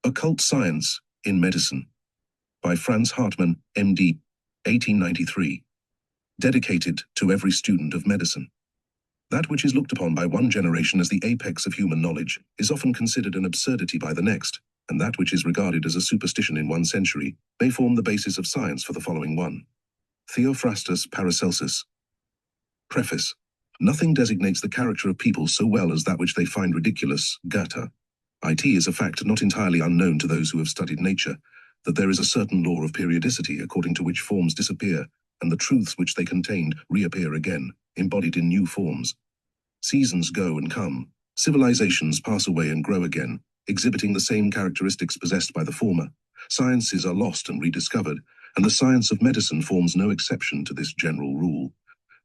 Occult Science in Medicine by Franz Hartmann, M.D., 1893. Dedicated to every student of medicine. That which is looked upon by one generation as the apex of human knowledge is often considered an absurdity by the next, and that which is regarded as a superstition in one century may form the basis of science for the following one. Theophrastus Paracelsus. Preface. Nothing designates the character of people so well as that which they find ridiculous, Goethe. It is a fact not entirely unknown to those who have studied nature, that there is a certain law of periodicity according to which forms disappear, and the truths which they contained reappear again, embodied in new forms. Seasons go and come, civilizations pass away and grow again, exhibiting the same characteristics possessed by the former. Sciences are lost and rediscovered, and the science of medicine forms no exception to this general rule.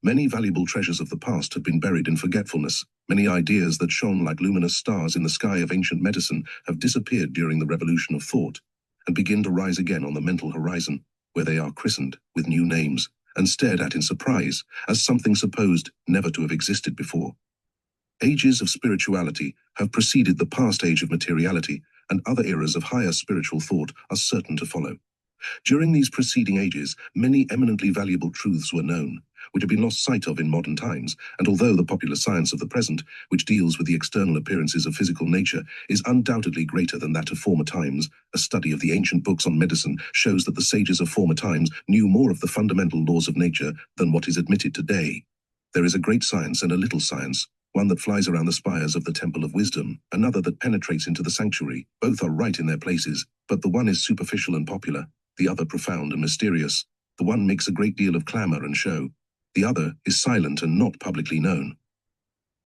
Many valuable treasures of the past have been buried in forgetfulness. Many ideas that shone like luminous stars in the sky of ancient medicine have disappeared during the revolution of thought, and begin to rise again on the mental horizon, where they are christened with new names and stared at in surprise as something supposed never to have existed before. Ages of spirituality have preceded the past age of materiality, and other eras of higher spiritual thought are certain to follow. During these preceding ages, many eminently valuable truths were known, which have been lost sight of in modern times, and although the popular science of the present, which deals with the external appearances of physical nature, is undoubtedly greater than that of former times, a study of the ancient books on medicine shows that the sages of former times knew more of the fundamental laws of nature than what is admitted today. There is a great science and a little science, one that flies around the spires of the Temple of Wisdom, another that penetrates into the sanctuary. Both are right in their places, but the one is superficial and popular, the other profound and mysterious. The one makes a great deal of clamor and show. The other is silent and not publicly known.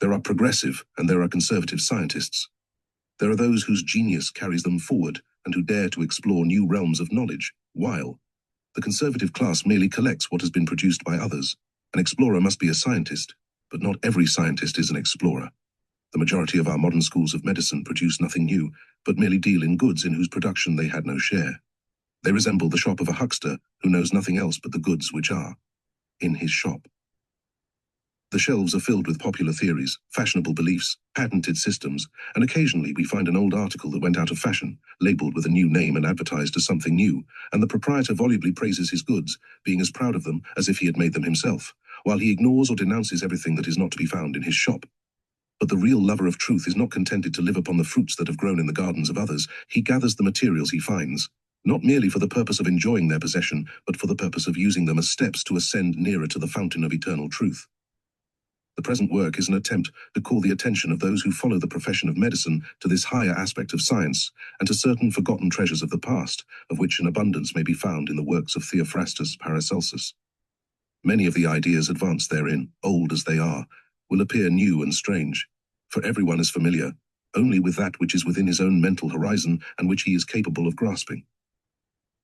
There are progressive and there are conservative scientists. There are those whose genius carries them forward and who dare to explore new realms of knowledge, while the conservative class merely collects what has been produced by others. An explorer must be a scientist, but not every scientist is an explorer. The majority of our modern schools of medicine produce nothing new, but merely deal in goods in whose production they had no share. They resemble the shop of a huckster who knows nothing else but the goods which are in his shop. The shelves are filled with popular theories, fashionable beliefs, patented systems, and occasionally we find an old article that went out of fashion, labeled with a new name and advertised as something new, and the proprietor volubly praises his goods, being as proud of them as if he had made them himself, while he ignores or denounces everything that is not to be found in his shop. But the real lover of truth is not contented to live upon the fruits that have grown in the gardens of others. He gathers the materials he finds, not merely for the purpose of enjoying their possession, but for the purpose of using them as steps to ascend nearer to the fountain of eternal truth. The present work is an attempt to call the attention of those who follow the profession of medicine to this higher aspect of science, and to certain forgotten treasures of the past, of which an abundance may be found in the works of Theophrastus Paracelsus. Many of the ideas advanced therein, old as they are, will appear new and strange, for everyone is familiar only with that which is within his own mental horizon and which he is capable of grasping.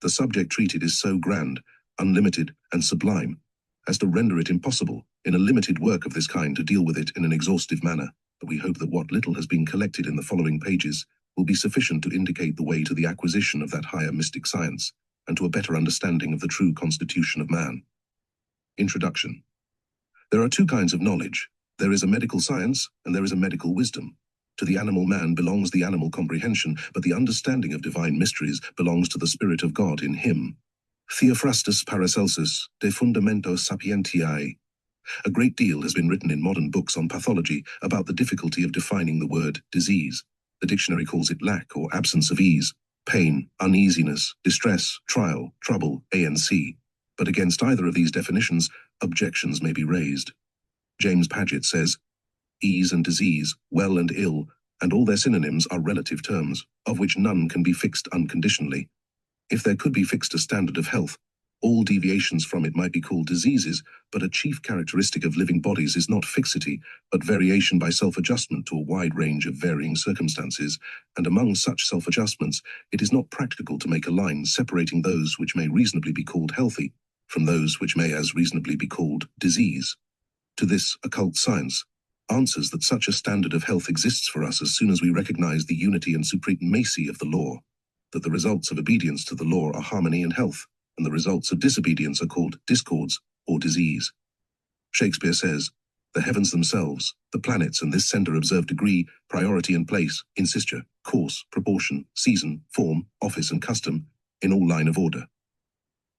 The subject treated is so grand, unlimited, and sublime as to render it impossible in a limited work of this kind to deal with it in an exhaustive manner, but we hope that what little has been collected in the following pages will be sufficient to indicate the way to the acquisition of that higher mystic science and to a better understanding of the true constitution of man. Introduction. There are two kinds of knowledge. There is a medical science and there is a medical wisdom. To the animal man belongs the animal comprehension, but the understanding of divine mysteries belongs to the Spirit of God in him. Theophrastus Paracelsus, De Fundamento Sapientiae. A great deal has been written in modern books on pathology about the difficulty of defining the word disease. The dictionary calls it lack or absence of ease, pain, uneasiness, distress, trial, trouble, ANC. But against either of these definitions, objections may be raised. James Paget says, ease and disease, well and ill, and all their synonyms are relative terms, of which none can be fixed unconditionally. If there could be fixed a standard of health, all deviations from it might be called diseases, but a chief characteristic of living bodies is not fixity, but variation by self-adjustment to a wide range of varying circumstances, and among such self-adjustments, it is not practical to make a line separating those which may reasonably be called healthy from those which may as reasonably be called disease. To this, occult science answers that such a standard of health exists for us as soon as we recognize the unity and supremacy of the law, that the results of obedience to the law are harmony and health, and the results of disobedience are called discords or disease. Shakespeare says, the heavens themselves, the planets and this center observe degree, priority and place, insisture. course, proportion, season, form, office, and custom, in all line of order.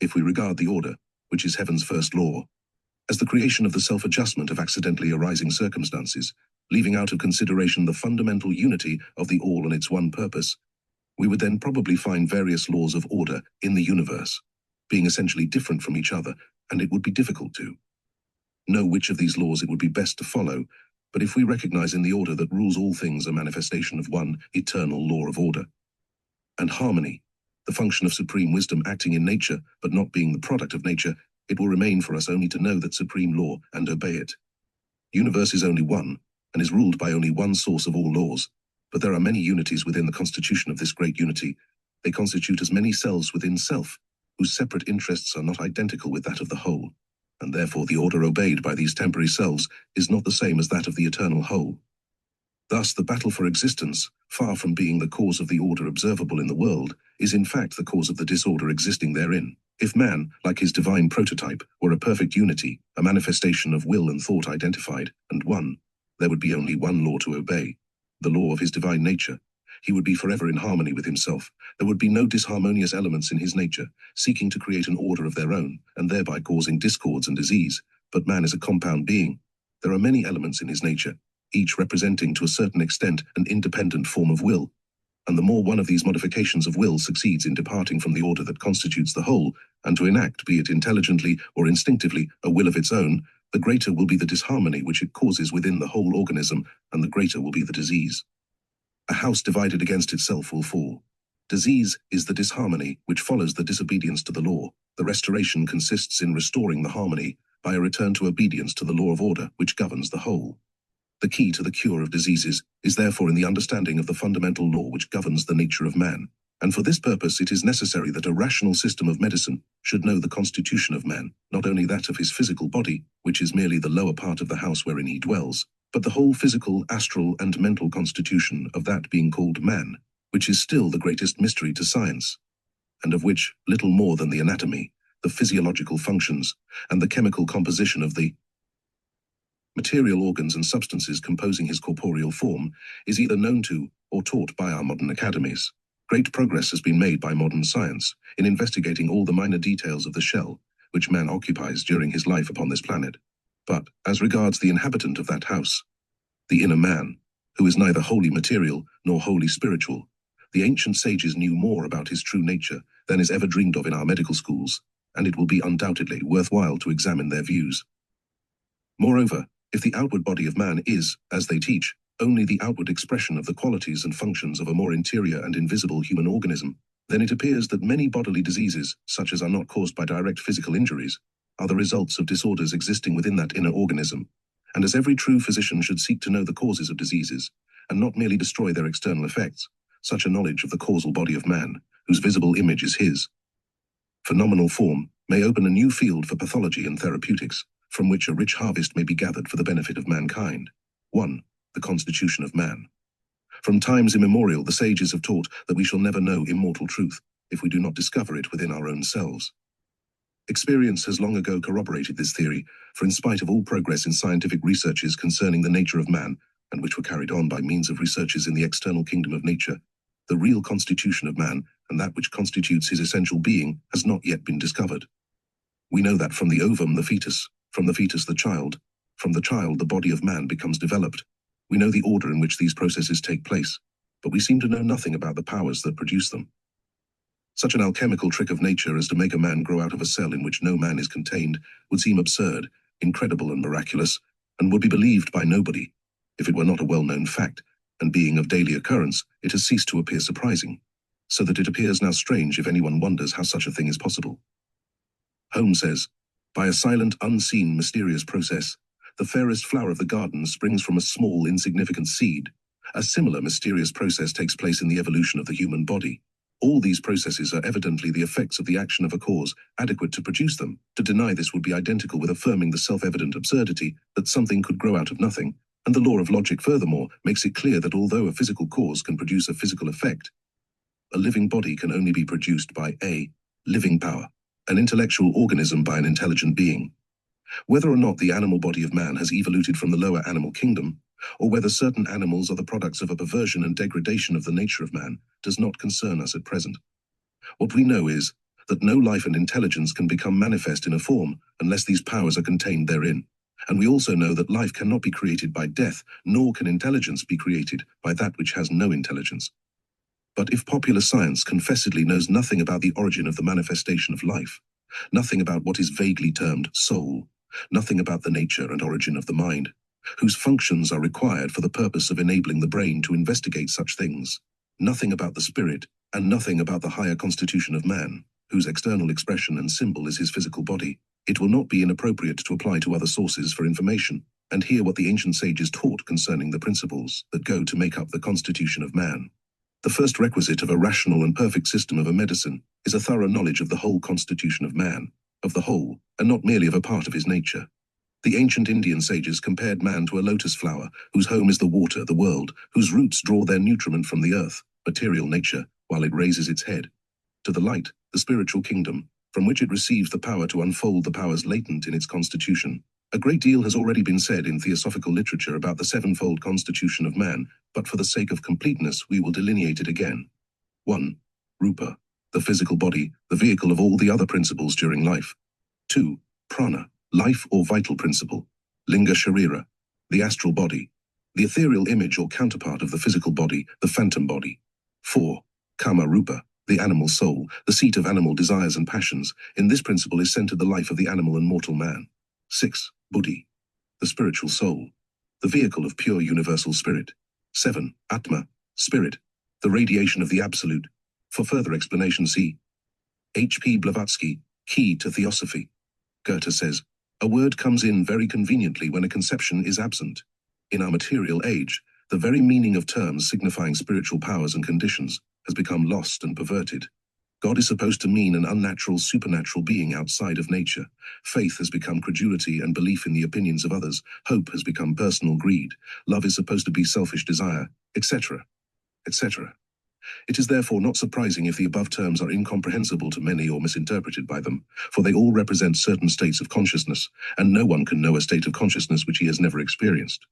If we regard the order, which is heaven's first law, as the creation of the self-adjustment of accidentally arising circumstances, leaving out of consideration the fundamental unity of the all and its one purpose, we would then probably find various laws of order in the universe, being essentially different from each other, and it would be difficult to know which of these laws it would be best to follow. But if we recognize in the order that rules all things a manifestation of one eternal law of order, and harmony, the function of supreme wisdom acting in nature but not being the product of nature, it will remain for us only to know that supreme law and obey it. Universe is only one, and is ruled by only one source of all laws, but there are many unities within the constitution of this great unity. They constitute as many selves within self, whose separate interests are not identical with that of the whole, and therefore the order obeyed by these temporary selves is not the same as that of the eternal whole. Thus, the battle for existence, far from being the cause of the order observable in the world, is in fact the cause of the disorder existing therein. If man, like his divine prototype, were a perfect unity, a manifestation of will and thought identified, and one, there would be only one law to obey, the law of his divine nature. He would be forever in harmony with himself. There would be no disharmonious elements in his nature, seeking to create an order of their own, and thereby causing discords and disease. But man is a compound being. There are many elements in his nature, each representing to a certain extent an independent form of will. And the more one of these modifications of will succeeds in departing from the order that constitutes the whole, and to enact, be it intelligently or instinctively, a will of its own, the greater will be the disharmony which it causes within the whole organism, and the greater will be the disease. A house divided against itself will fall. Disease is the disharmony which follows the disobedience to the law. The restoration consists in restoring the harmony by a return to obedience to the law of order which governs the whole. The key to the cure of diseases is therefore in the understanding of the fundamental law which governs the nature of man, and for this purpose it is necessary that a rational system of medicine should know the constitution of man, not only that of his physical body, which is merely the lower part of the house wherein he dwells, but the whole physical, astral, and mental constitution of that being called man, which is still the greatest mystery to science, and of which little more than the anatomy, the physiological functions, and the chemical composition of the material organs and substances composing his corporeal form is either known to or taught by our modern academies. Great progress has been made by modern science in investigating all the minor details of the shell which man occupies during his life upon this planet. But, as regards the inhabitant of that house, the inner man, who is neither wholly material nor wholly spiritual, the ancient sages knew more about his true nature than is ever dreamed of in our medical schools, and it will be undoubtedly worthwhile to examine their views. Moreover, if the outward body of man is, as they teach, only the outward expression of the qualities and functions of a more interior and invisible human organism, then it appears that many bodily diseases, such as are not caused by direct physical injuries, are the results of disorders existing within that inner organism. And as every true physician should seek to know the causes of diseases, and not merely destroy their external effects, such a knowledge of the causal body of man, whose visible image is his phenomenal form, may open a new field for pathology and therapeutics, from which a rich harvest may be gathered for the benefit of mankind. 1. The constitution of man. From times immemorial, the sages have taught that we shall never know immortal truth if we do not discover it within our own selves. Experience has long ago corroborated this theory, for in spite of all progress in scientific researches concerning the nature of man, and which were carried on by means of researches in the external kingdom of nature, the real constitution of man, and that which constitutes his essential being, has not yet been discovered. We know that from the ovum the fetus, from the fetus the child, from the child the body of man becomes developed. We know the order in which these processes take place, but we seem to know nothing about the powers that produce them. Such an alchemical trick of nature as to make a man grow out of a cell in which no man is contained would seem absurd, incredible and miraculous, and would be believed by nobody, if it were not a well-known fact, and being of daily occurrence, it has ceased to appear surprising, so that it appears now strange if anyone wonders how such a thing is possible. Holmes says, by a silent, unseen, mysterious process, the fairest flower of the garden springs from a small, insignificant seed. A similar mysterious process takes place in the evolution of the human body. All these processes are evidently the effects of the action of a cause adequate to produce them. To deny this would be identical with affirming the self-evident absurdity that something could grow out of nothing, and the law of logic furthermore makes it clear that although a physical cause can produce a physical effect, a living body can only be produced by a living power, an intellectual organism by an intelligent being. Whether or not the animal body of man has evoluted from the lower animal kingdom, or whether certain animals are the products of a perversion and degradation of the nature of man, does not concern us at present. What we know is that no life and intelligence can become manifest in a form unless these powers are contained therein. And we also know that life cannot be created by death, nor can intelligence be created by that which has no intelligence. But if popular science confessedly knows nothing about the origin of the manifestation of life, nothing about what is vaguely termed soul, nothing about the nature and origin of the mind, whose functions are required for the purpose of enabling the brain to investigate such things, nothing about the spirit, and nothing about the higher constitution of man, whose external expression and symbol is his physical body, it will not be inappropriate to apply to other sources for information, and hear what the ancient sages taught concerning the principles that go to make up the constitution of man. The first requisite of a rational and perfect system of a medicine is a thorough knowledge of the whole constitution of man, of the whole, and not merely of a part of his nature. The ancient Indian sages compared man to a lotus flower, whose home is the water, the world, whose roots draw their nutriment from the earth, material nature, while it raises its head, to the light, the spiritual kingdom, from which it receives the power to unfold the powers latent in its constitution. A great deal has already been said in theosophical literature about the sevenfold constitution of man, but for the sake of completeness we will delineate it again. 1. Rupa, the physical body, the vehicle of all the other principles during life. 2. Prana, life or vital principle. Linga Sharira, the astral body, the ethereal image or counterpart of the physical body, the phantom body. 4. Kama Rupa, the animal soul, the seat of animal desires and passions. In this principle is centered the life of the animal and mortal man. 6. Buddhi, the spiritual soul, the vehicle of pure universal spirit. 7. Atma, spirit, the radiation of the absolute. For further explanation see H.P. Blavatsky, Key to Theosophy. Goethe says, a word comes in very conveniently when a conception is absent. In our material age, the very meaning of terms signifying spiritual powers and conditions has become lost and perverted. God is supposed to mean an unnatural, supernatural being outside of nature. Faith has become credulity and belief in the opinions of others. Hope has become personal greed. Love is supposed to be selfish desire, etc., etc. It is therefore not surprising if the above terms are incomprehensible to many or misinterpreted by them, for they all represent certain states of consciousness, and no one can know a state of consciousness which he has never experienced.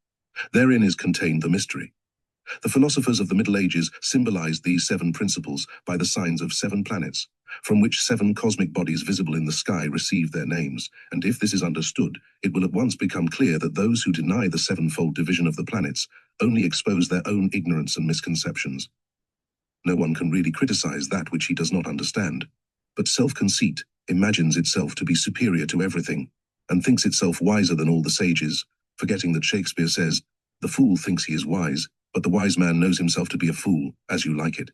Therein is contained the mystery. The philosophers of the Middle Ages symbolized these 7 principles by the signs of 7 planets, from which 7 cosmic bodies visible in the sky receive their names, and if this is understood, it will at once become clear that those who deny the sevenfold division of the planets only expose their own ignorance and misconceptions. No one can really criticize that which he does not understand, but self-conceit imagines itself to be superior to everything, and thinks itself wiser than all the sages, forgetting that Shakespeare says, "The fool thinks he is wise, but the wise man knows himself to be a fool, as you like it."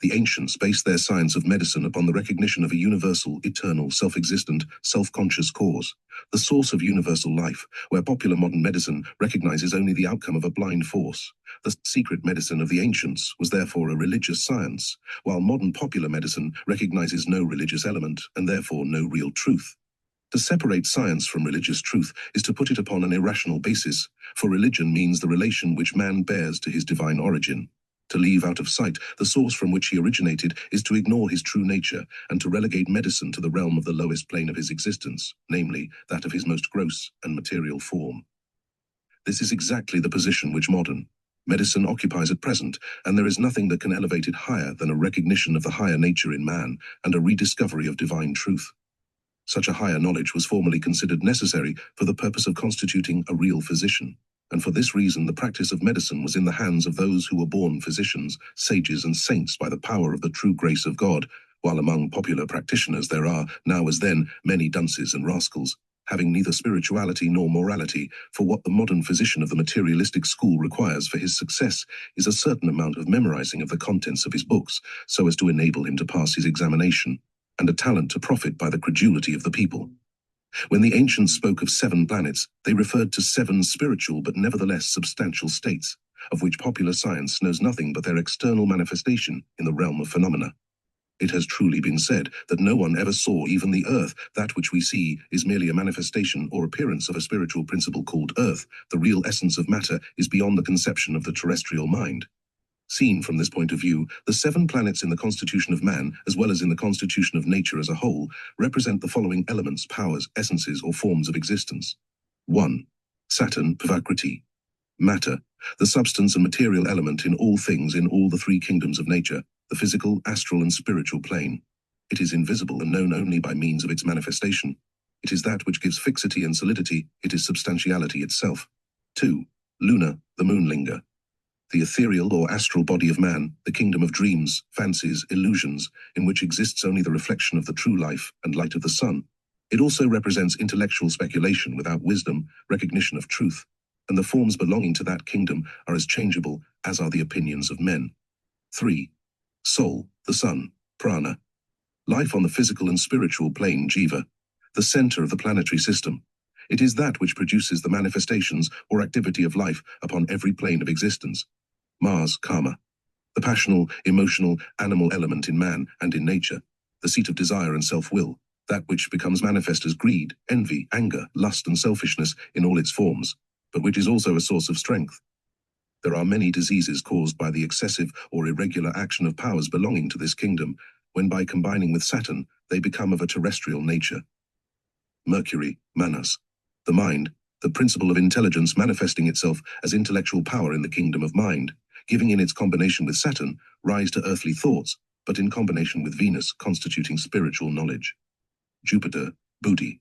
The ancients based their science of medicine upon the recognition of a universal, eternal, self-existent, self-conscious cause, the source of universal life, where popular modern medicine recognizes only the outcome of a blind force. The secret medicine of the ancients was therefore a religious science, while modern popular medicine recognizes no religious element and therefore no real truth. To separate science from religious truth is to put it upon an irrational basis, for religion means the relation which man bears to his divine origin. To leave out of sight the source from which he originated is to ignore his true nature and to relegate medicine to the realm of the lowest plane of his existence, namely, that of his most gross and material form. This is exactly the position which modern medicine occupies at present, and there is nothing that can elevate it higher than a recognition of the higher nature in man and a rediscovery of divine truth. Such a higher knowledge was formerly considered necessary for the purpose of constituting a real physician, and for this reason the practice of medicine was in the hands of those who were born physicians, sages, and saints by the power of the true grace of God, while among popular practitioners there are, now as then, many dunces and rascals, having neither spirituality nor morality, for what the modern physician of the materialistic school requires for his success is a certain amount of memorizing of the contents of his books, so as to enable him to pass his examination, and a talent to profit by the credulity of the people. When the ancients spoke of 7 planets, they referred to 7 spiritual but nevertheless substantial states, of which popular science knows nothing but their external manifestation in the realm of phenomena. It has truly been said that no one ever saw even the earth. That which we see is merely a manifestation or appearance of a spiritual principle called earth. The real essence of matter is beyond the conception of the terrestrial mind. Seen from this point of view, the 7 planets in the constitution of man, as well as in the constitution of nature as a whole, represent the following elements, powers, essences, or forms of existence. 1. Saturn, Pavakriti, Matter, the substance and material element in all things in all the three kingdoms of nature, the physical, astral, and spiritual plane. It is invisible and known only by means of its manifestation. It is that which gives fixity and solidity. It is substantiality itself. 2. Lunar, the moonlinger. The ethereal or astral body of man, the kingdom of dreams, fancies, illusions, in which exists only the reflection of the true life and light of the sun. It also represents intellectual speculation without wisdom, recognition of truth, and the forms belonging to that kingdom are as changeable as are the opinions of men. 3. Soul, the sun, prana. Life on the physical and spiritual plane, jiva, the center of the planetary system. It is that which produces the manifestations or activity of life upon every plane of existence. Mars, karma, the passional, emotional, animal element in man and in nature, the seat of desire and self-will, that which becomes manifest as greed, envy, anger, lust, and selfishness in all its forms, but which is also a source of strength. There are many diseases caused by the excessive or irregular action of powers belonging to this kingdom, when by combining with Saturn, they become of a terrestrial nature. Mercury, manas, the mind, the principle of intelligence manifesting itself as intellectual power in the kingdom of mind, giving in its combination with Saturn rise to earthly thoughts, but in combination with Venus constituting spiritual knowledge. Jupiter, buddhi,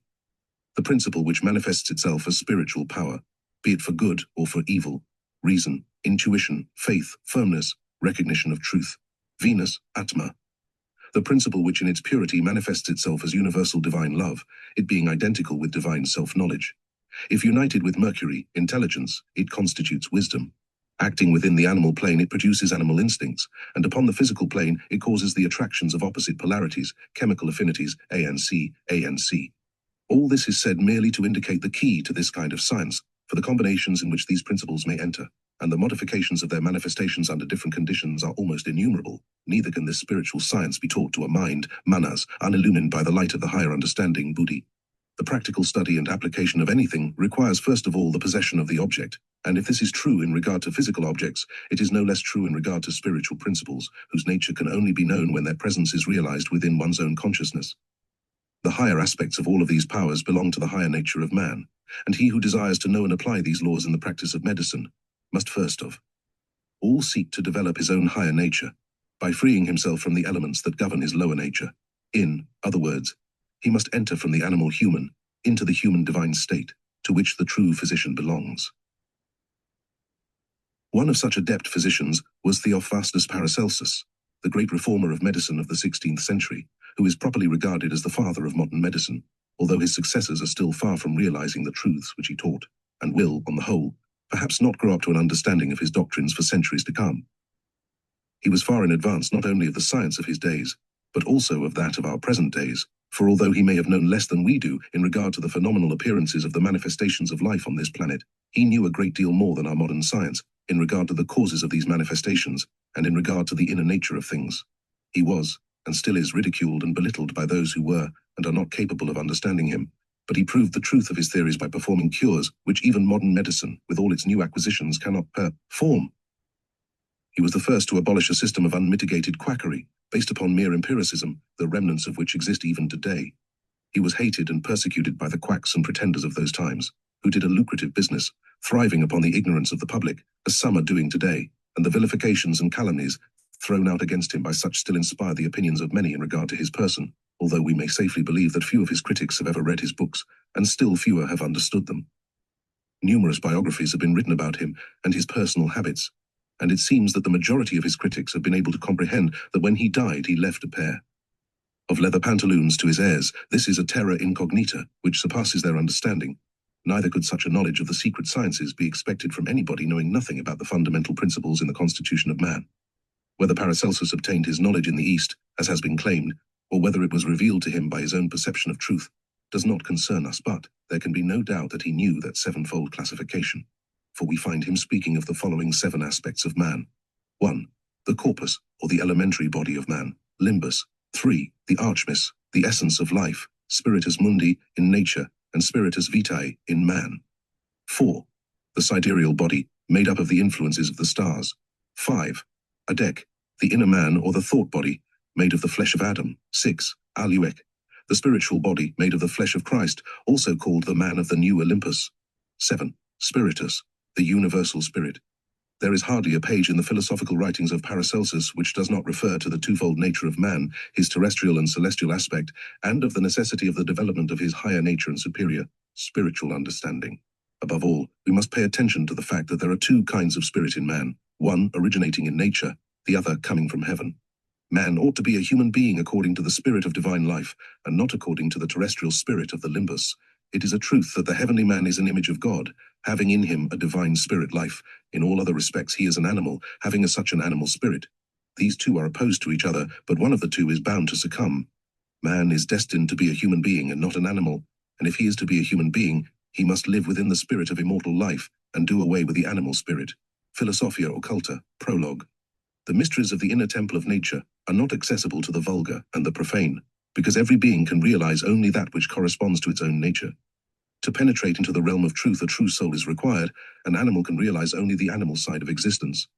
the principle which manifests itself as spiritual power, be it for good or for evil, reason, intuition, faith, firmness, recognition of truth. Venus, atma, the principle which in its purity manifests itself as universal divine love, it being identical with divine self-knowledge. If united with Mercury, intelligence, it constitutes wisdom. Acting within the animal plane, it produces animal instincts, and upon the physical plane, it causes the attractions of opposite polarities, chemical affinities, ANC, ANC. All this is said merely to indicate the key to this kind of science, for the combinations in which these principles may enter, and the modifications of their manifestations under different conditions are almost innumerable. Neither can this spiritual science be taught to a mind, manas, unillumined by the light of the higher understanding, buddhi. The practical study and application of anything requires first of all the possession of the object, and if this is true in regard to physical objects, it is no less true in regard to spiritual principles, whose nature can only be known when their presence is realized within one's own consciousness. The higher aspects of all of these powers belong to the higher nature of man, and he who desires to know and apply these laws in the practice of medicine must first of all seek to develop his own higher nature by freeing himself from the elements that govern his lower nature. In other words, he must enter from the animal human into the human divine state, to which the true physician belongs. One of such adept physicians was Theophrastus Paracelsus, the great reformer of medicine of the 16th century, who is properly regarded as the father of modern medicine, although his successors are still far from realizing the truths which he taught, and will, on the whole, perhaps not grow up to an understanding of his doctrines for centuries to come. He was far in advance not only of the science of his days, but also of that of our present days, for although he may have known less than we do in regard to the phenomenal appearances of the manifestations of life on this planet, he knew a great deal more than our modern science in regard to the causes of these manifestations and in regard to the inner nature of things. He was, and still is, ridiculed and belittled by those who were and are not capable of understanding him, but he proved the truth of his theories by performing cures which even modern medicine, with all its new acquisitions, cannot perform. He was the first to abolish a system of unmitigated quackery, based upon mere empiricism, the remnants of which exist even today. He was hated and persecuted by the quacks and pretenders of those times, who did a lucrative business, thriving upon the ignorance of the public, as some are doing today, and the vilifications and calumnies thrown out against him by such still inspire the opinions of many in regard to his person, although we may safely believe that few of his critics have ever read his books, and still fewer have understood them. Numerous biographies have been written about him and his personal habits, and it seems that the majority of his critics have been able to comprehend that when he died he left a pair of leather pantaloons to his heirs. This is a terra incognita which surpasses their understanding. Neither could such a knowledge of the secret sciences be expected from anybody knowing nothing about the fundamental principles in the constitution of man. Whether Paracelsus obtained his knowledge in the East, as has been claimed, or whether it was revealed to him by his own perception of truth, does not concern us, but there can be no doubt that he knew that sevenfold classification, for we find him speaking of the following 7 aspects of man. 1. The corpus, or the elementary body of man, limbus. 3. The archmus, the essence of life, spiritus mundi, in nature, and spiritus vitae, in man. 4. The sidereal body, made up of the influences of the stars. 5. Adek, the inner man or the thought body, made of the flesh of Adam. 6. Aluek, the spiritual body made of the flesh of Christ, also called the man of the new Olympus. 7. Spiritus, the universal spirit. There is hardly a page in the philosophical writings of Paracelsus which does not refer to the twofold nature of man, his terrestrial and celestial aspect, and of the necessity of the development of his higher nature and superior, spiritual understanding. Above all, we must pay attention to the fact that there are two kinds of spirit in man, one originating in nature, the other coming from heaven. Man ought to be a human being according to the spirit of divine life, and not according to the terrestrial spirit of the limbus. It is a truth that the heavenly man is an image of God, having in him a divine spirit life. In all other respects he is an animal, having such an animal spirit. These two are opposed to each other, but one of the two is bound to succumb. Man is destined to be a human being and not an animal, and if he is to be a human being, he must live within the spirit of immortal life and do away with the animal spirit. Philosophia Occulta, Prologue. The mysteries of the inner temple of nature are not accessible to the vulgar and the profane, because every being can realize only that which corresponds to its own nature. To penetrate into the realm of truth, a true soul is required. An animal can realize only the animal side of existence.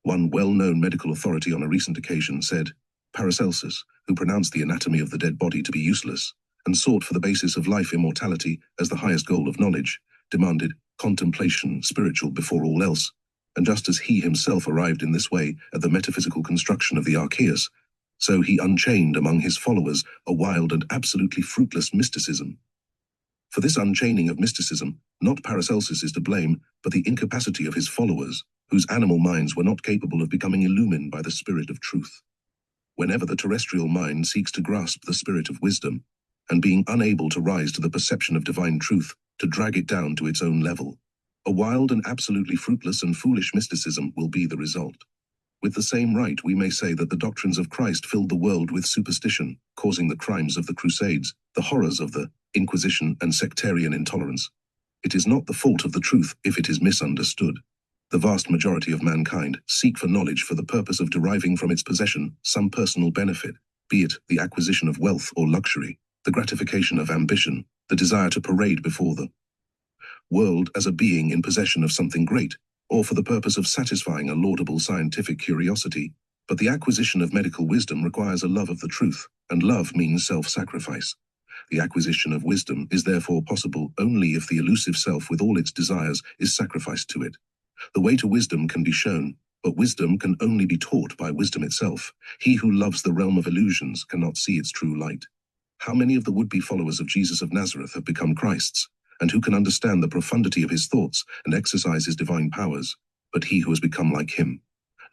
One well-known medical authority on a recent occasion said, Paracelsus, who pronounced the anatomy of the dead body to be useless, and sought for the basis of life immortality as the highest goal of knowledge, demanded contemplation spiritual before all else, and just as he himself arrived in this way at the metaphysical construction of the archaeus, so he unchained among his followers a wild and absolutely fruitless mysticism. For this unchaining of mysticism, not Paracelsus is to blame, but the incapacity of his followers, whose animal minds were not capable of becoming illumined by the spirit of truth. Whenever the terrestrial mind seeks to grasp the spirit of wisdom, and being unable to rise to the perception of divine truth, to drag it down to its own level, a wild and absolutely fruitless and foolish mysticism will be the result. With the same right, we may say that the doctrines of Christ filled the world with superstition, causing the crimes of the Crusades, the horrors of the Inquisition and sectarian intolerance. It is not the fault of the truth if it is misunderstood. The vast majority of mankind seek for knowledge for the purpose of deriving from its possession some personal benefit, be it the acquisition of wealth or luxury, the gratification of ambition, the desire to parade before the world as a being in possession of something great, or for the purpose of satisfying a laudable scientific curiosity. But the acquisition of medical wisdom requires a love of the truth, and love means self-sacrifice. The acquisition of wisdom is therefore possible only if the elusive self with all its desires is sacrificed to it. The way to wisdom can be shown, but wisdom can only be taught by wisdom itself. He who loves the realm of illusions cannot see its true light. How many of the would-be followers of Jesus of Nazareth have become Christs, and who can understand the profundity of his thoughts and exercise his divine powers, but he who has become like him?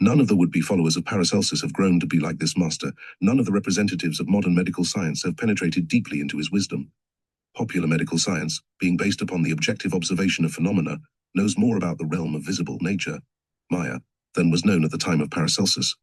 None of the would-be followers of Paracelsus have grown to be like this master. None of the representatives of modern medical science have penetrated deeply into his wisdom. Popular medical science, being based upon the objective observation of phenomena, knows more about the realm of visible nature, Maya, than was known at the time of Paracelsus.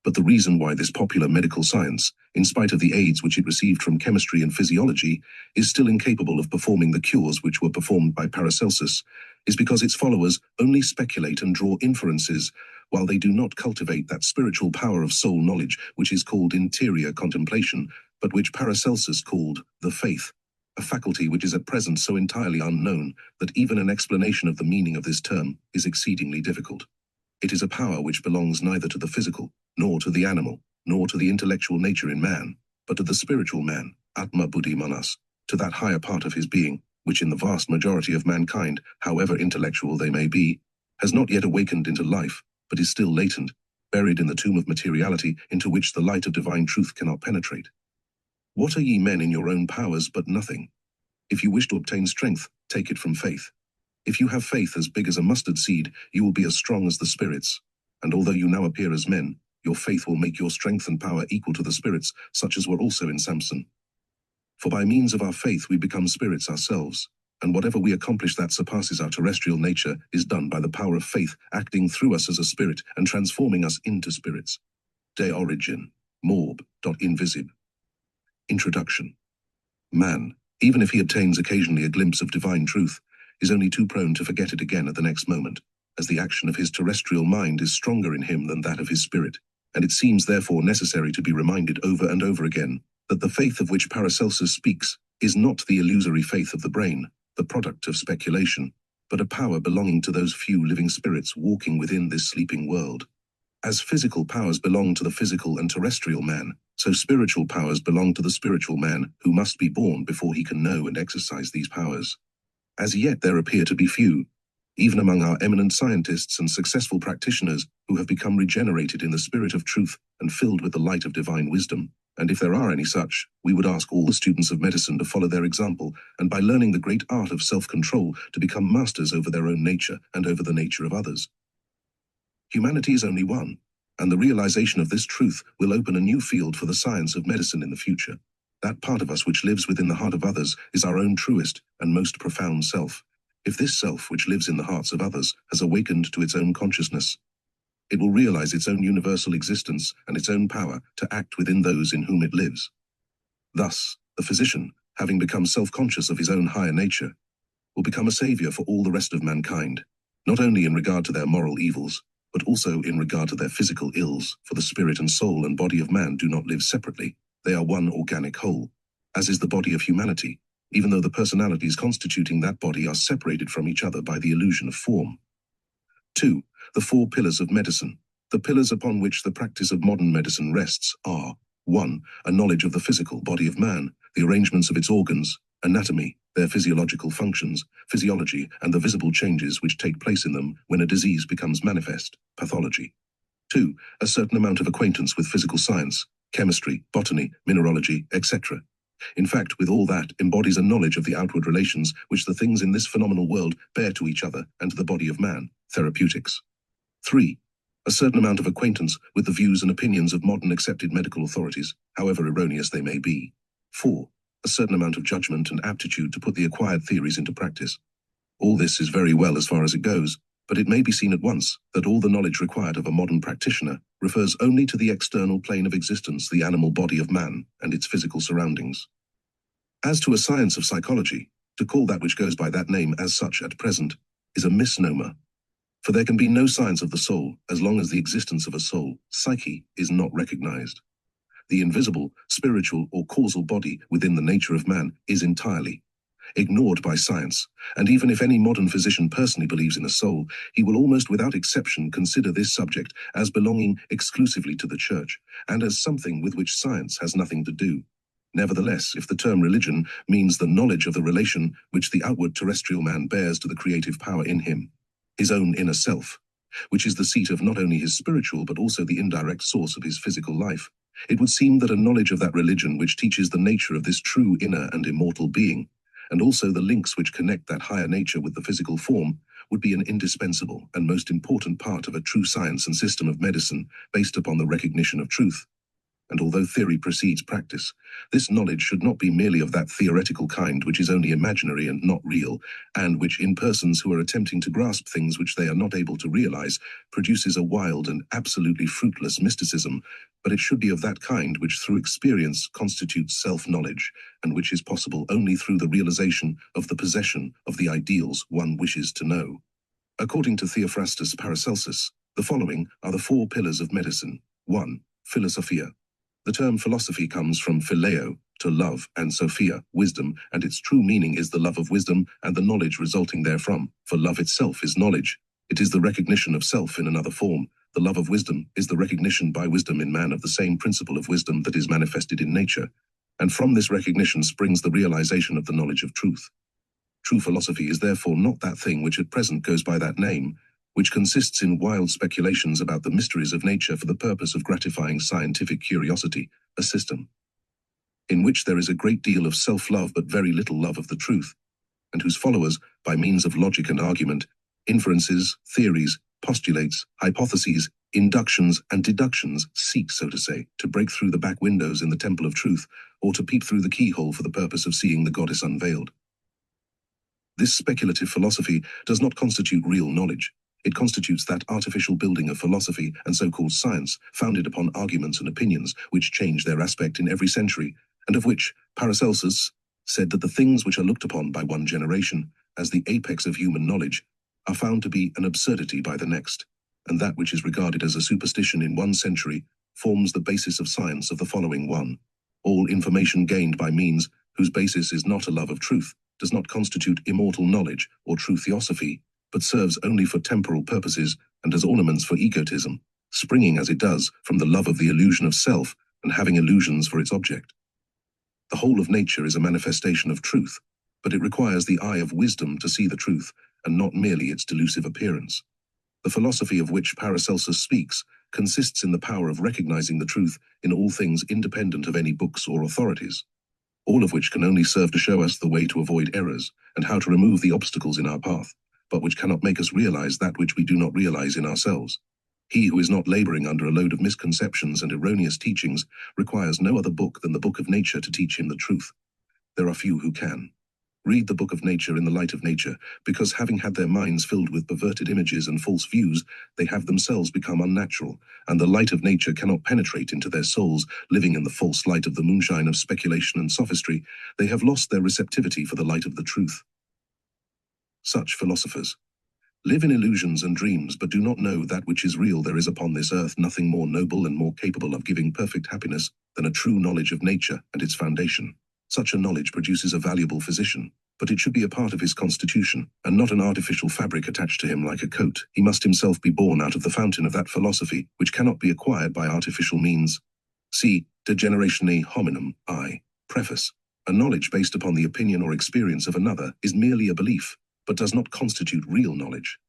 But the reason why this popular medical science, in spite of the aids which it received from chemistry and physiology, is still incapable of performing the cures which were performed by Paracelsus, is because its followers only speculate and draw inferences, while they do not cultivate that spiritual power of soul knowledge which is called interior contemplation, but which Paracelsus called the faith, a faculty which is at present so entirely unknown that even an explanation of the meaning of this term is exceedingly difficult. It is a power which belongs neither to the physical, nor to the animal, nor to the intellectual nature in man, but to the spiritual man, Atma Buddhi Manas, to that higher part of his being, which in the vast majority of mankind, however intellectual they may be, has not yet awakened into life, but is still latent, buried in the tomb of materiality into which the light of divine truth cannot penetrate. What are ye men in your own powers but nothing? If you wish to obtain strength, take it from faith. If you have faith as big as a mustard seed, you will be as strong as the spirits. And although you now appear as men, your faith will make your strength and power equal to the spirits, such as were also in Samson. For by means of our faith we become spirits ourselves, and whatever we accomplish that surpasses our terrestrial nature is done by the power of faith acting through us as a spirit and transforming us into spirits. De origin, morb.invisib. Introduction. Man, even if he obtains occasionally a glimpse of divine truth, is only too prone to forget it again at the next moment, as the action of his terrestrial mind is stronger in him than that of his spirit, and it seems therefore necessary to be reminded over and over again that the faith of which Paracelsus speaks is not the illusory faith of the brain, the product of speculation, but a power belonging to those few living spirits walking within this sleeping world. As physical powers belong to the physical and terrestrial man, so spiritual powers belong to the spiritual man, who must be born before he can know and exercise these powers. As yet there appear to be few, even among our eminent scientists and successful practitioners who have become regenerated in the spirit of truth and filled with the light of divine wisdom. And if there are any such, we would ask all the students of medicine to follow their example, and by learning the great art of self-control, to become masters over their own nature and over the nature of others. Humanity is only one, and the realization of this truth will open a new field for the science of medicine in the future. That part of us which lives within the heart of others is our own truest and most profound self. If this self which lives in the hearts of others has awakened to its own consciousness, it will realize its own universal existence and its own power to act within those in whom it lives. Thus, the physician, having become self-conscious of his own higher nature, will become a savior for all the rest of mankind, not only in regard to their moral evils, but also in regard to their physical ills, for the spirit and soul and body of man do not live separately. They are one organic whole, as is the body of humanity, even though the personalities constituting that body are separated from each other by the illusion of form. 2. The 4 pillars of medicine. The pillars upon which the practice of modern medicine rests are: 1. A knowledge of the physical body of man, the arrangements of its organs, anatomy, their physiological functions, physiology, and the visible changes which take place in them when a disease becomes manifest, pathology. 2. A certain amount of acquaintance with physical science, chemistry, botany, mineralogy, etc. In fact, with all that embodies a knowledge of the outward relations which the things in this phenomenal world bear to each other and to the body of man, therapeutics. 3. A certain amount of acquaintance with the views and opinions of modern accepted medical authorities, however erroneous they may be. 4. A certain amount of judgment and aptitude to put the acquired theories into practice. All this is very well as far as it goes, but it may be seen at once that all the knowledge required of a modern practitioner refers only to the external plane of existence, the animal body of man, and its physical surroundings. As to a science of psychology, to call that which goes by that name as such at present is a misnomer. For there can be no science of the soul as long as the existence of a soul, psyche, is not recognized. The invisible, spiritual, or causal body within the nature of man is entirely ignored by science, and even if any modern physician personally believes in a soul, he will almost without exception consider this subject as belonging exclusively to the church, and as something with which science has nothing to do. Nevertheless, if the term religion means the knowledge of the relation which the outward terrestrial man bears to the creative power in him, his own inner self, which is the seat of not only his spiritual but also the indirect source of his physical life, it would seem that a knowledge of that religion which teaches the nature of this true inner and immortal being, and also the links which connect that higher nature with the physical form, would be an indispensable and most important part of a true science and system of medicine based upon the recognition of truth. And although theory precedes practice, this knowledge should not be merely of that theoretical kind which is only imaginary and not real, and which in persons who are attempting to grasp things which they are not able to realize produces a wild and absolutely fruitless mysticism, but it should be of that kind which through experience constitutes self-knowledge, and which is possible only through the realization of the possession of the ideals one wishes to know. According to Theophrastus Paracelsus, the following are the 4 pillars of medicine. 1. Philosophia. The term philosophy comes from phileo, to love, and sophia, wisdom, and its true meaning is the love of wisdom and the knowledge resulting therefrom, for love itself is knowledge. It is the recognition of self in another form. The love of wisdom is the recognition by wisdom in man of the same principle of wisdom that is manifested in nature, and from this recognition springs the realization of the knowledge of truth. True philosophy is therefore not that thing which at present goes by that name, which consists in wild speculations about the mysteries of nature for the purpose of gratifying scientific curiosity, a system in which there is a great deal of self-love but very little love of the truth, and whose followers, by means of logic and argument, inferences, theories, postulates, hypotheses, inductions, and deductions, seek, so to say, to break through the back windows in the temple of truth, or to peep through the keyhole for the purpose of seeing the goddess unveiled. This speculative philosophy does not constitute real knowledge. It constitutes that artificial building of philosophy and so-called science founded upon arguments and opinions which change their aspect in every century, and of which Paracelsus said that the things which are looked upon by one generation as the apex of human knowledge are found to be an absurdity by the next, and that which is regarded as a superstition in one century forms the basis of science of the following one. All information gained by means whose basis is not a love of truth does not constitute immortal knowledge or true theosophy, but serves only for temporal purposes and as ornaments for egotism, springing as it does from the love of the illusion of self and having illusions for its object. The whole of nature is a manifestation of truth, but it requires the eye of wisdom to see the truth, and not merely its delusive appearance. The philosophy of which Paracelsus speaks consists in the power of recognizing the truth in all things independent of any books or authorities, all of which can only serve to show us the way to avoid errors and how to remove the obstacles in our path, but which cannot make us realize that which we do not realize in ourselves. He who is not laboring under a load of misconceptions and erroneous teachings requires no other book than the book of nature to teach him the truth. There are few who can read the book of nature in the light of nature, because having had their minds filled with perverted images and false views, they have themselves become unnatural, and the light of nature cannot penetrate into their souls. Living in the false light of the moonshine of speculation and sophistry, they have lost their receptivity for the light of the truth. Such philosophers live in illusions and dreams, but do not know that which is real. There is upon this earth nothing more noble and more capable of giving perfect happiness than a true knowledge of nature and its foundation. Such a knowledge produces a valuable physician, but it should be a part of his constitution, and not an artificial fabric attached to him like a coat. He must himself be born out of the fountain of that philosophy, which cannot be acquired by artificial means. See De Generatione Hominum, I. Preface. A knowledge based upon the opinion or experience of another is merely a belief, but does not constitute real knowledge.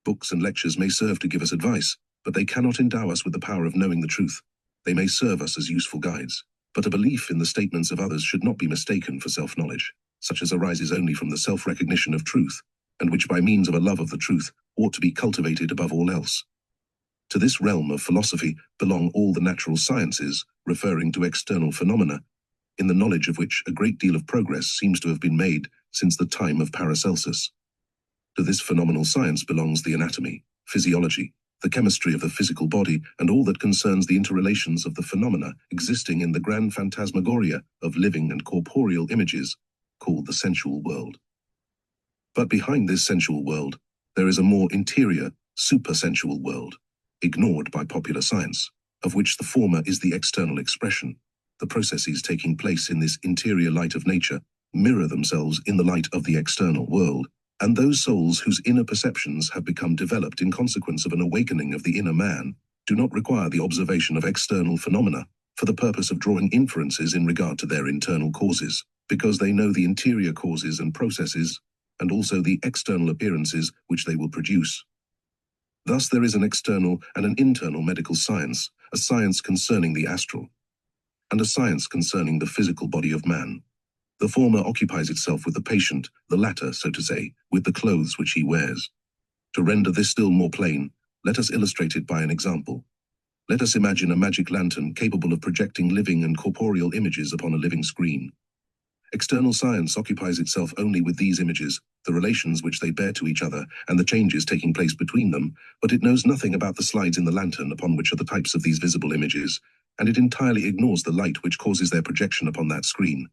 Books and lectures may serve to give us advice, but they cannot endow us with the power of knowing the truth. They may serve us as useful guides, but a belief in the statements of others should not be mistaken for self-knowledge, such as arises only from the self-recognition of truth, and which by means of a love of the truth ought to be cultivated above all else. To this realm of philosophy belong all the natural sciences, referring to external phenomena, in the knowledge of which a great deal of progress seems to have been made since the time of Paracelsus. To this phenomenal science belongs the anatomy, physiology, the chemistry of the physical body, and all that concerns the interrelations of the phenomena existing in the grand phantasmagoria of living and corporeal images, called the sensual world. But behind this sensual world, there is a more interior, supersensual world, ignored by popular science, of which the former is the external expression. The processes taking place in this interior light of nature mirror themselves in the light of the external world, and those souls whose inner perceptions have become developed in consequence of an awakening of the inner man do not require the observation of external phenomena for the purpose of drawing inferences in regard to their internal causes, because they know the interior causes and processes, and also the external appearances which they will produce. Thus there is an external and an internal medical science, a science concerning the astral, and a science concerning the physical body of man. The former occupies itself with the patient, the latter, so to say, with the clothes which he wears. To render this still more plain, let us illustrate it by an example. Let us imagine a magic lantern capable of projecting living and corporeal images upon a living screen. External science occupies itself only with these images, the relations which they bear to each other, and the changes taking place between them, but it knows nothing about the slides in the lantern upon which are the types of these visible images, and it entirely ignores the light which causes their projection upon that screen.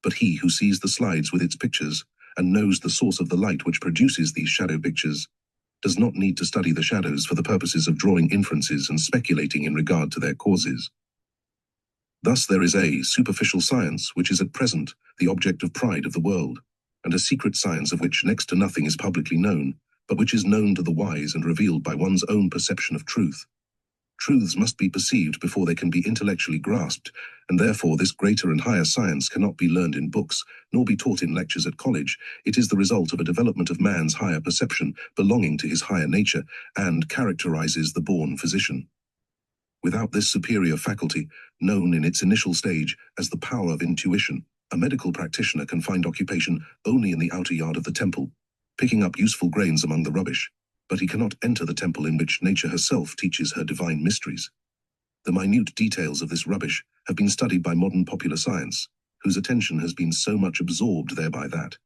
But he who sees the slides with its pictures, and knows the source of the light which produces these shadow pictures, does not need to study the shadows for the purposes of drawing inferences and speculating in regard to their causes. Thus there is a superficial science which is at present the object of pride of the world, and a secret science of which next to nothing is publicly known, but which is known to the wise and revealed by one's own perception of truth. Truths must be perceived before they can be intellectually grasped, and therefore this greater and higher science cannot be learned in books, nor be taught in lectures at college. It is the result of a development of man's higher perception, belonging to his higher nature, and characterizes the born physician. Without this superior faculty, known in its initial stage as the power of intuition, a medical practitioner can find occupation only in the outer yard of the temple, picking up useful grains among the rubbish, but he cannot enter the temple in which nature herself teaches her divine mysteries. The minute details of this rubbish have been studied by modern popular science, whose attention has been so much absorbed thereby that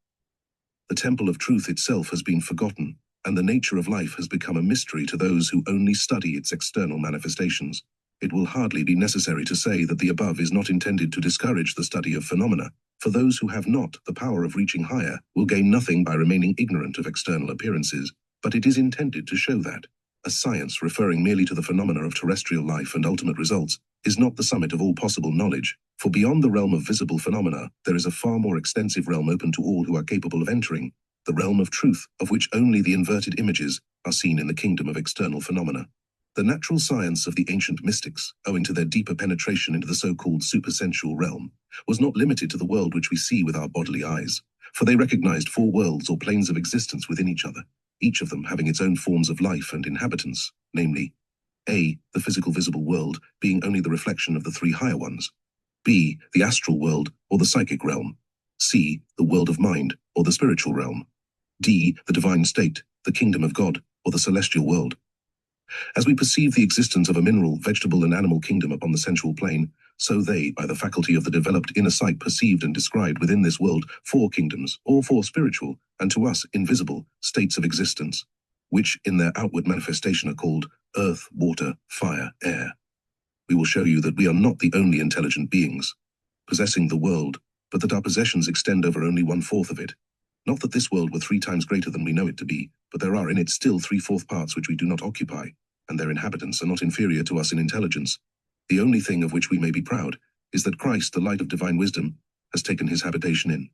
the temple of truth itself has been forgotten, and the nature of life has become a mystery to those who only study its external manifestations. It will hardly be necessary to say that the above is not intended to discourage the study of phenomena, for those who have not the power of reaching higher will gain nothing by remaining ignorant of external appearances, but it is intended to show that a science referring merely to the phenomena of terrestrial life and ultimate results is not the summit of all possible knowledge, for beyond the realm of visible phenomena there is a far more extensive realm open to all who are capable of entering, the realm of truth, of which only the inverted images are seen in the kingdom of external phenomena. The natural science of the ancient mystics, owing to their deeper penetration into the so-called supersensual realm, was not limited to the world which we see with our bodily eyes, For they recognized 4 worlds or planes of existence within each other, each of them having its own forms of life and inhabitants, namely, A, the physical visible world, being only the reflection of the 3 higher ones, B, the astral world, or the psychic realm, C, the world of mind, or the spiritual realm, D, the divine state, the kingdom of God, or the celestial world. As we perceive the existence of a mineral, vegetable, and animal kingdom upon the sensual plane, so they, by the faculty of the developed inner sight, perceived and described within this world 4 kingdoms, or 4 spiritual, and to us invisible, states of existence, which in their outward manifestation are called earth, water, fire, air. We will show you that we are not the only intelligent beings possessing the world, but that our possessions extend over only 1/4 of it. Not that this world were 3 times greater than we know it to be, but there are in it still 3/4 parts which we do not occupy, and their inhabitants are not inferior to us in intelligence. The only thing of which we may be proud is that Christ, the light of divine wisdom, has taken his habitation in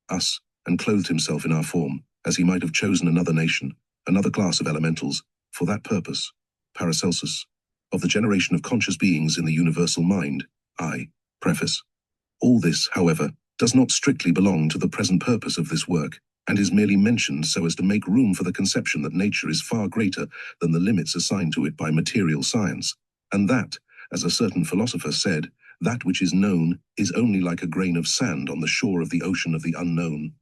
us, and clothed himself in our form, as he might have chosen another nation, another class of elementals, for that purpose, Paracelsus, of the generation of conscious beings in the universal mind, I. Preface. All this, however, does not strictly belong to the present purpose of this work, and is merely mentioned so as to make room for the conception that nature is far greater than the limits assigned to it by material science, and that, as a certain philosopher said, that which is known is only like a grain of sand on the shore of the ocean of the unknown.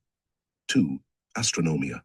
2. Astronomia.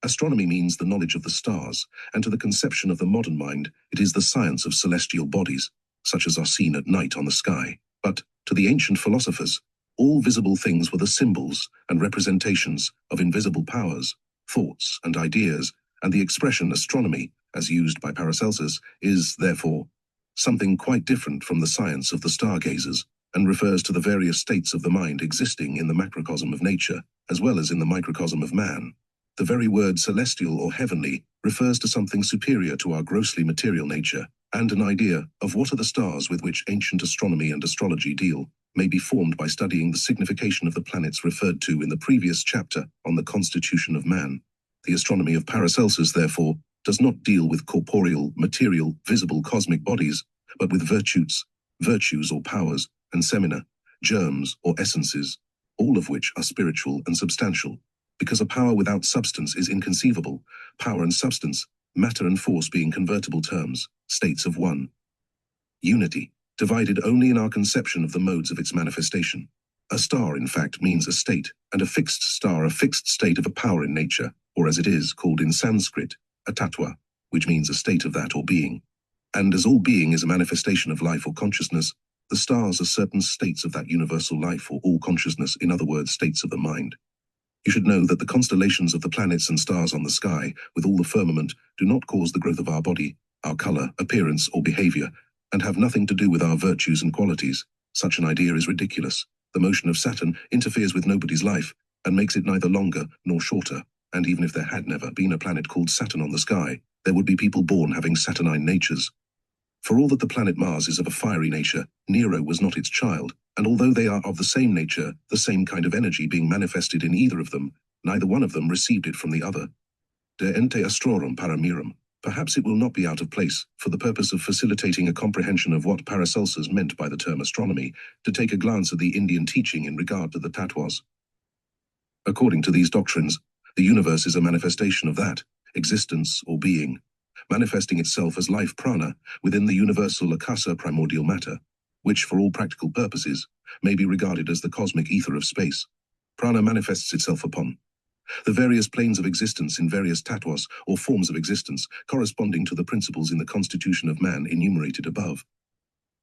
Astronomy means the knowledge of the stars, and to the conception of the modern mind, it is the science of celestial bodies, such as are seen at night on the sky. But, to the ancient philosophers, all visible things were the symbols and representations of invisible powers, thoughts, and ideas, and the expression astronomy, as used by Paracelsus, is, therefore, something quite different from the science of the stargazers, and refers to the various states of the mind existing in the macrocosm of nature, as well as in the microcosm of man. The very word celestial or heavenly refers to something superior to our grossly material nature, and an idea of what are the stars with which ancient astronomy and astrology deal may be formed by studying the signification of the planets referred to in the previous chapter on the constitution of man. The astronomy of Paracelsus, therefore, does not deal with corporeal, material, visible cosmic bodies, but with virtues or powers, and semina, germs or essences, all of which are spiritual and substantial, because a power without substance is inconceivable, power and substance, matter and force being convertible terms, states of one unity, divided only in our conception of the modes of its manifestation. A star, in fact, means a state, and a fixed star a fixed state of a power in nature, or as it is called in Sanskrit, a tattva, which means a state of that or being. And as all being is a manifestation of life or consciousness, the stars are certain states of that universal life or all consciousness, in other words, states of the mind. You should know that the constellations of the planets and stars on the sky, with all the firmament, do not cause the growth of our body, our color, appearance, or behavior, and have nothing to do with our virtues and qualities. Such an idea is ridiculous. The motion of Saturn interferes with nobody's life, and makes it neither longer nor shorter, and even if there had never been a planet called Saturn on the sky, there would be people born having Saturnine natures. For all that the planet Mars is of a fiery nature, Nero was not its child, and although they are of the same nature, the same kind of energy being manifested in either of them, neither one of them received it from the other. De ente astrorum paramirum. Perhaps it will not be out of place, for the purpose of facilitating a comprehension of what Paracelsus meant by the term astronomy, to take a glance at the Indian teaching in regard to the tattvas. According to these doctrines, the universe is a manifestation of that, existence or being, manifesting itself as life prana within the universal akasa primordial matter, which for all practical purposes may be regarded as the cosmic ether of space. Prana manifests itself upon the various planes of existence in various tattvas or forms of existence corresponding to the principles in the constitution of man enumerated above.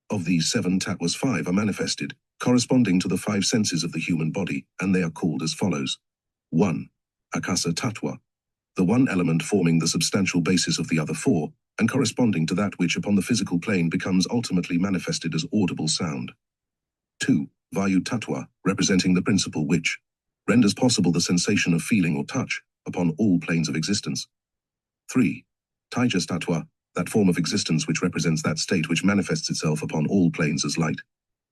Of these 7 tattvas 5 are manifested, corresponding to the 5 senses of the human body, and they are called as follows. 1. Akasa tattva, the one element forming the substantial basis of the other 4, and corresponding to that which upon the physical plane becomes ultimately manifested as audible sound. 2. Vayu tattva, representing the principle which renders possible the sensation of feeling or touch upon all planes of existence. 3. Tejas tattva, that form of existence which represents that state which manifests itself upon all planes as light.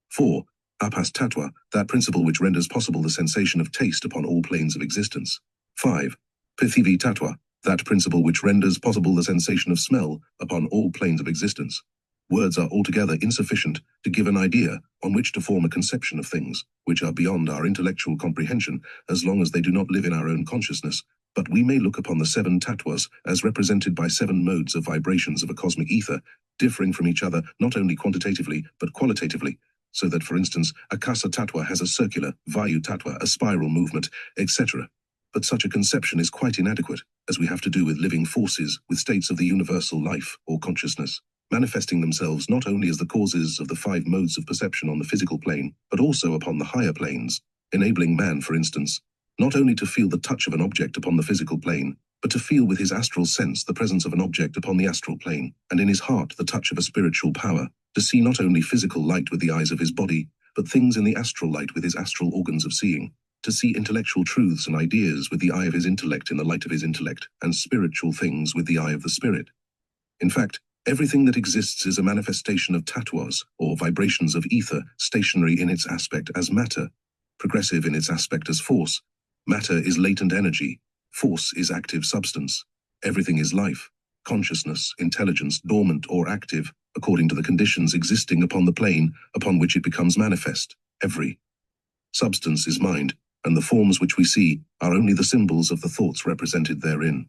4. Apas tattva, that principle which renders possible the sensation of taste upon all planes of existence. 5. Pithivi tattva, that principle which renders possible the sensation of smell upon all planes of existence. Words are altogether insufficient to give an idea on which to form a conception of things, which are beyond our intellectual comprehension as long as they do not live in our own consciousness. But we may look upon the 7 tattvas as represented by 7 modes of vibrations of a cosmic ether, differing from each other not only quantitatively but qualitatively, so that, for instance, Akasa tattva has a circular, Vayu tattva a spiral movement, etc. But such a conception is quite inadequate, as we have to do with living forces, with states of the universal life or consciousness, manifesting themselves not only as the causes of the 5 modes of perception on the physical plane, but also upon the higher planes, enabling man, for instance, not only to feel the touch of an object upon the physical plane, but to feel with his astral sense the presence of an object upon the astral plane, and in his heart the touch of a spiritual power, to see not only physical light with the eyes of his body, but things in the astral light with his astral organs of seeing, to see intellectual truths and ideas with the eye of his intellect in the light of his intellect, and spiritual things with the eye of the spirit. In fact, everything that exists is a manifestation of tattvas, or vibrations of ether, stationary in its aspect as matter, progressive in its aspect as force. Matter is latent energy, force is active substance. Everything is life, consciousness, intelligence, dormant or active, according to the conditions existing upon the plane upon which it becomes manifest. Every substance is mind, and the forms which we see are only the symbols of the thoughts represented therein.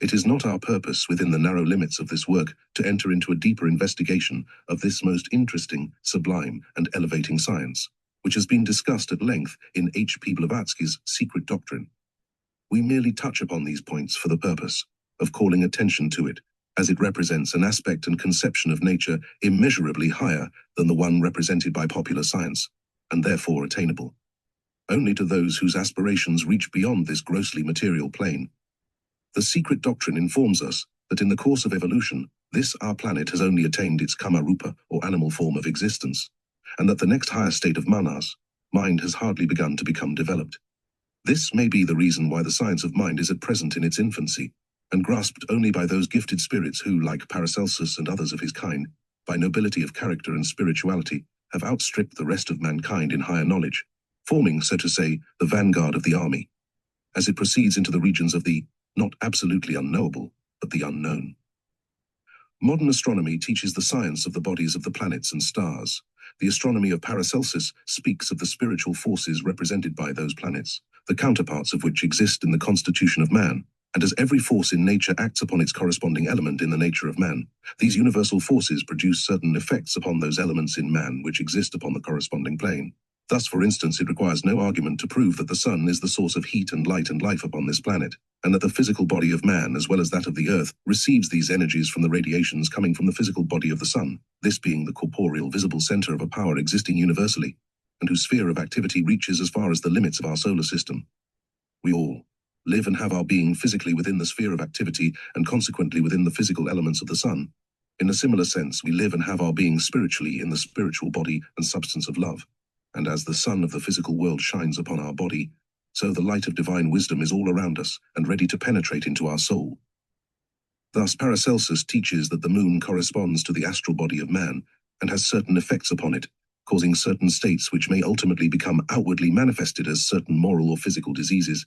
It is not our purpose within the narrow limits of this work to enter into a deeper investigation of this most interesting, sublime, and elevating science, which has been discussed at length in H. P. Blavatsky's Secret Doctrine. We merely touch upon these points for the purpose of calling attention to it, as it represents an aspect and conception of nature immeasurably higher than the one represented by popular science, and therefore attainable only to those whose aspirations reach beyond this grossly material plane. The Secret Doctrine informs us that in the course of evolution, this our planet has only attained its kama rupa, or animal form of existence, and that the next higher state of manas, mind, has hardly begun to become developed. This may be the reason why the science of mind is at present in its infancy, and grasped only by those gifted spirits who, like Paracelsus and others of his kind, by nobility of character and spirituality, have outstripped the rest of mankind in higher knowledge, forming, so to say, the vanguard of the army, as it proceeds into the regions of the not absolutely unknowable, but the unknown. Modern astronomy teaches the science of the bodies of the planets and stars. The astronomy of Paracelsus speaks of the spiritual forces represented by those planets, the counterparts of which exist in the constitution of man, and as every force in nature acts upon its corresponding element in the nature of man, these universal forces produce certain effects upon those elements in man which exist upon the corresponding plane. Thus, for instance, it requires no argument to prove that the sun is the source of heat and light and life upon this planet, and that the physical body of man, as well as that of the earth, receives these energies from the radiations coming from the physical body of the sun, this being the corporeal visible center of a power existing universally, and whose sphere of activity reaches as far as the limits of our solar system. We all live and have our being physically within the sphere of activity and consequently within the physical elements of the sun. In a similar sense, we live and have our being spiritually in the spiritual body and substance of love. And as the sun of the physical world shines upon our body, so the light of divine wisdom is all around us and ready to penetrate into our soul. Thus, Paracelsus teaches that the moon corresponds to the astral body of man and has certain effects upon it, causing certain states which may ultimately become outwardly manifested as certain moral or physical diseases,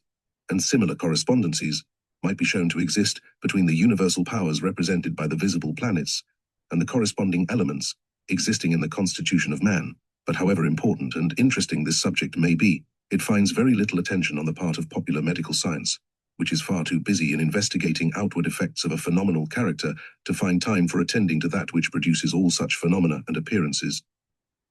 and similar correspondencies might be shown to exist between the universal powers represented by the visible planets and the corresponding elements existing in the constitution of man. But however important and interesting this subject may be, it finds very little attention on the part of popular medical science, which is far too busy in investigating outward effects of a phenomenal character to find time for attending to that which produces all such phenomena and appearances.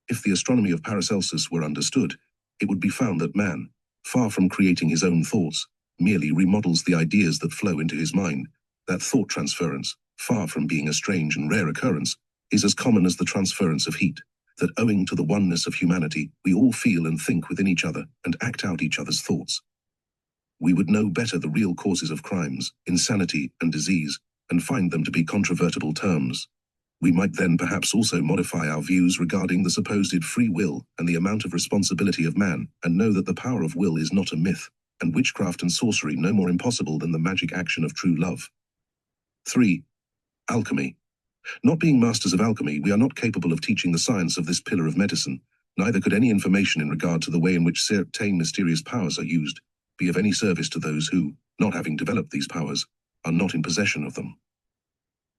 If the astronomy of Paracelsus were understood, it would be found that man, far from creating his own thoughts, merely remodels the ideas that flow into his mind. That thought transference, far from being a strange and rare occurrence, is as common as the transference of heat. That owing to the oneness of humanity, we all feel and think within each other and act out each other's thoughts. We would know better the real causes of crimes, insanity, and disease, and find them to be controvertible terms. We might then perhaps also modify our views regarding the supposed free will and the amount of responsibility of man, and know that the power of will is not a myth, and witchcraft and sorcery no more impossible than the magic action of true love. 3. Alchemy. Not being masters of alchemy, we are not capable of teaching the science of this pillar of medicine, neither could any information in regard to the way in which certain mysterious powers are used be of any service to those who, not having developed these powers, are not in possession of them.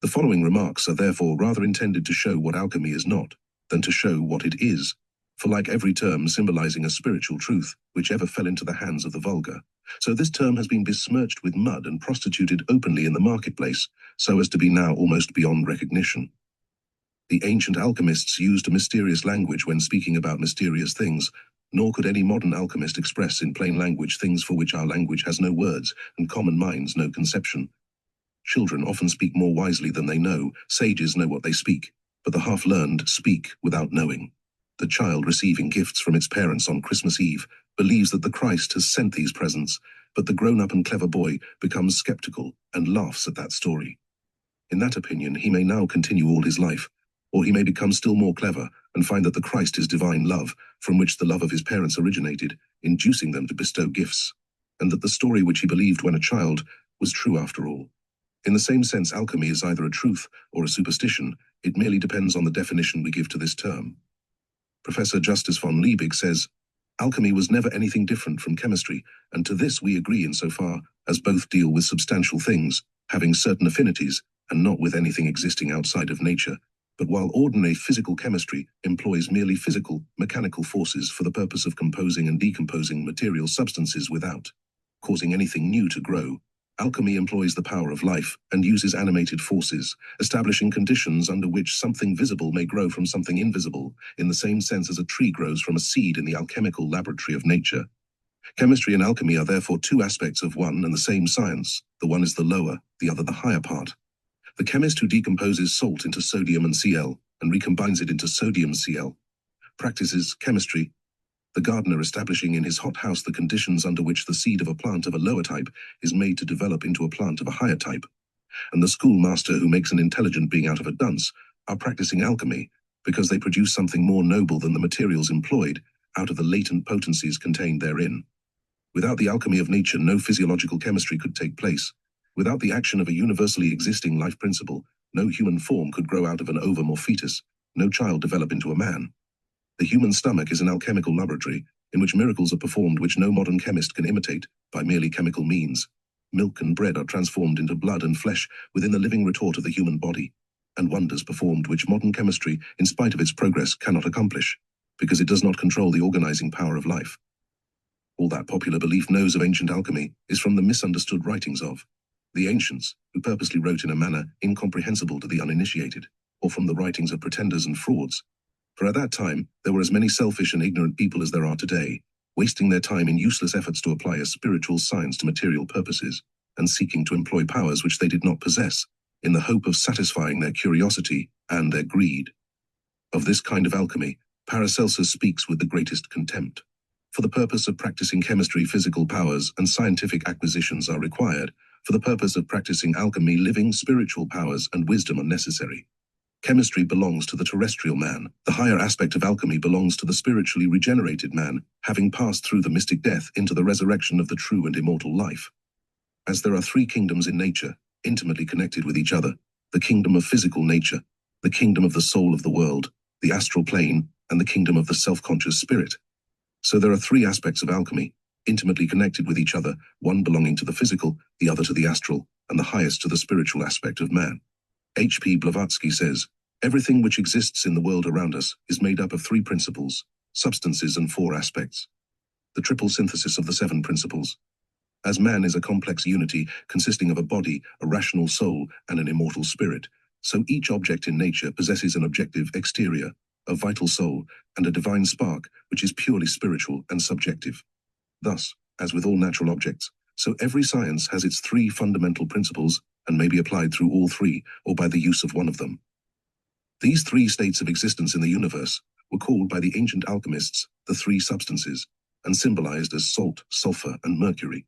The following remarks are therefore rather intended to show what alchemy is not, than to show what it is, for like every term symbolizing a spiritual truth, which ever fell into the hands of the vulgar, so this term has been besmirched with mud and prostituted openly in the marketplace, so as to be now almost beyond recognition. The ancient alchemists used a mysterious language when speaking about mysterious things, nor could any modern alchemist express in plain language things for which our language has no words, and common minds no conception. Children often speak more wisely than they know, sages know what they speak, but the half-learned speak without knowing. The child receiving gifts from its parents on Christmas Eve believes that the Christ has sent these presents, but the grown-up and clever boy becomes skeptical and laughs at that story. In that opinion, he may now continue all his life, or he may become still more clever and find that the Christ is divine love, from which the love of his parents originated, inducing them to bestow gifts, and that the story which he believed when a child was true after all. In the same sense, alchemy is either a truth or a superstition. It merely depends on the definition we give to this term. Professor Justus von Liebig says, alchemy was never anything different from chemistry, and to this we agree insofar as both deal with substantial things, having certain affinities, and not with anything existing outside of nature. But while ordinary physical chemistry employs merely physical, mechanical forces for the purpose of composing and decomposing material substances without causing anything new to grow, alchemy employs the power of life and uses animated forces, establishing conditions under which something visible may grow from something invisible, in the same sense as a tree grows from a seed in the alchemical laboratory of nature. Chemistry and alchemy are therefore two aspects of one and the same science. The one is the lower, the other the higher part. The chemist who decomposes salt into sodium and Cl and recombines it into sodium Cl practices chemistry. The gardener establishing in his hothouse the conditions under which the seed of a plant of a lower type is made to develop into a plant of a higher type, and the schoolmaster who makes an intelligent being out of a dunce are practicing alchemy because they produce something more noble than the materials employed out of the latent potencies contained therein. Without the alchemy of nature, no physiological chemistry could take place. Without the action of a universally existing life principle, no human form could grow out of an ovum or fetus, no child develop into a man. The human stomach is an alchemical laboratory in which miracles are performed which no modern chemist can imitate by merely chemical means. Milk and bread are transformed into blood and flesh within the living retort of the human body, and wonders performed which modern chemistry, in spite of its progress, cannot accomplish, because it does not control the organizing power of life. All that popular belief knows of ancient alchemy is from the misunderstood writings of the ancients, who purposely wrote in a manner incomprehensible to the uninitiated, or from the writings of pretenders and frauds. For at that time, there were as many selfish and ignorant people as there are today, wasting their time in useless efforts to apply a spiritual science to material purposes, and seeking to employ powers which they did not possess, in the hope of satisfying their curiosity and their greed. Of this kind of alchemy, Paracelsus speaks with the greatest contempt. For the purpose of practicing chemistry, physical powers and scientific acquisitions are required. For the purpose of practicing alchemy, living spiritual powers and wisdom are necessary. Chemistry belongs to the terrestrial man. The higher aspect of alchemy belongs to the spiritually regenerated man, having passed through the mystic death into the resurrection of the true and immortal life. As there are three kingdoms in nature, intimately connected with each other, the kingdom of physical nature, the kingdom of the soul of the world, the astral plane, and the kingdom of the self-conscious spirit. So there are three aspects of alchemy, intimately connected with each other, one belonging to the physical, the other to the astral, and the highest to the spiritual aspect of man. H.P. Blavatsky says, everything which exists in the world around us is made up of three principles, substances, and four aspects. The triple synthesis of the seven principles. As man is a complex unity consisting of a body, a rational soul, and an immortal spirit, so each object in nature possesses an objective exterior, a vital soul, and a divine spark which is purely spiritual and subjective. Thus, as with all natural objects, so every science has its three fundamental principles and may be applied through all three or by the use of one of them. These three states of existence in the universe were called by the ancient alchemists the three substances and symbolized as salt, sulfur, and mercury,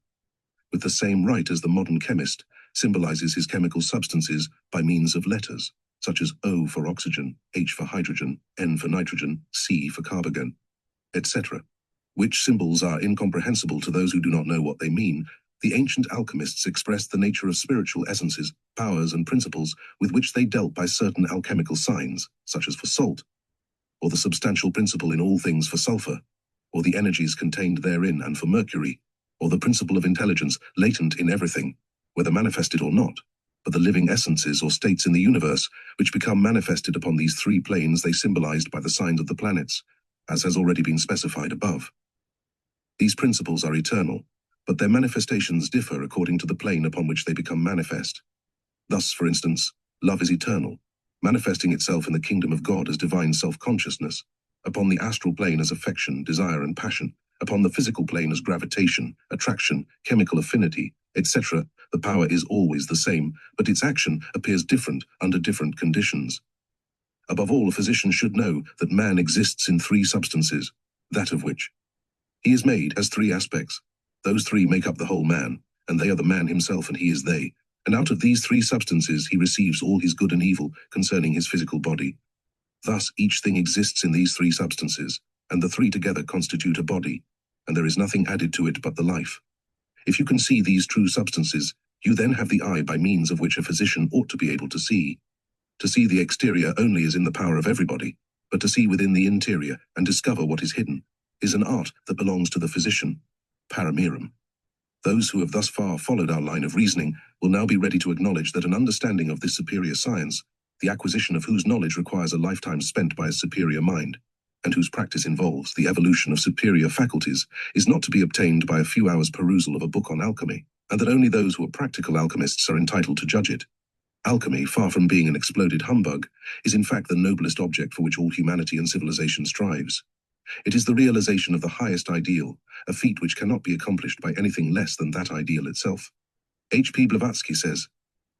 with the same right as the modern chemist symbolizes his chemical substances by means of letters, such as O for oxygen, H for hydrogen, N for nitrogen, C for carbon, etc., which symbols are incomprehensible to those who do not know what they mean. The ancient alchemists expressed the nature of spiritual essences, powers, and principles with which they dealt by certain alchemical signs, such as for salt, or the substantial principle in all things for sulfur, or the energies contained therein, and for mercury, or the principle of intelligence latent in everything, whether manifested or not, but the living essences or states in the universe, which become manifested upon these three planes they symbolized by the signs of the planets, as has already been specified above. These principles are eternal, but their manifestations differ according to the plane upon which they become manifest. Thus, for instance, love is eternal, manifesting itself in the kingdom of God as divine self-consciousness, upon the astral plane as affection, desire, and passion, upon the physical plane as gravitation, attraction, chemical affinity, etc. The power is always the same, but its action appears different under different conditions. Above all, a physician should know that man exists in three substances, that of which he is made has three aspects. Those three make up the whole man, and they are the man himself and he is they. And out of these three substances he receives all his good and evil concerning his physical body. Thus each thing exists in these three substances, and the three together constitute a body, and there is nothing added to it but the life. If you can see these true substances, you then have the eye by means of which a physician ought to be able to see. To see the exterior only is in the power of everybody, but to see within the interior and discover what is hidden is an art that belongs to the physician, paramirum. Those who have thus far followed our line of reasoning will now be ready to acknowledge that an understanding of this superior science, the acquisition of whose knowledge requires a lifetime spent by a superior mind, and whose practice involves the evolution of superior faculties, is not to be obtained by a few hours' perusal of a book on alchemy, and that only those who are practical alchemists are entitled to judge it. Alchemy, far from being an exploded humbug, is in fact the noblest object for which all humanity and civilization strives. It is the realization of the highest ideal, a feat which cannot be accomplished by anything less than that ideal itself. H.P. Blavatsky says,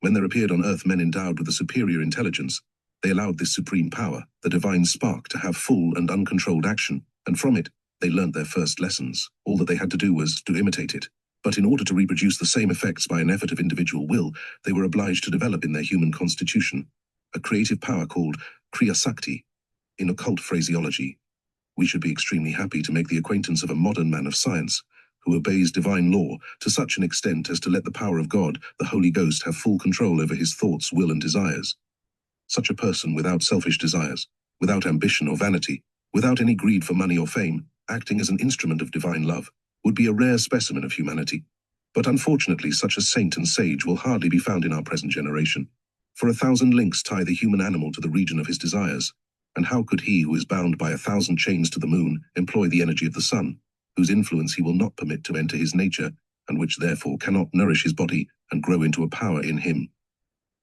"When there appeared on earth men endowed with a superior intelligence, they allowed this supreme power, the divine spark, to have full and uncontrolled action, and from it, they learnt their first lessons. All that they had to do was to imitate it. But in order to reproduce the same effects by an effort of individual will, they were obliged to develop in their human constitution a creative power called Kriya Sakti. In occult phraseology, we should be extremely happy to make the acquaintance of a modern man of science who obeys divine law to such an extent as to let the power of God, the Holy Ghost, have full control over his thoughts, will, and desires. Such a person, without selfish desires, without ambition or vanity, without any greed for money or fame, acting as an instrument of divine love, would be a rare specimen of humanity. But unfortunately, such a saint and sage will hardly be found in our present generation. For 1,000 links tie the human animal to the region of his desires, and how could he who is bound by 1,000 chains to the moon employ the energy of the sun, whose influence he will not permit to enter his nature, and which therefore cannot nourish his body and grow into a power in him?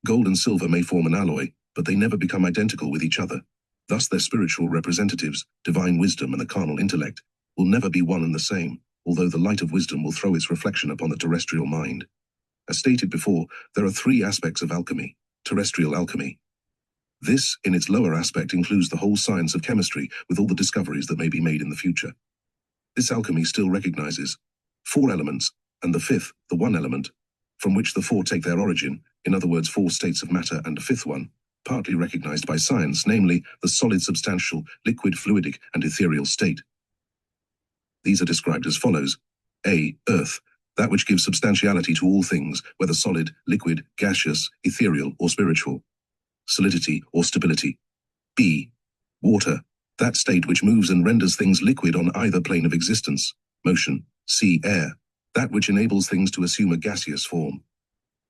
Gold and silver may form an alloy, but they never become identical with each other. Thus their spiritual representatives, divine wisdom and the carnal intellect, will never be one and the same, although the light of wisdom will throw its reflection upon the terrestrial mind. As stated before, there are three aspects of alchemy: terrestrial alchemy. This, in its lower aspect, includes the whole science of chemistry with all the discoveries that may be made in the future. This alchemy still recognizes 4 elements, and the fifth, the one element, from which the 4 take their origin, in other words 4 states of matter and a fifth one, partly recognized by science, namely the solid, substantial, liquid, fluidic, and ethereal state. These are described as follows: A. Earth, that which gives substantiality to all things, whether solid, liquid, gaseous, ethereal, or spiritual. Solidity or stability. B. Water, that state which moves and renders things liquid on either plane of existence. Motion. C. Air, that which enables things to assume a gaseous form.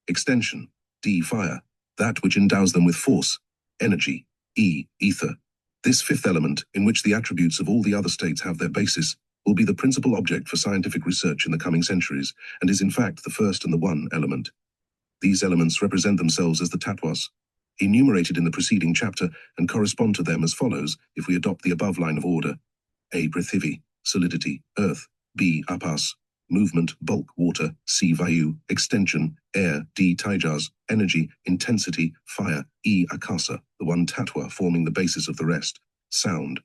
Extension. D. Fire, that which endows them with force, energy. E. Ether. This fifth element, in which the attributes of all the other states have their basis, will be the principal object for scientific research in the coming centuries, and is in fact the first and the one element. These elements represent themselves as the tattvas, enumerated in the preceding chapter, and correspond to them as follows if we adopt the above line of order: A. Prithivi, solidity, earth; B. Apas, movement, bulk, water; C. Vayu, extension, air; D. Taijas, energy, intensity, fire; E. Akasa, the one tattva forming the basis of the rest, sound.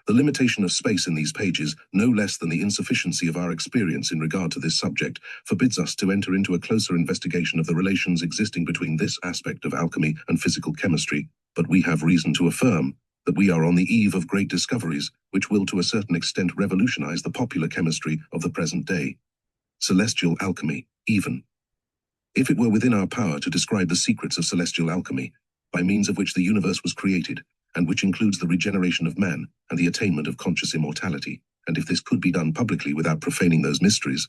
The limitation of space in these pages, no less than the insufficiency of our experience in regard to this subject, forbids us to enter into a closer investigation of the relations existing between this aspect of alchemy and physical chemistry, but we have reason to affirm that we are on the eve of great discoveries which will to a certain extent revolutionize the popular chemistry of the present day. Celestial alchemy, even. If it were within our power to describe the secrets of celestial alchemy, by means of which the universe was created, and which includes the regeneration of man and the attainment of conscious immortality, and if this could be done publicly without profaning those mysteries,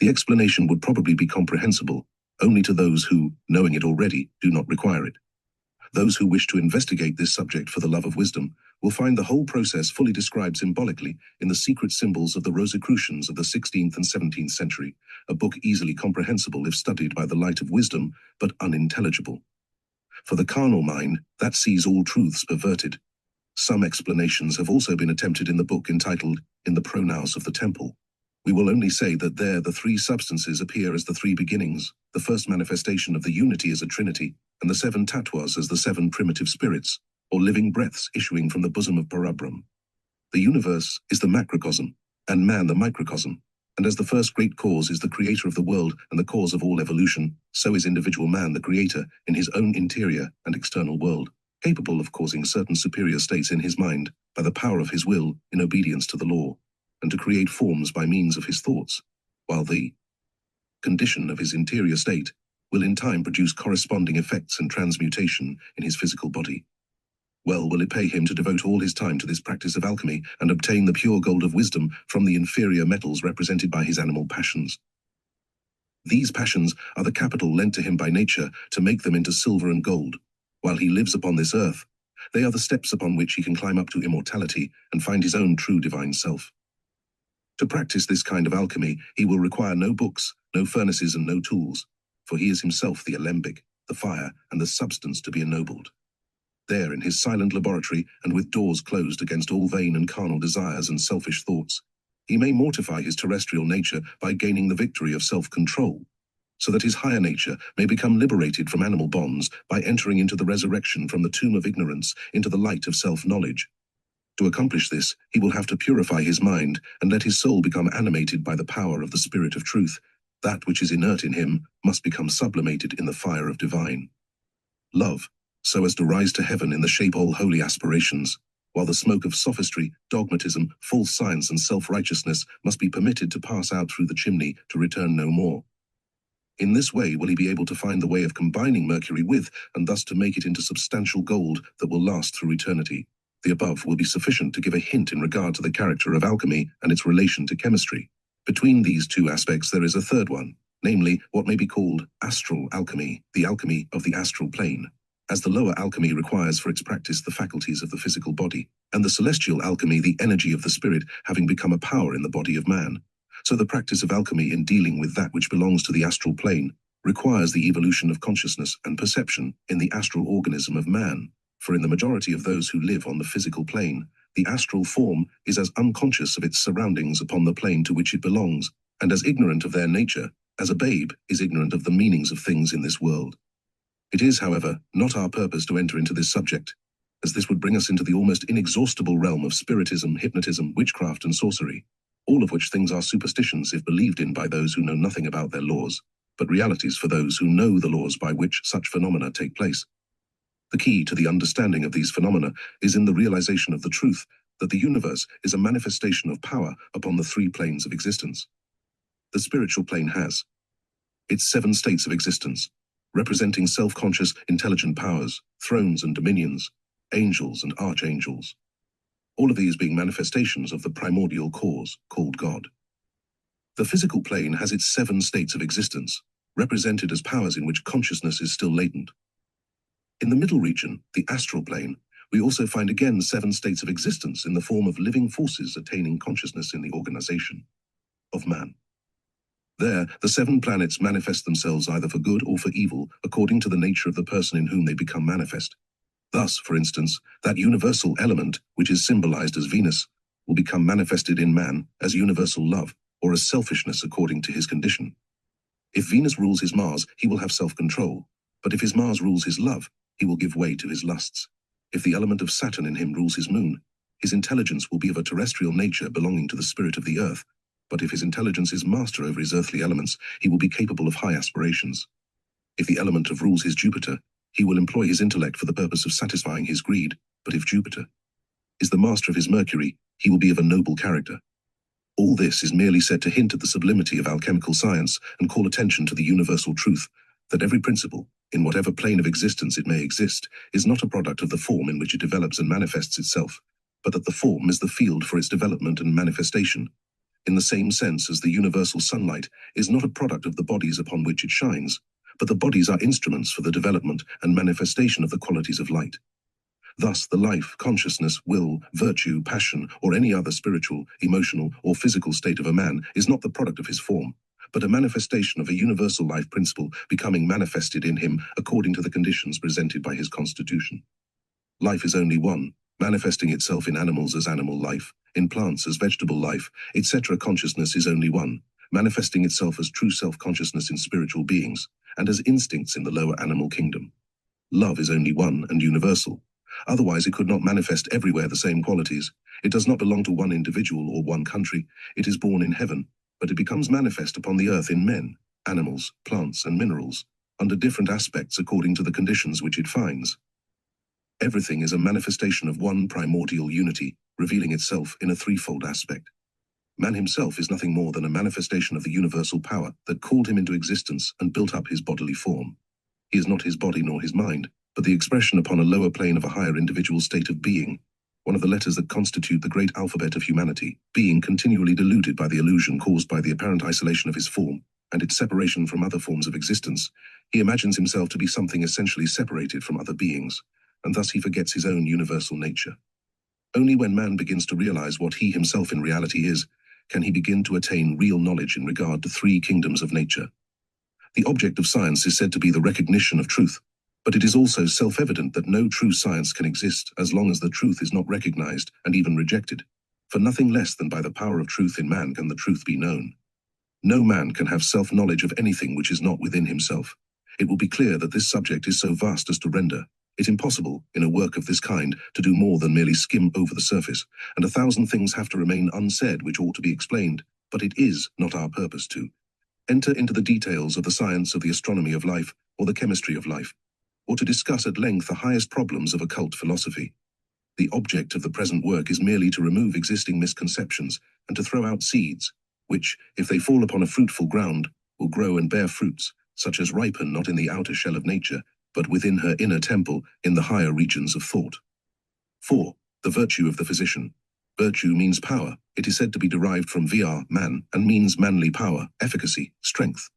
the explanation would probably be comprehensible, only to those who, knowing it already, do not require it. Those who wish to investigate this subject for the love of wisdom will find the whole process fully described symbolically in the secret symbols of the Rosicrucians of the 16th and 17th century, a book easily comprehensible if studied by the light of wisdom, but unintelligible. For the carnal mind, that sees all truths perverted. Some explanations have also been attempted in the book entitled In the Pronaos of the Temple. We will only say that there the three substances appear as the three beginnings, the first manifestation of the unity as a trinity, and the seven tattvas as the seven primitive spirits, or living breaths issuing from the bosom of Parabrahm. The universe is the macrocosm, and man the microcosm, and as the first great cause is the creator of the world and the cause of all evolution, so is individual man the creator in his own interior and external world, capable of causing certain superior states in his mind by the power of his will in obedience to the law, and to create forms by means of his thoughts, while the condition of his interior state will in time produce corresponding effects and transmutation in his physical body. Well will it pay him to devote all his time to this practice of alchemy and obtain the pure gold of wisdom from the inferior metals represented by his animal passions. These passions are the capital lent to him by nature to make them into silver and gold. While he lives upon this earth, they are the steps upon which he can climb up to immortality and find his own true divine self. To practice this kind of alchemy, he will require no books, no furnaces, and no tools, for he is himself the alembic, the fire, and the substance to be ennobled. There, in his silent laboratory, and with doors closed against all vain and carnal desires and selfish thoughts, he may mortify his terrestrial nature by gaining the victory of self-control, so that his higher nature may become liberated from animal bonds by entering into the resurrection from the tomb of ignorance into the light of self-knowledge. To accomplish this, he will have to purify his mind and let his soul become animated by the power of the Spirit of Truth. That which is inert in him must become sublimated in the fire of divine love, so as to rise to heaven in the shape of all holy aspirations, while the smoke of sophistry, dogmatism, false science, and self-righteousness must be permitted to pass out through the chimney to return no more. In this way will he be able to find the way of combining mercury with, and thus to make it into substantial gold that will last through eternity. The above will be sufficient to give a hint in regard to the character of alchemy and its relation to chemistry. Between these two aspects there is a third one, namely what may be called astral alchemy, the alchemy of the astral plane, as the lower alchemy requires for its practice the faculties of the physical body, and the celestial alchemy the energy of the spirit having become a power in the body of man. So the practice of alchemy in dealing with that which belongs to the astral plane requires the evolution of consciousness and perception in the astral organism of man. For in the majority of those who live on the physical plane, the astral form is as unconscious of its surroundings upon the plane to which it belongs, and as ignorant of their nature, as a babe is ignorant of the meanings of things in this world. It is, however, not our purpose to enter into this subject, as this would bring us into the almost inexhaustible realm of spiritism, hypnotism, witchcraft, and sorcery, all of which things are superstitions if believed in by those who know nothing about their laws, but realities for those who know the laws by which such phenomena take place. The key to the understanding of these phenomena is in the realization of the truth that the universe is a manifestation of power upon the three planes of existence. The spiritual plane has its 7 states of existence, representing self-conscious, intelligent powers, thrones and dominions, angels and archangels, all of these being manifestations of the primordial cause called God. The physical plane has its 7 states of existence, represented as powers in which consciousness is still latent. In the middle region, the astral plane, we also find again 7 states of existence in the form of living forces attaining consciousness in the organization of man. There, the 7 planets manifest themselves either for good or for evil, according to the nature of the person in whom they become manifest. Thus, for instance, that universal element, which is symbolized as Venus, will become manifested in man as universal love, or as selfishness according to his condition. If Venus rules his Mars, he will have self-control, but if his Mars rules his love, he will give way to his lusts. If the element of Saturn in him rules his moon, his intelligence will be of a terrestrial nature belonging to the spirit of the earth, but if his intelligence is master over his earthly elements, he will be capable of high aspirations. If the element of rules his Jupiter, he will employ his intellect for the purpose of satisfying his greed, but if Jupiter is the master of his Mercury, he will be of a noble character. All this is merely said to hint at the sublimity of alchemical science and call attention to the universal truth that every principle, in whatever plane of existence it may exist, is not a product of the form in which it develops and manifests itself, but that the form is the field for its development and manifestation, in the same sense as the universal sunlight is not a product of the bodies upon which it shines, but the bodies are instruments for the development and manifestation of the qualities of light. Thus, the life, consciousness, will, virtue, passion, or any other spiritual, emotional, or physical state of a man is not the product of his form, but a manifestation of a universal life principle becoming manifested in him according to the conditions presented by his constitution. Life is only one, manifesting itself in animals as animal life, in plants as vegetable life, etc. Consciousness is only one, manifesting itself as true self-consciousness in spiritual beings, and as instincts in the lower animal kingdom. Love is only one and universal. Otherwise, it could not manifest everywhere the same qualities. It does not belong to one individual or one country. It is born in heaven, but it becomes manifest upon the earth in men, animals, plants, and minerals, under different aspects according to the conditions which it finds. Everything is a manifestation of one primordial unity, revealing itself in a threefold aspect. Man himself is nothing more than a manifestation of the universal power that called him into existence and built up his bodily form. He is not his body nor his mind, but the expression upon a lower plane of a higher individual state of being, one of the letters that constitute the great alphabet of humanity, being continually deluded by the illusion caused by the apparent isolation of his form and its separation from other forms of existence. He imagines himself to be something essentially separated from other beings, and thus he forgets his own universal nature. Only when man begins to realize what he himself in reality is, can he begin to attain real knowledge in regard to three kingdoms of nature. The object of science is said to be the recognition of truth, but it is also self-evident that no true science can exist as long as the truth is not recognized and even rejected, for nothing less than by the power of truth in man can the truth be known. No man can have self-knowledge of anything which is not within himself. It will be clear that this subject is so vast as to render it impossible, in a work of this kind, to do more than merely skim over the surface, and 1,000 things have to remain unsaid which ought to be explained, but it is not our purpose to enter into the details of the science of the astronomy of life or the chemistry of life, or to discuss at length the highest problems of occult philosophy. The object of the present work is merely to remove existing misconceptions and to throw out seeds, which, if they fall upon a fruitful ground, will grow and bear fruits, such as ripen not in the outer shell of nature, but within her inner temple in the higher regions of thought. 4. The virtue of the physician. Virtue means power. It is said to be derived from vir, man, and means manly power, efficacy, strength.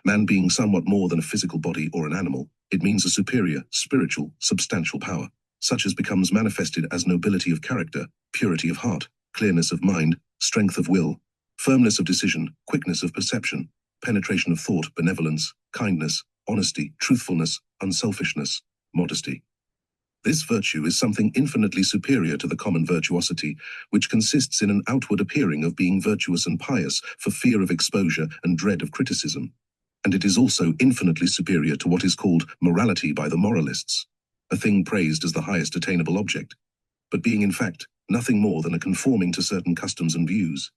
Man being somewhat more than a physical body or an animal, it means a superior, spiritual, substantial power, such as becomes manifested as nobility of character, purity of heart, clearness of mind, strength of will, firmness of decision, quickness of perception, penetration of thought, benevolence, kindness, honesty, truthfulness, unselfishness, modesty. This virtue is something infinitely superior to the common virtuosity, which consists in an outward appearing of being virtuous and pious for fear of exposure and dread of criticism. And it is also infinitely superior to what is called morality by the moralists, a thing praised as the highest attainable object, but being in fact nothing more than a conforming to certain customs and views.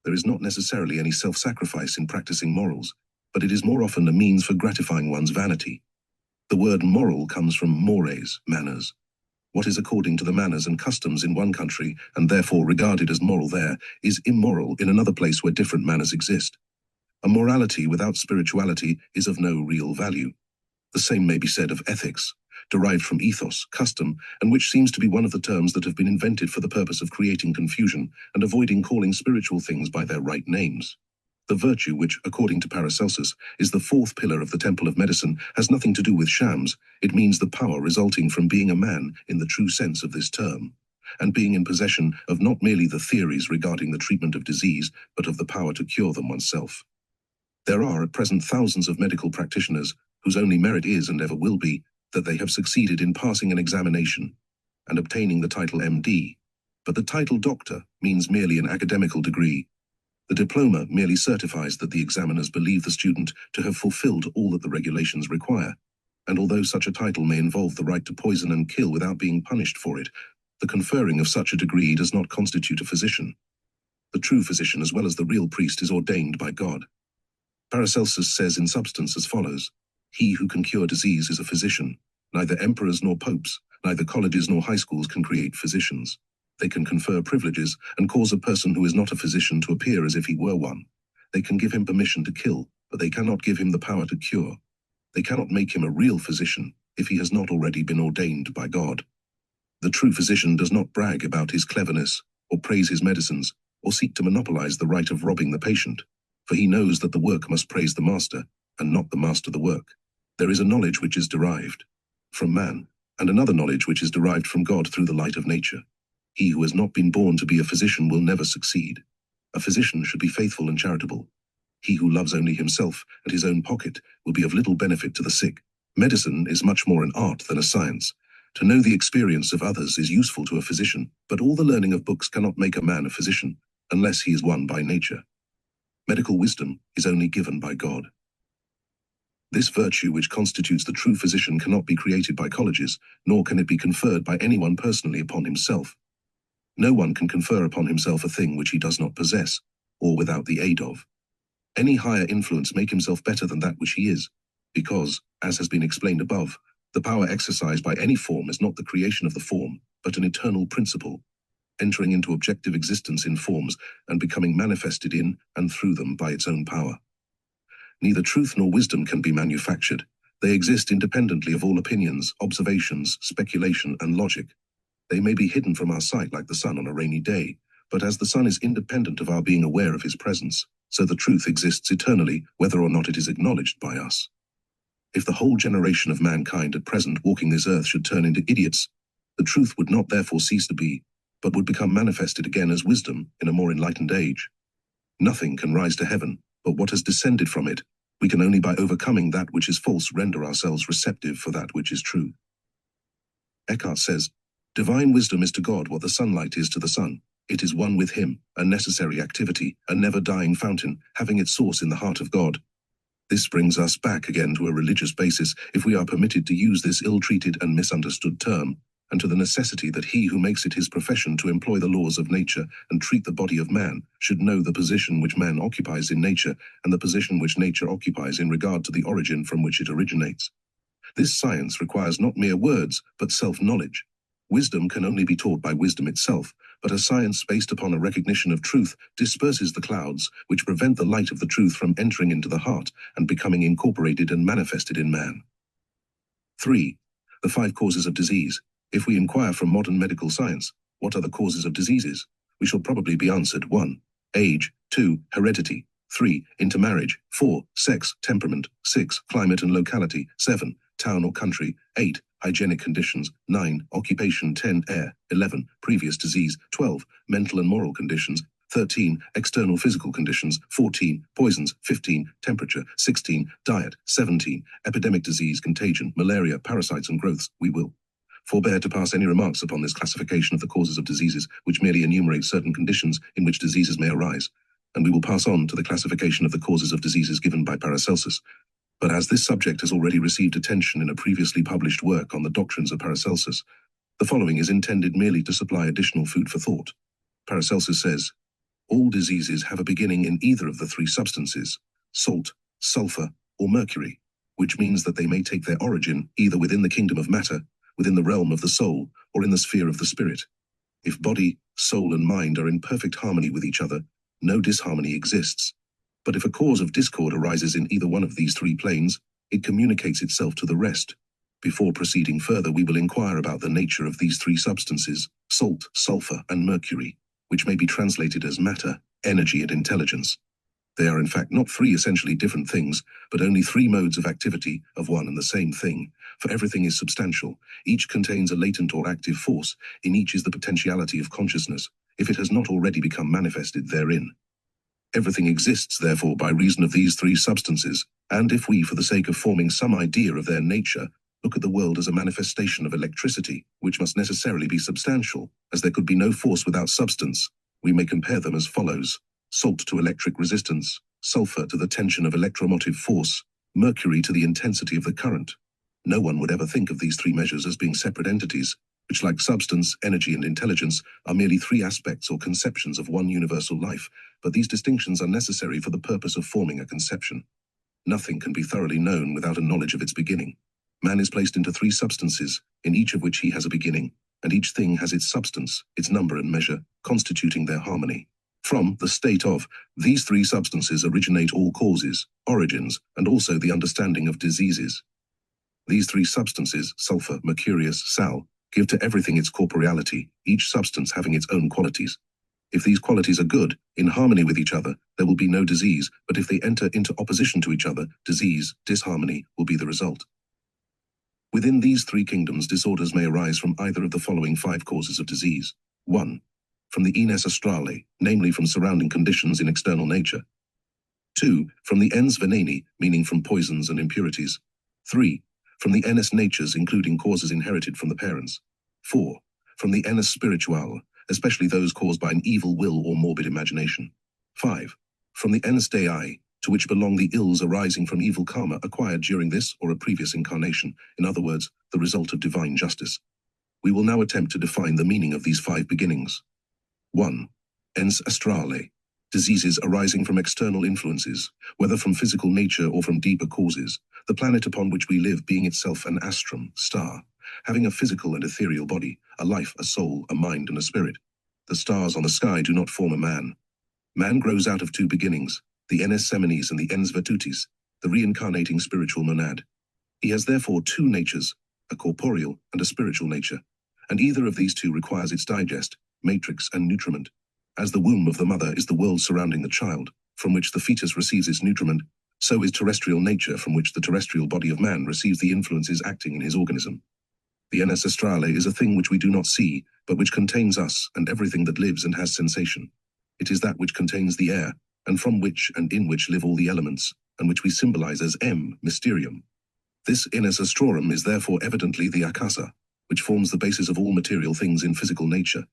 There is not necessarily any self-sacrifice in practicing morals, but it is more often a means for gratifying one's vanity. The word moral comes from mores, manners. What is according to the manners and customs in one country, and therefore regarded as moral there, is immoral in another place where different manners exist. A morality without spirituality is of no real value. The same may be said of ethics, derived from ethos, custom, and which seems to be one of the terms that have been invented for the purpose of creating confusion and avoiding calling spiritual things by their right names. The virtue which, according to Paracelsus, is the fourth pillar of the temple of medicine has nothing to do with shams. It means the power resulting from being a man in the true sense of this term, and being in possession of not merely the theories regarding the treatment of disease, but of the power to cure them oneself. There are at present thousands of medical practitioners whose only merit is and ever will be that they have succeeded in passing an examination and obtaining the title MD, but the title doctor means merely an academical degree. The diploma merely certifies that the examiners believe the student to have fulfilled all that the regulations require, and although such a title may involve the right to poison and kill without being punished for it, the conferring of such a degree does not constitute a physician. The true physician as well as the real priest is ordained by God. Paracelsus says in substance as follows: "He who can cure disease is a physician. Neither emperors nor popes, neither colleges nor high schools can create physicians. They can confer privileges and cause a person who is not a physician to appear as if he were one. They can give him permission to kill, but they cannot give him the power to cure. They cannot make him a real physician if he has not already been ordained by God. The true physician does not brag about his cleverness, or praise his medicines, or seek to monopolize the right of robbing the patient, for he knows that the work must praise the master, and not the master the work. There is a knowledge which is derived from man, and another knowledge which is derived from God through the light of nature. He who has not been born to be a physician will never succeed. A physician should be faithful and charitable. He who loves only himself and his own pocket will be of little benefit to the sick. Medicine is much more an art than a science. To know the experience of others is useful to a physician, but all the learning of books cannot make a man a physician, unless he is one by nature. Medical wisdom is only given by God. This virtue which constitutes the true physician cannot be created by colleges, nor can it be conferred by anyone personally upon himself. No one can confer upon himself a thing which he does not possess, or without the aid of. Any higher influence make himself better than that which he is, because, as has been explained above, the power exercised by any form is not the creation of the form, but an eternal principle, entering into objective existence in forms and becoming manifested in and through them by its own power. Neither truth nor wisdom can be manufactured. They exist independently of all opinions, observations, speculation, and logic. They may be hidden from our sight like the sun on a rainy day, but as the sun is independent of our being aware of his presence, so the truth exists eternally, whether or not it is acknowledged by us. If the whole generation of mankind at present walking this earth should turn into idiots, the truth would not therefore cease to be, but would become manifested again as wisdom in a more enlightened age. Nothing can rise to heaven, but what has descended from it. We can only by overcoming that which is false render ourselves receptive for that which is true. Eckhart says, "Divine wisdom is to God what the sunlight is to the sun. It is one with him, a necessary activity, a never-dying fountain, having its source in the heart of God." This brings us back again to a religious basis, if we are permitted to use this ill-treated and misunderstood term, and to the necessity that he who makes it his profession to employ the laws of nature and treat the body of man should know the position which man occupies in nature and the position which nature occupies in regard to the origin from which it originates. This science requires not mere words, but self-knowledge. Wisdom can only be taught by wisdom itself, but a science based upon a recognition of truth disperses the clouds which prevent the light of the truth from entering into the heart and becoming incorporated and manifested in man. 3. The 5 causes of disease. If we inquire from modern medical science, what are the causes of diseases? We shall probably be answered 1. Age, 2. Heredity, 3. Intermarriage, 4. Sex, temperament, 6. Climate and locality, 7. Town or country, 8. Hygienic conditions, 9. Occupation, 10. Air, 11. Previous disease, 12. Mental and moral conditions, 13. External physical conditions, 14. Poisons, 15. Temperature, 16. Diet, 17. Epidemic disease, contagion, malaria, parasites and growths. We will forbear to pass any remarks upon this classification of the causes of diseases, which merely enumerate certain conditions in which diseases may arise, and we will pass on to the classification of the causes of diseases given by Paracelsus. But as this subject has already received attention in a previously published work on the doctrines of Paracelsus, the following is intended merely to supply additional food for thought. Paracelsus says, "All diseases have a beginning in either of the 3 substances, salt, sulfur, or mercury, which means that they may take their origin either within the kingdom of matter, within the realm of the soul, or in the sphere of the spirit. If body, soul, and mind are in perfect harmony with each other, no disharmony exists. But if a cause of discord arises in either one of these 3 planes, it communicates itself to the rest. Before proceeding further, we will inquire about the nature of these 3 substances, salt, sulfur, and mercury, which may be translated as matter, energy, and intelligence. They are in fact not 3 essentially different things, but only 3 modes of activity of one and the same thing, for everything is substantial. Each contains a latent or active force, in each is the potentiality of consciousness, if it has not already become manifested therein. Everything exists, therefore, by reason of these 3 substances, and if we, for the sake of forming some idea of their nature, look at the world as a manifestation of electricity, which must necessarily be substantial, as there could be no force without substance, we may compare them as follows. Salt to electric resistance, sulfur to the tension of electromotive force, mercury to the intensity of the current. No one would ever think of these 3 measures as being separate entities, which, like substance, energy, and intelligence, are merely 3 aspects or conceptions of one universal life, but these distinctions are necessary for the purpose of forming a conception. Nothing can be thoroughly known without a knowledge of its beginning. Man is placed into 3 substances, in each of which he has a beginning, and each thing has its substance, its number and measure, constituting their harmony. From the state of these 3 substances originate all causes, origins, and also the understanding of diseases. These 3 substances, sulfur, mercurius, sal, give to everything its corporeality, each substance having its own qualities. If these qualities are good, in harmony with each other, there will be no disease, but if they enter into opposition to each other, disease, disharmony, will be the result. Within these three kingdoms, disorders may arise from either of the following 5 causes of disease. 1. From the ens astrale, namely from surrounding conditions in external nature. 2. From the ens veneni, meaning from poisons and impurities. 3. From the ens natures, including causes inherited from the parents. 4. From the ens spirituale, especially those caused by an evil will or morbid imagination. 5. From the ens dei, to which belong the ills arising from evil karma acquired during this or a previous incarnation, in other words, the result of divine justice. We will now attempt to define the meaning of these 5 beginnings. 1. Ens astrale, diseases arising from external influences, whether from physical nature or from deeper causes, the planet upon which we live being itself an astrum, star, having a physical and ethereal body, a life, a soul, a mind, and a spirit. The stars on the sky do not form a man. Man grows out of 2 beginnings, the ens seminis and the ens virtutis, the reincarnating spiritual monad. He has therefore 2 natures, a corporeal and a spiritual nature, and either of these 2 requires its digest, matrix, and nutriment. As the womb of the mother is the world surrounding the child, from which the fetus receives its nutriment, so is terrestrial nature, from which the terrestrial body of man receives the influences acting in his organism. The ens astrale is a thing which we do not see, but which contains us and everything that lives and has sensation. It is that which contains the air, and from which and in which live all the elements, and which we symbolize as mysterium. This ens astrorum is therefore evidently the akasa, which forms the basis of all material things in physical nature.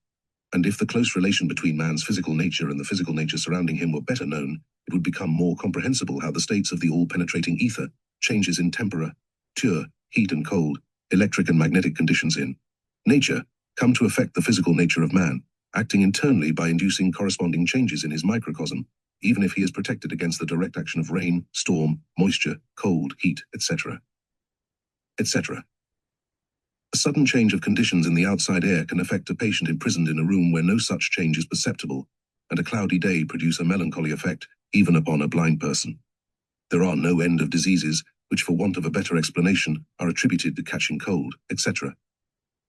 And if the close relation between man's physical nature and the physical nature surrounding him were better known, it would become more comprehensible how the states of the all-penetrating ether, changes in temperature, heat and cold, electric and magnetic conditions in nature, come to affect the physical nature of man, acting internally by inducing corresponding changes in his microcosm, even if he is protected against the direct action of rain, storm, moisture, cold, heat, etc. etc. A sudden change of conditions in the outside air can affect a patient imprisoned in a room where no such change is perceptible, and a cloudy day produce a melancholy effect, even upon a blind person. There are no end of diseases, which for want of a better explanation, are attributed to catching cold, etc.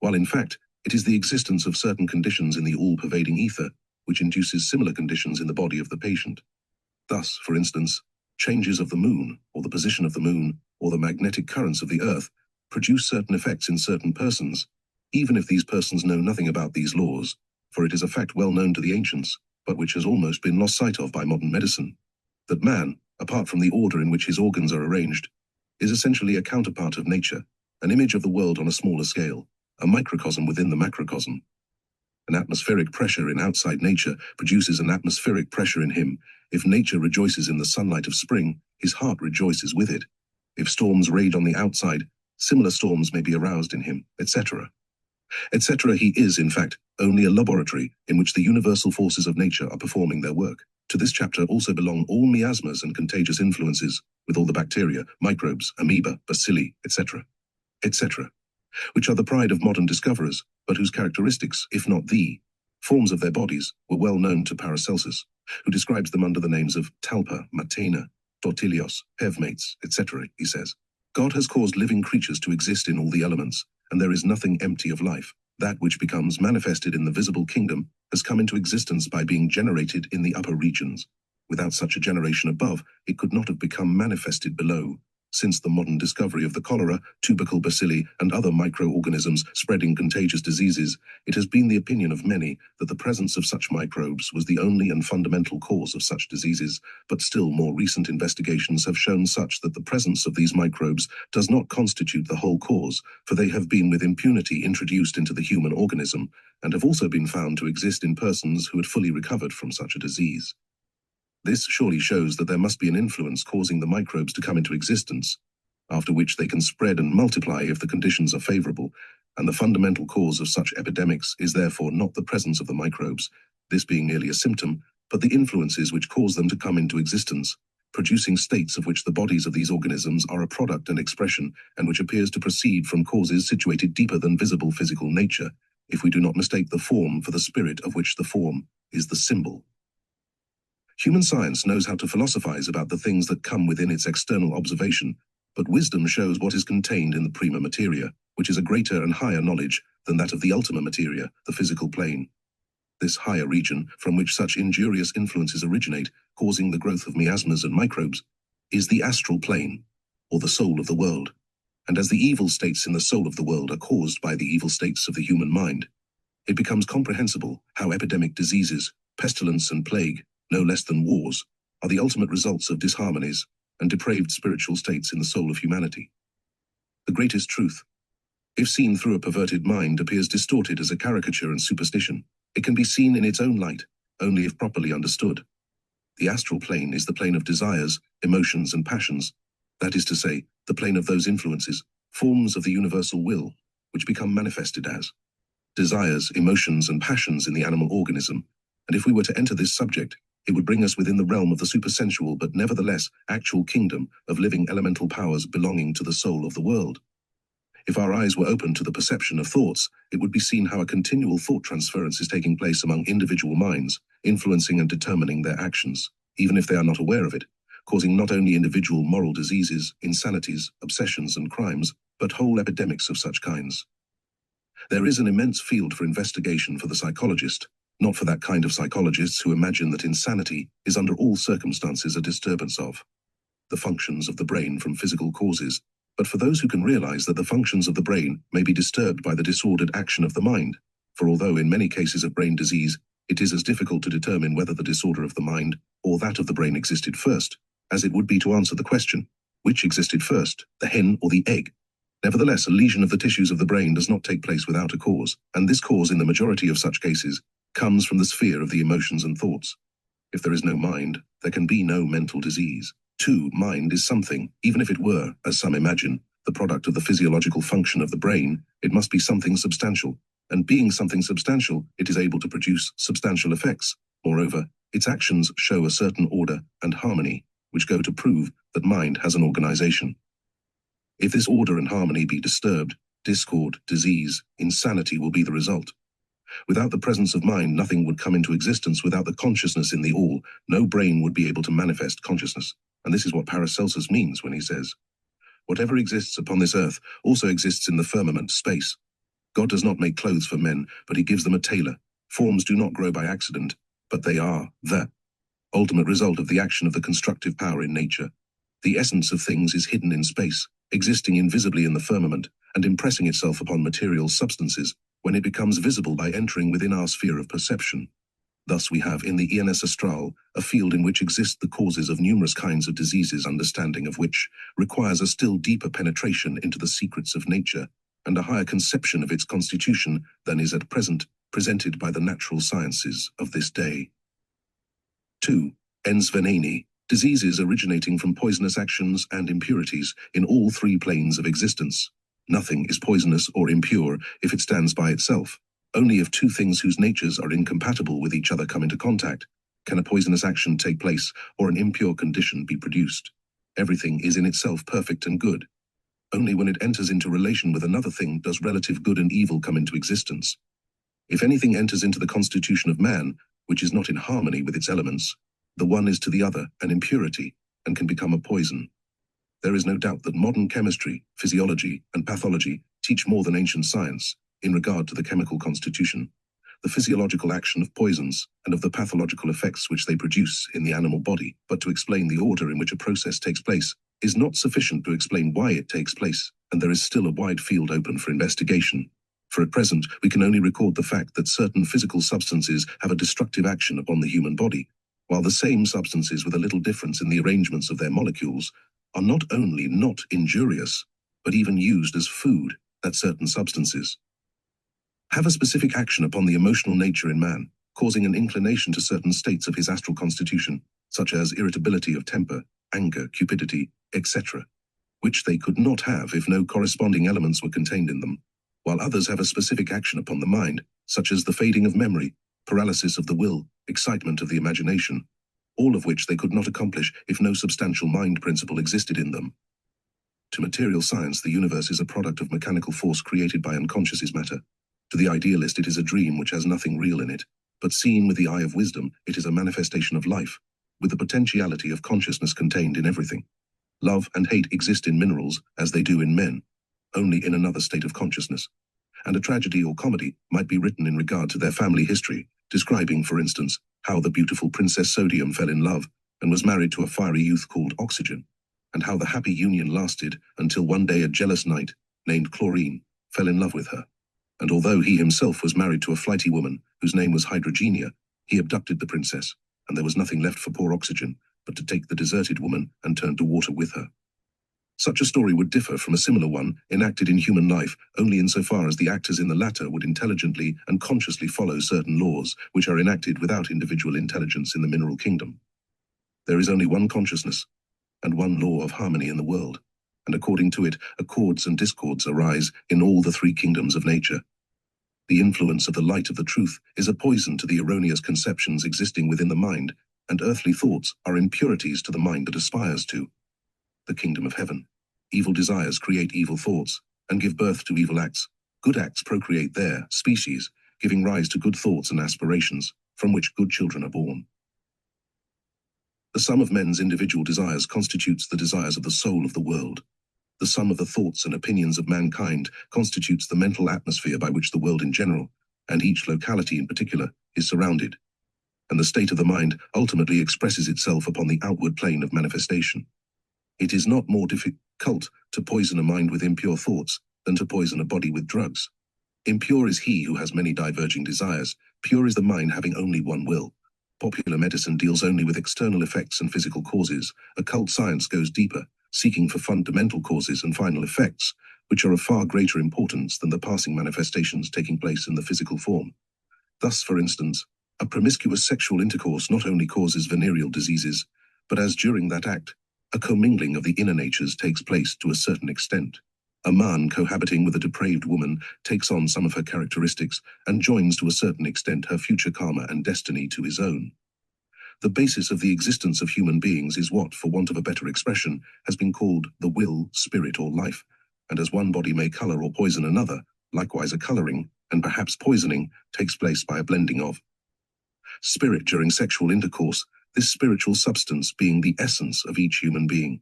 While in fact, it is the existence of certain conditions in the all-pervading ether, which induces similar conditions in the body of the patient. Thus, for instance, changes of the moon, or the position of the moon, or the magnetic currents of the earth, produce certain effects in certain persons, even if these persons know nothing about these laws, for it is a fact well known to the ancients, but which has almost been lost sight of by modern medicine, that man, apart from the order in which his organs are arranged, is essentially a counterpart of nature, an image of the world on a smaller scale, a microcosm within the macrocosm. An atmospheric pressure in outside nature produces an atmospheric pressure in him. If nature rejoices in the sunlight of spring, his heart rejoices with it. If storms rage on the outside, similar storms may be aroused in him, etc. etc. He is, in fact, only a laboratory in which the universal forces of nature are performing their work. To this chapter also belong all miasmas and contagious influences, with all the bacteria, microbes, amoeba, bacilli, etc., etc., which are the pride of modern discoverers, but whose characteristics, if not the forms of their bodies, were well known to Paracelsus, who describes them under the names of talpa, matena, tortilios, hevmates, etc., he says. God has caused living creatures to exist in all the elements, and there is nothing empty of life. That which becomes manifested in the visible kingdom has come into existence by being generated in the upper regions. Without such a generation above, it could not have become manifested below. Since the modern discovery of the cholera, tubercle bacilli, and other microorganisms spreading contagious diseases, it has been the opinion of many that the presence of such microbes was the only and fundamental cause of such diseases, but still more recent investigations have shown such that the presence of these microbes does not constitute the whole cause, for they have been with impunity introduced into the human organism, and have also been found to exist in persons who had fully recovered from such a disease. This surely shows that there must be an influence causing the microbes to come into existence, after which they can spread and multiply if the conditions are favorable, and the fundamental cause of such epidemics is therefore not the presence of the microbes, this being merely a symptom, but the influences which cause them to come into existence, producing states of which the bodies of these organisms are a product and expression, and which appears to proceed from causes situated deeper than visible physical nature, if we do not mistake the form for the spirit of which the form is the symbol. Human science knows how to philosophize about the things that come within its external observation, but wisdom shows what is contained in the prima materia, which is a greater and higher knowledge than that of the ultima materia, the physical plane. This higher region, from which such injurious influences originate, causing the growth of miasmas and microbes, is the astral plane, or the soul of the world. And as the evil states in the soul of the world are caused by the evil states of the human mind, it becomes comprehensible how epidemic diseases, pestilence and plague, no less than wars, are the ultimate results of disharmonies and depraved spiritual states in the soul of humanity. The greatest truth, if seen through a perverted mind, appears distorted as a caricature and superstition. It can be seen in its own light, only if properly understood. The astral plane is the plane of desires, emotions, and passions, that is to say, the plane of those influences, forms of the universal will, which become manifested as desires, emotions, and passions in the animal organism, and if we were to enter this subject, it would bring us within the realm of the supersensual but nevertheless actual kingdom of living elemental powers belonging to the soul of the world. If our eyes were open to the perception of thoughts, it would be seen how a continual thought transference is taking place among individual minds, influencing and determining their actions, even if they are not aware of it, causing not only individual moral diseases, insanities, obsessions, and crimes, but whole epidemics of such kinds. There is an immense field for investigation for the psychologist, not for that kind of psychologists who imagine that insanity is under all circumstances a disturbance of the functions of the brain from physical causes, but for those who can realize that the functions of the brain may be disturbed by the disordered action of the mind, for although in many cases of brain disease, it is as difficult to determine whether the disorder of the mind or that of the brain existed first, as it would be to answer the question, which existed first, the hen or the egg? Nevertheless, a lesion of the tissues of the brain does not take place without a cause, and this cause in the majority of such cases comes from the sphere of the emotions and thoughts. If there is no mind, there can be no mental disease. 2. Mind is something, even if it were, as some imagine, the product of the physiological function of the brain, it must be something substantial, and being something substantial, it is able to produce substantial effects. Moreover, its actions show a certain order and harmony, which go to prove that mind has an organization. If this order and harmony be disturbed, discord, disease, insanity will be the result. Without the presence of mind, nothing would come into existence. Without the consciousness in the all, no brain would be able to manifest consciousnus. And this is what Paracelsus means when he says, "Whatever exists upon this earth also exists in the firmament, space. God does not make clothes for men, but he gives them a tailor. Forms do not grow by accident, but they are the ultimate result of the action of the constructive power in nature. The essence of things is hidden in space, existing invisibly in the firmament, and impressing itself upon material substances, when it becomes visible by entering within our sphere of perception. Thus we have in the ens astral a field in which exist the causes of numerous kinds of diseases, understanding of which requires a still deeper penetration into the secrets of nature and a higher conception of its constitution than is at present presented by the natural sciences of this day. 2. Ens veneni, diseases originating from poisonous actions and impurities in all 3 planes of existence. Nothing is poisonous or impure if it stands by itself. Only if 2 things whose natures are incompatible with each other come into contact can a poisonous action take place or an impure condition be produced. Everything is in itself perfect and good. Only when it enters into relation with another thing does relative good and evil come into existence. If anything enters into the constitution of man, which is not in harmony with its elements, the one is to the other an impurity and can become a poison. There is no doubt that modern chemistry, physiology, and pathology teach more than ancient science in regard to the chemical constitution, the physiological action of poisons, and of the pathological effects which they produce in the animal body. But to explain the order in which a process takes place is not sufficient to explain why it takes place, and there is still a wide field open for investigation. For at present, we can only record the fact that certain physical substances have a destructive action upon the human body, while the same substances, with a little difference in the arrangements of their molecules, are not only not injurious, but even used as food, that certain substances have a specific action upon the emotional nature in man, causing an inclination to certain states of his astral constitution, such as irritability of temper, anger, cupidity, etc., which they could not have if no corresponding elements were contained in them, while others have a specific action upon the mind, such as the fading of memory, paralysis of the will, excitement of the imagination, all of which they could not accomplish if no substantial mind principle existed in them. To material science, the universe is a product of mechanical force created by unconscious matter. To the idealist, it is a dream which has nothing real in it, but seen with the eye of wisdom, it is a manifestation of life, with the potentiality of consciousness contained in everything. Love and hate exist in minerals, as they do in men, only in another state of consciousness. And a tragedy or comedy might be written in regard to their family history, describing, for instance, how the beautiful Princess Sodium fell in love and was married to a fiery youth called Oxygen, and how the happy union lasted until one day a jealous knight named Chlorine fell in love with her. And although he himself was married to a flighty woman whose name was Hydrogenia, he abducted the princess, and there was nothing left for poor Oxygen but to take the deserted woman and turn to water with her. Such a story would differ from a similar one enacted in human life only insofar as the actors in the latter would intelligently and consciously follow certain laws which are enacted without individual intelligence in the mineral kingdom. There is only one consciousness and one law of harmony in the world, and according to it, accords and discords arise in all the three kingdoms of nature. The influence of the light of the truth is a poison to the erroneous conceptions existing within the mind, and earthly thoughts are impurities to the mind that aspires to the kingdom of heaven. Evil desires create evil thoughts and give birth to evil acts. Good acts procreate their species, giving rise to good thoughts and aspirations, from which good children are born. The sum of men's individual desires constitutes the desires of the soul of the world. The sum of the thoughts and opinions of mankind constitutes the mental atmosphere by which the world in general, and each locality in particular, is surrounded. And the state of the mind ultimately expresses itself upon the outward plane of manifestation. It is not more difficult to poison a mind with impure thoughts than to poison a body with drugs. Impure is he who has many diverging desires. Pure is the mind having only one will. Popular medicine deals only with external effects and physical causes. Occult science goes deeper, seeking for fundamental causes and final effects, which are of far greater importance than the passing manifestations taking place in the physical form. Thus, for instance, a promiscuous sexual intercourse not only causes venereal diseases, but as during that act, a commingling of the inner natures takes place to a certain extent. A man cohabiting with a depraved woman takes on some of her characteristics and joins to a certain extent her future karma and destiny to his own. The basis of the existence of human beings is what, for want of a better expression, has been called the will, spirit, or life, and as one body may color or poison another, likewise a coloring, and perhaps poisoning, takes place by a blending of spirit during sexual intercourse, this spiritual substance being the essence of each human being.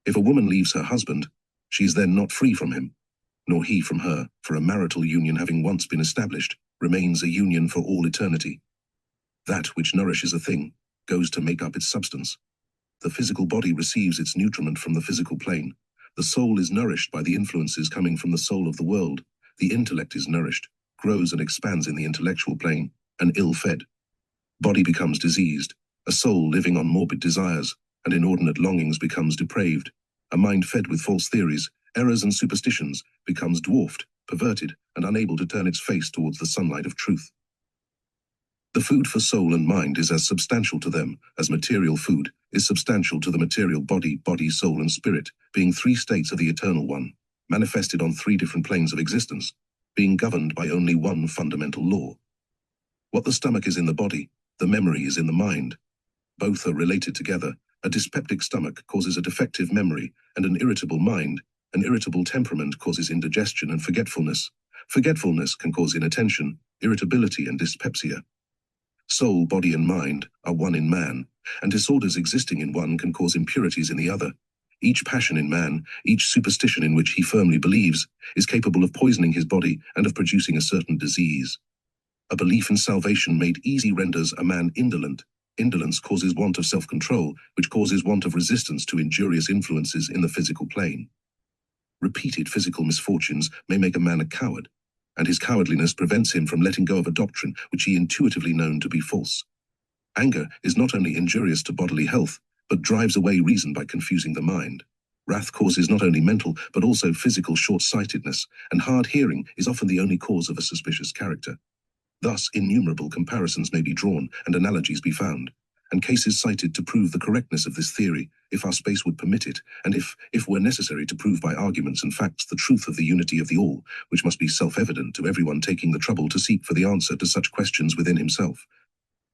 If a woman leaves her husband, she is then not free from him, nor he from her, for a marital union having once been established, remains a union for all eternity. That which nourishes a thing goes to make up its substance. The physical body receives its nutriment from the physical plane. The soul is nourished by the influences coming from the soul of the world. The intellect is nourished, grows and expands in the intellectual plane, and ill-fed. Body becomes diseased. A soul living on morbid desires and inordinate longings becomes depraved. A mind fed with false theories, errors and superstitions becomes dwarfed, perverted, and unable to turn its face towards the sunlight of truth. The food for soul and mind is as substantial to them as material food is substantial to the material body, soul, and spirit, being three states of the eternal one, manifested on three different planes of existence, being governed by only one fundamental law. What the stomach is in the body, the memory is in the mind. Both are related together. A dyspeptic stomach causes a defective memory, and an irritable mind, an irritable temperament causes indigestion and forgetfulness. Forgetfulness can cause inattention, irritability, and dyspepsia. Soul, body, and mind are one in man, and disorders existing in one can cause impurities in the other. Each passion in man, each superstition in which he firmly believes, is capable of poisoning his body and of producing a certain disease. A belief in salvation made easy renders a man indolent. Indolence causes want of self-control, which causes want of resistance to injurious influences in the physical plane. Repeated physical misfortunes may make a man a coward, and his cowardliness prevents him from letting go of a doctrine which he intuitively known to be false. Anger is not only injurious to bodily health, but drives away reason by confusing the mind. Wrath causes not only mental, but also physical short-sightedness, and hard hearing is often the only cause of a suspicious character. Thus, innumerable comparisons may be drawn and analogies be found, and cases cited to prove the correctness of this theory, if our space would permit it, and if were necessary to prove by arguments and facts the truth of the unity of the all, which must be self-evident to everyone taking the trouble to seek for the answer to such questions within himself.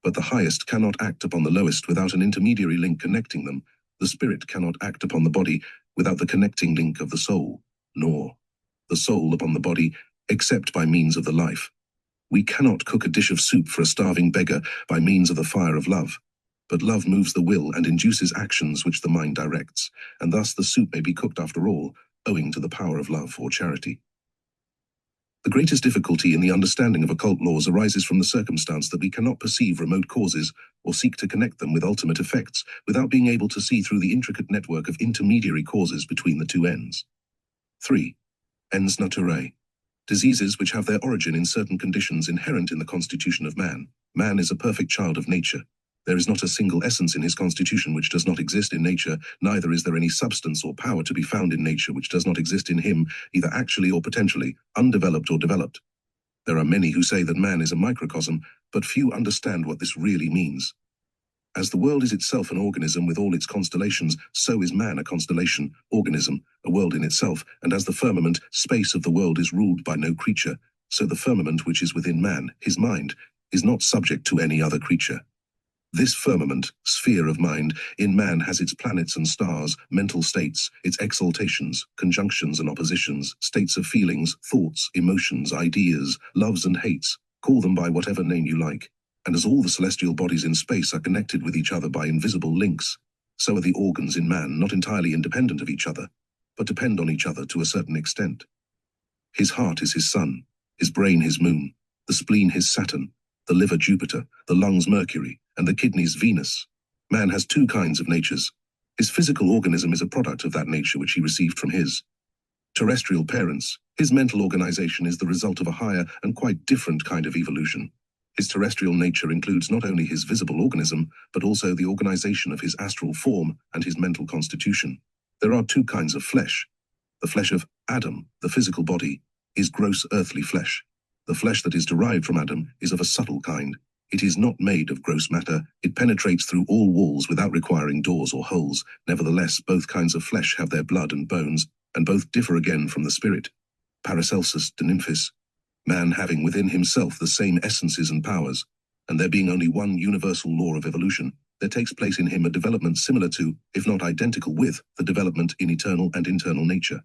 But the highest cannot act upon the lowest without an intermediary link connecting them. The spirit cannot act upon the body without the connecting link of the soul, nor the soul upon the body except by means of the life. We cannot cook a dish of soup for a starving beggar by means of the fire of love, but love moves the will and induces actions which the mind directs, and thus the soup may be cooked after all, owing to the power of love or charity. The greatest difficulty in the understanding of occult laws arises from the circumstance that we cannot perceive remote causes or seek to connect them with ultimate effects without being able to see through the intricate network of intermediary causes between the two ends. 3. Ens naturae. Diseases which have their origin in certain conditions inherent in the constitution of man. Man is a perfect child of nature. There is not a single essence in his constitution which does not exist in nature, neither is there any substance or power to be found in nature which does not exist in him, either actually or potentially, undeveloped or developed. There are many who say that man is a microcosm, but few understand what this really means. As the world is itself an organism with all its constellations, so is man a constellation, organism, a world in itself, and as the firmament, space of the world is ruled by no creature, so the firmament which is within man, his mind, is not subject to any other creature. This firmament, sphere of mind, in man has its planets and stars, mental states, its exaltations, conjunctions and oppositions, states of feelings, thoughts, emotions, ideas, loves and hates, call them by whatever name you like. And as all the celestial bodies in space are connected with each other by invisible links, so are the organs in man not entirely independent of each other, but depend on each other to a certain extent. His heart is his sun, his brain his moon, the spleen his Saturn, the liver Jupiter, the lungs Mercury, and the kidneys Venus. Man has two kinds of natures. His physical organism is a product of that nature which he received from his terrestrial parents. His mental organization is the result of a higher and quite different kind of evolution. His terrestrial nature includes not only his visible organism, but also the organization of his astral form and his mental constitution. There are two kinds of flesh. The flesh of Adam, the physical body, is gross earthly flesh. The flesh that is derived from Adam is of a subtle kind. It is not made of gross matter. It penetrates through all walls without requiring doors or holes. Nevertheless, both kinds of flesh have their blood and bones, and both differ again from the spirit. Paracelsus de Nymphis. Man having within himself the same essences and powers, and there being only one universal law of evolution, there takes place in him a development similar to, if not identical with, the development in eternal and internal nature.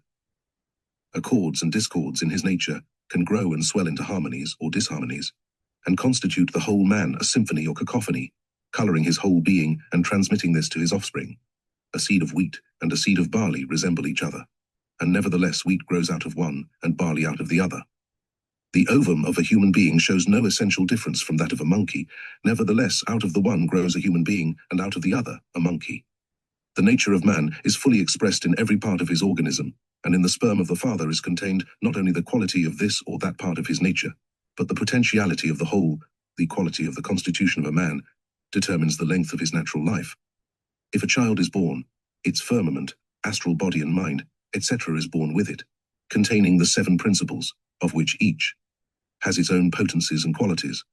Accords and discords in his nature can grow and swell into harmonies or disharmonies, and constitute the whole man a symphony or cacophony, coloring his whole being and transmitting this to his offspring. A seed of wheat and a seed of barley resemble each other, and nevertheless wheat grows out of one and barley out of the other. The ovum of a human being shows no essential difference from that of a monkey. Nevertheless, out of the one grows a human being, and out of the other, a monkey. The nature of man is fully expressed in every part of his organism, and in the sperm of the father is contained not only the quality of this or that part of his nature, but the potentiality of the whole. The quality of the constitution of a man determines the length of his natural life. If a child is born, its firmament, astral body and mind, etc. is born with it, containing the 7 principles, of which each has its own potencies and qualities.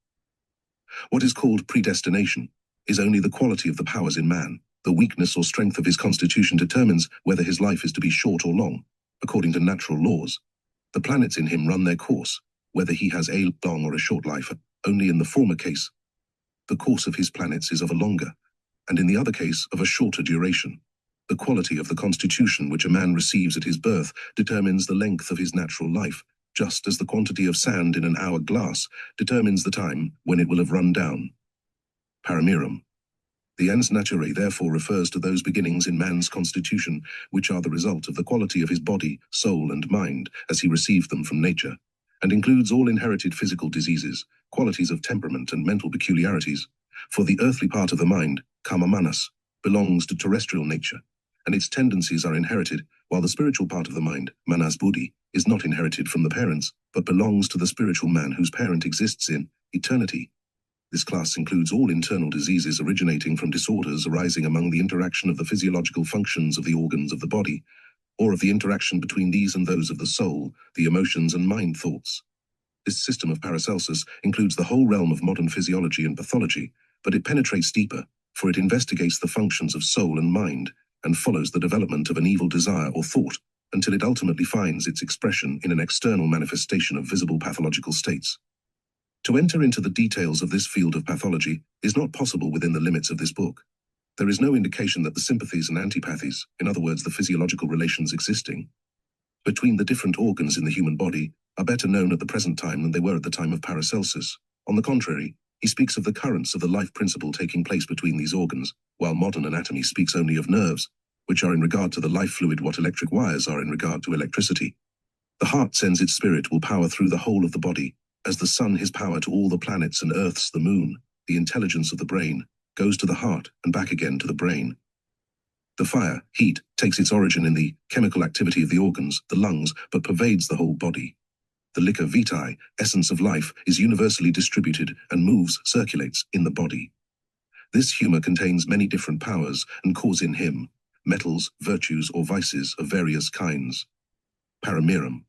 What is called predestination is only the quality of the powers in man. The weakness or strength of his constitution determines whether his life is to be short or long, according to natural laws. The planets in him run their course, whether he has a long or a short life. Only in the former case, the course of his planets is of a longer, and in the other case, of a shorter duration. The quality of the constitution which a man receives at his birth determines the length of his natural life, just as the quantity of sand in an hour-glass determines the time when it will have run down. Paramirum. The ens naturae therefore refers to those beginnings in man's constitution which are the result of the quality of his body, soul, and mind as he received them from nature, and includes all inherited physical diseases, qualities of temperament and mental peculiarities. For the earthly part of the mind, kama manas, belongs to terrestrial nature, and its tendencies are inherited, while the spiritual part of the mind, manas buddhi, is not inherited from the parents, but belongs to the spiritual man whose parent exists in eternity. This class includes all internal diseases originating from disorders arising among the interaction of the physiological functions of the organs of the body, or of the interaction between these and those of the soul, the emotions and mind thoughts. This system of Paracelsus includes the whole realm of modern physiology and pathology, but it penetrates deeper, for it investigates the functions of soul and mind, and follows the development of an evil desire or thought, until it ultimately finds its expression in an external manifestation of visible pathological states. To enter into the details of this field of pathology is not possible within the limits of this book. There is no indication that the sympathies and antipathies, in other words the physiological relations existing between the different organs in the human body, are better known at the present time than they were at the time of Paracelsus. On the contrary, he speaks of the currents of the life principle taking place between these organs, while modern anatomy speaks only of nerves, which are in regard to the life fluid what electric wires are in regard to electricity. The heart sends its spiritual power through the whole of the body, as the sun his power to all the planets and earths the moon, the intelligence of the brain, goes to the heart and back again to the brain. The fire, heat, takes its origin in the chemical activity of the organs, the lungs, but pervades the whole body. The liquor vitae, essence of life, is universally distributed and moves, circulates in the body. This humour contains many different powers and cause in him metals, virtues, or vices of various kinds. Paramirum.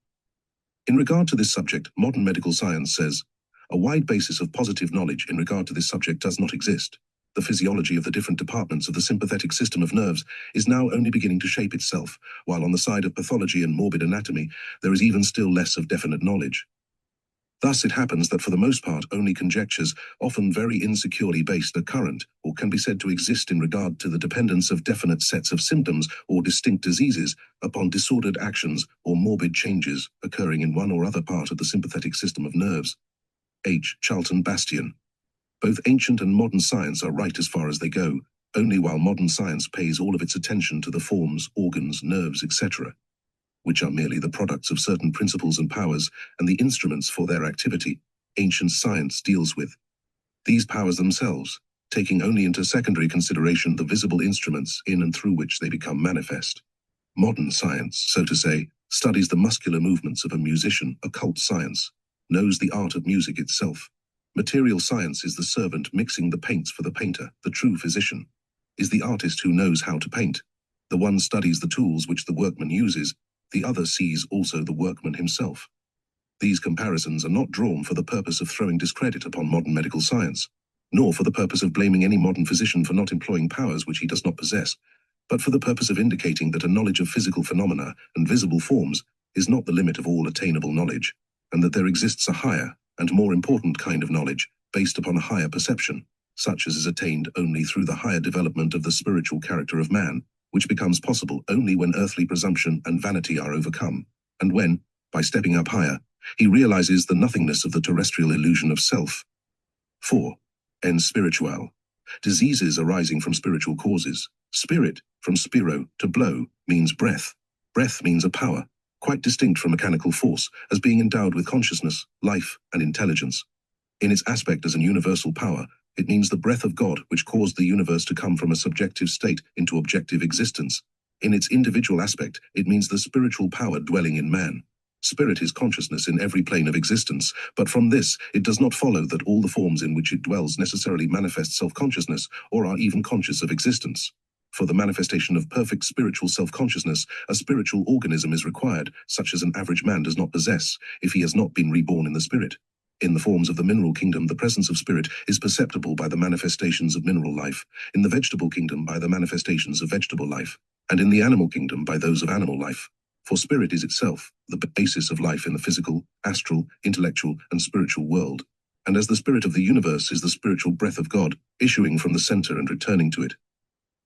In regard to this subject, modern medical science says, a wide basis of positive knowledge in regard to this subject does not exist. The physiology of the different departments of the sympathetic system of nerves is now only beginning to shape itself, while on the side of pathology and morbid anatomy, there is even still less of definite knowledge. Thus it happens that for the most part only conjectures, often very insecurely based, are current, or can be said to exist in regard to the dependence of definite sets of symptoms or distinct diseases upon disordered actions or morbid changes occurring in one or other part of the sympathetic system of nerves. H. Charlton Bastian. Both ancient and modern science are right as far as they go, only while modern science pays all of its attention to the forms, organs, nerves, etc., which are merely the products of certain principles and powers, and the instruments for their activity, ancient science deals with these powers themselves, taking only into secondary consideration the visible instruments in and through which they become manifest. Modern science, so to say, studies the muscular movements of a musician. Occult science knows the art of music itself. Material science is the servant mixing the paints for the painter. The true physician is the artist who knows how to paint. The one studies the tools which the workman uses, the other sees also the workman himself. These comparisons are not drawn for the purpose of throwing discredit upon modern medical science, nor for the purpose of blaming any modern physician for not employing powers which he does not possess, but for the purpose of indicating that a knowledge of physical phenomena and visible forms is not the limit of all attainable knowledge, and that there exists a higher and more important kind of knowledge based upon a higher perception, such as is attained only through the higher development of the spiritual character of man, which becomes possible only when earthly presumption and vanity are overcome, and when, by stepping up higher, he realizes the nothingness of the terrestrial illusion of self. 4. En spiritual. Diseases arising from spiritual causes. Spirit, from spiro, to blow, means breath. Breath means a power, quite distinct from mechanical force, as being endowed with consciousness, life, and intelligence. In its aspect as an universal power, it means the breath of God which caused the universe to come from a subjective state into objective existence. In its individual aspect, it means the spiritual power dwelling in man. Spirit is consciousness in every plane of existence, but from this it does not follow that all the forms in which it dwells necessarily manifest self-consciousness or are even conscious of existence. For the manifestation of perfect spiritual self-consciousness, a spiritual organism is required, such as an average man does not possess, if he has not been reborn in the spirit. In the forms of the mineral kingdom, the presence of spirit is perceptible by the manifestations of mineral life, in the vegetable kingdom by the manifestations of vegetable life, and in the animal kingdom by those of animal life. For spirit is itself the basis of life in the physical, astral, intellectual, and spiritual world. And as the spirit of the universe is the spiritual breath of God, issuing from the center and returning to it,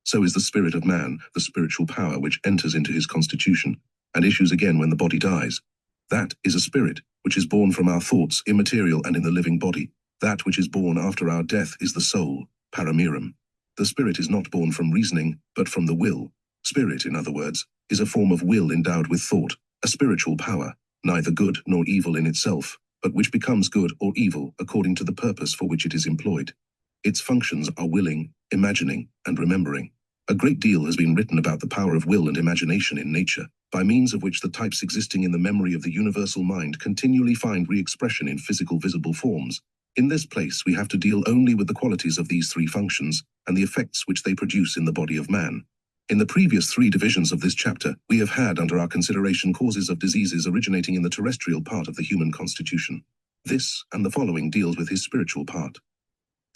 so is the spirit of man the spiritual power which enters into his constitution, and issues again when the body dies. That is a spirit, which is born from our thoughts, immaterial and in the living body. That which is born after our death is the soul, paramirum. The spirit is not born from reasoning, but from the will. Spirit, in other words, is a form of will endowed with thought, a spiritual power, neither good nor evil in itself, but which becomes good or evil according to the purpose for which it is employed. Its functions are willing, imagining, and remembering. A great deal has been written about the power of will and imagination in nature, by means of which the types existing in the memory of the universal mind continually find re-expression in physical visible forms. In this place we have to deal only with the qualities of these three functions, and the effects which they produce in the body of man. In the previous three divisions of this chapter, we have had under our consideration causes of diseases originating in the terrestrial part of the human constitution. This and the following deals with his spiritual part.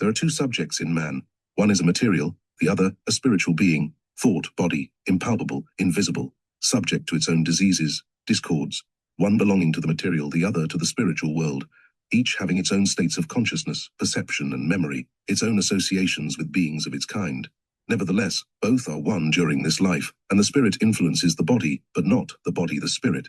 There are two subjects in man. One is a material, the other a spiritual being, thought, body, impalpable, invisible, subject to its own diseases, discords, one belonging to the material, the other to the spiritual world, each having its own states of consciousness, perception, and memory, its own associations with beings of its kind. Nevertheless, both are one during this life, and the spirit influences the body, but not the body the spirit.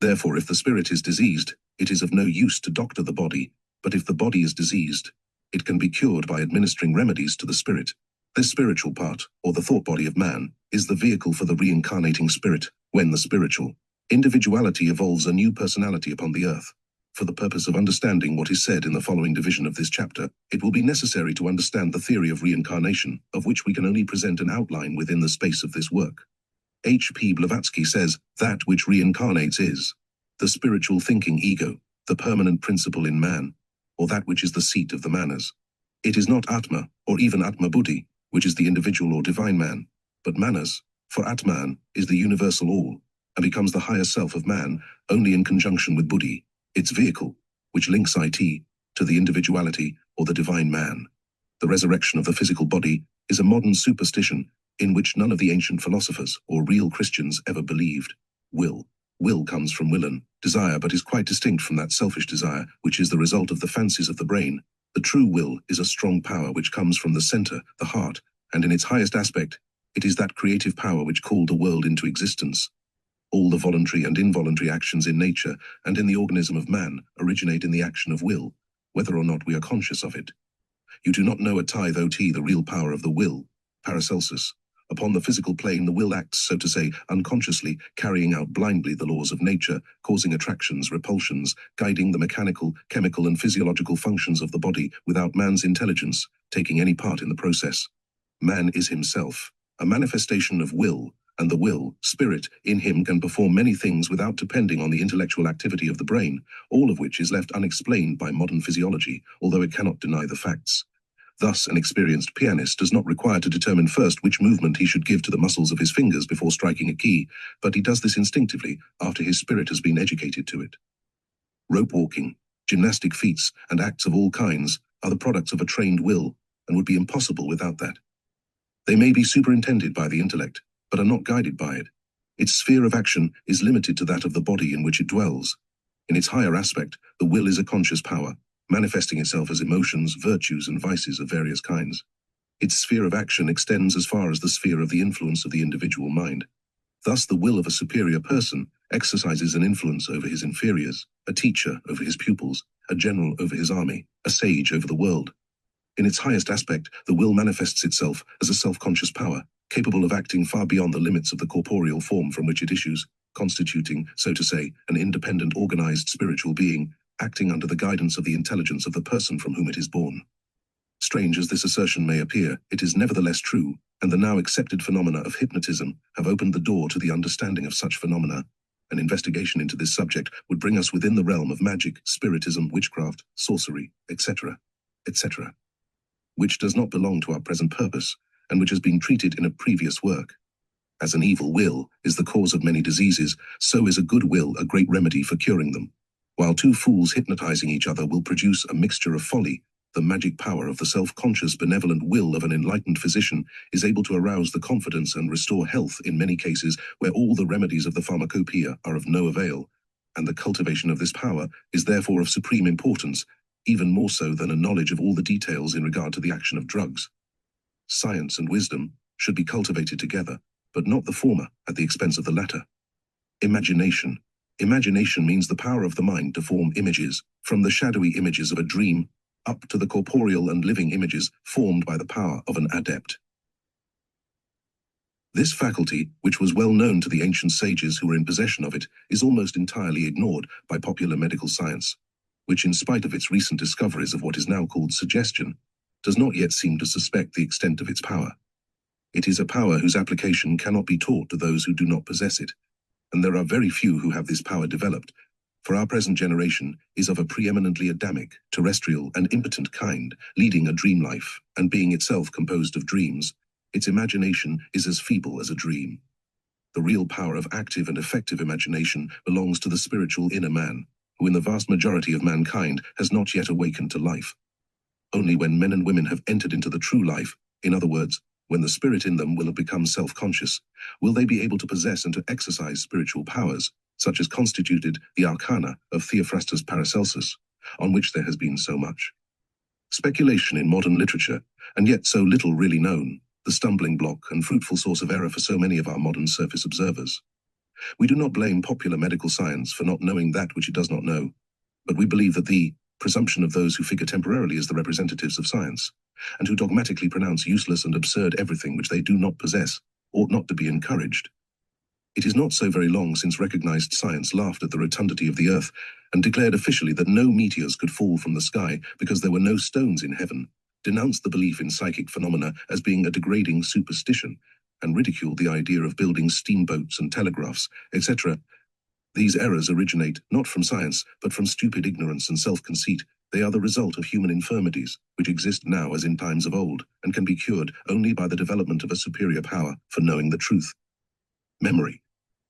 Therefore, if the spirit is diseased, it is of no use to doctor the body, but if the body is diseased, it can be cured by administering remedies to the spirit. This spiritual part, or the thought body of man, is the vehicle for the reincarnating spirit, when the spiritual Individuality evolves a new personality upon the earth. For the purpose of understanding what is said in the following division of this chapter, it will be necessary to understand the theory of reincarnation, of which we can only present an outline within the space of this work. H.P. Blavatsky says, that which reincarnates is the spiritual thinking ego, the permanent principle in man, or that which is the seat of the manas. It is not Atma, or even Atma Buddhi, which is the individual or divine man, but manas, for Atman is the universal all, and becomes the higher self of man only in conjunction with Buddhi, its vehicle, which links it to the individuality or the divine man. The resurrection of the physical body is a modern superstition in which none of the ancient philosophers or real Christians ever believed. Will comes from willen, desire, but is quite distinct from that selfish desire, which is the result of the fancies of the brain. The true will is a strong power which comes from the center, the heart, and in its highest aspect, it is that creative power which called the world into existence. All the voluntary and involuntary actions in nature and in the organism of man originate in the action of will, whether or not we are conscious of it. You do not know a tithe ot the real power of the will, Paracelsus. Upon the physical plane, the will acts, so to say, unconsciously, carrying out blindly the laws of nature, causing attractions, repulsions, guiding the mechanical, chemical, and physiological functions of the body without man's intelligence taking any part in the process. Man is himself a manifestation of will, and the will, spirit, in him can perform many things without depending on the intellectual activity of the brain, all of which is left unexplained by modern physiology, although it cannot deny the facts. Thus, an experienced pianist does not require to determine first which movement he should give to the muscles of his fingers before striking a key, but he does this instinctively after his spirit has been educated to it. Rope walking, gymnastic feats, and acts of all kinds are the products of a trained will, and would be impossible without that. They may be superintended by the intellect, but are not guided by it. Its sphere of action is limited to that of the body in which it dwells. In its higher aspect, the will is a conscious power, manifesting itself as emotions, virtues, and vices of various kinds. Its sphere of action extends as far as the sphere of the influence of the individual mind. Thus, the will of a superior person exercises an influence over his inferiors, a teacher over his pupils, a general over his army, a sage over the world. In its highest aspect, the will manifests itself as a self-conscious power, capable of acting far beyond the limits of the corporeal form from which it issues, constituting, so to say, an independent, organized spiritual being, acting under the guidance of the intelligence of the person from whom it is born. Strange as this assertion may appear, it is nevertheless true, and the now accepted phenomena of hypnotism have opened the door to the understanding of such phenomena. An investigation into this subject would bring us within the realm of magic, spiritism, witchcraft, sorcery, etc., etc., which does not belong to our present purpose, and which has been treated in a previous work. As an evil will is the cause of many diseases, so is a good will a great remedy for curing them. While two fools hypnotizing each other will produce a mixture of folly, the magic power of the self-conscious benevolent will of an enlightened physician is able to arouse the confidence and restore health in many cases where all the remedies of the pharmacopoeia are of no avail, and the cultivation of this power is therefore of supreme importance, even more so than a knowledge of all the details in regard to the action of drugs. Science and wisdom should be cultivated together, but not the former at the expense of the latter. Imagination. Imagination means the power of the mind to form images, from the shadowy images of a dream up to the corporeal and living images formed by the power of an adept. This faculty, which was well known to the ancient sages who were in possession of it, is almost entirely ignored by popular medical science, which, in spite of its recent discoveries of what is now called suggestion, does not yet seem to suspect the extent of its power. It is a power whose application cannot be taught to those who do not possess it, and there are very few who have this power developed, for our present generation is of a preeminently Adamic, terrestrial, and impotent kind, leading a dream life, and being itself composed of dreams. Its imagination is as feeble as a dream. The real power of active and effective imagination belongs to the spiritual inner man, who in the vast majority of mankind has not yet awakened to life. Only when men and women have entered into the true life, in other words, when the spirit in them will have become self-conscious, will they be able to possess and to exercise spiritual powers, such as constituted the arcana of Theophrastus Paracelsus, on which there has been so much speculation in modern literature, and yet so little really known, the stumbling block and fruitful source of error for so many of our modern surface observers. We do not blame popular medical science for not knowing that which it does not know, but we believe that the presumption of those who figure temporarily as the representatives of science, and who dogmatically pronounce useless and absurd everything which they do not possess, ought not to be encouraged. It is not so very long since recognized science laughed at the rotundity of the earth and declared officially that no meteors could fall from the sky because there were no stones in heaven, denounced the belief in psychic phenomena as being a degrading superstition, and ridiculed the idea of building steamboats and telegraphs, etc. These errors originate not from science, but from stupid ignorance and self-conceit. They are the result of human infirmities, which exist now as in times of old, and can be cured only by the development of a superior power for knowing the truth. Memory.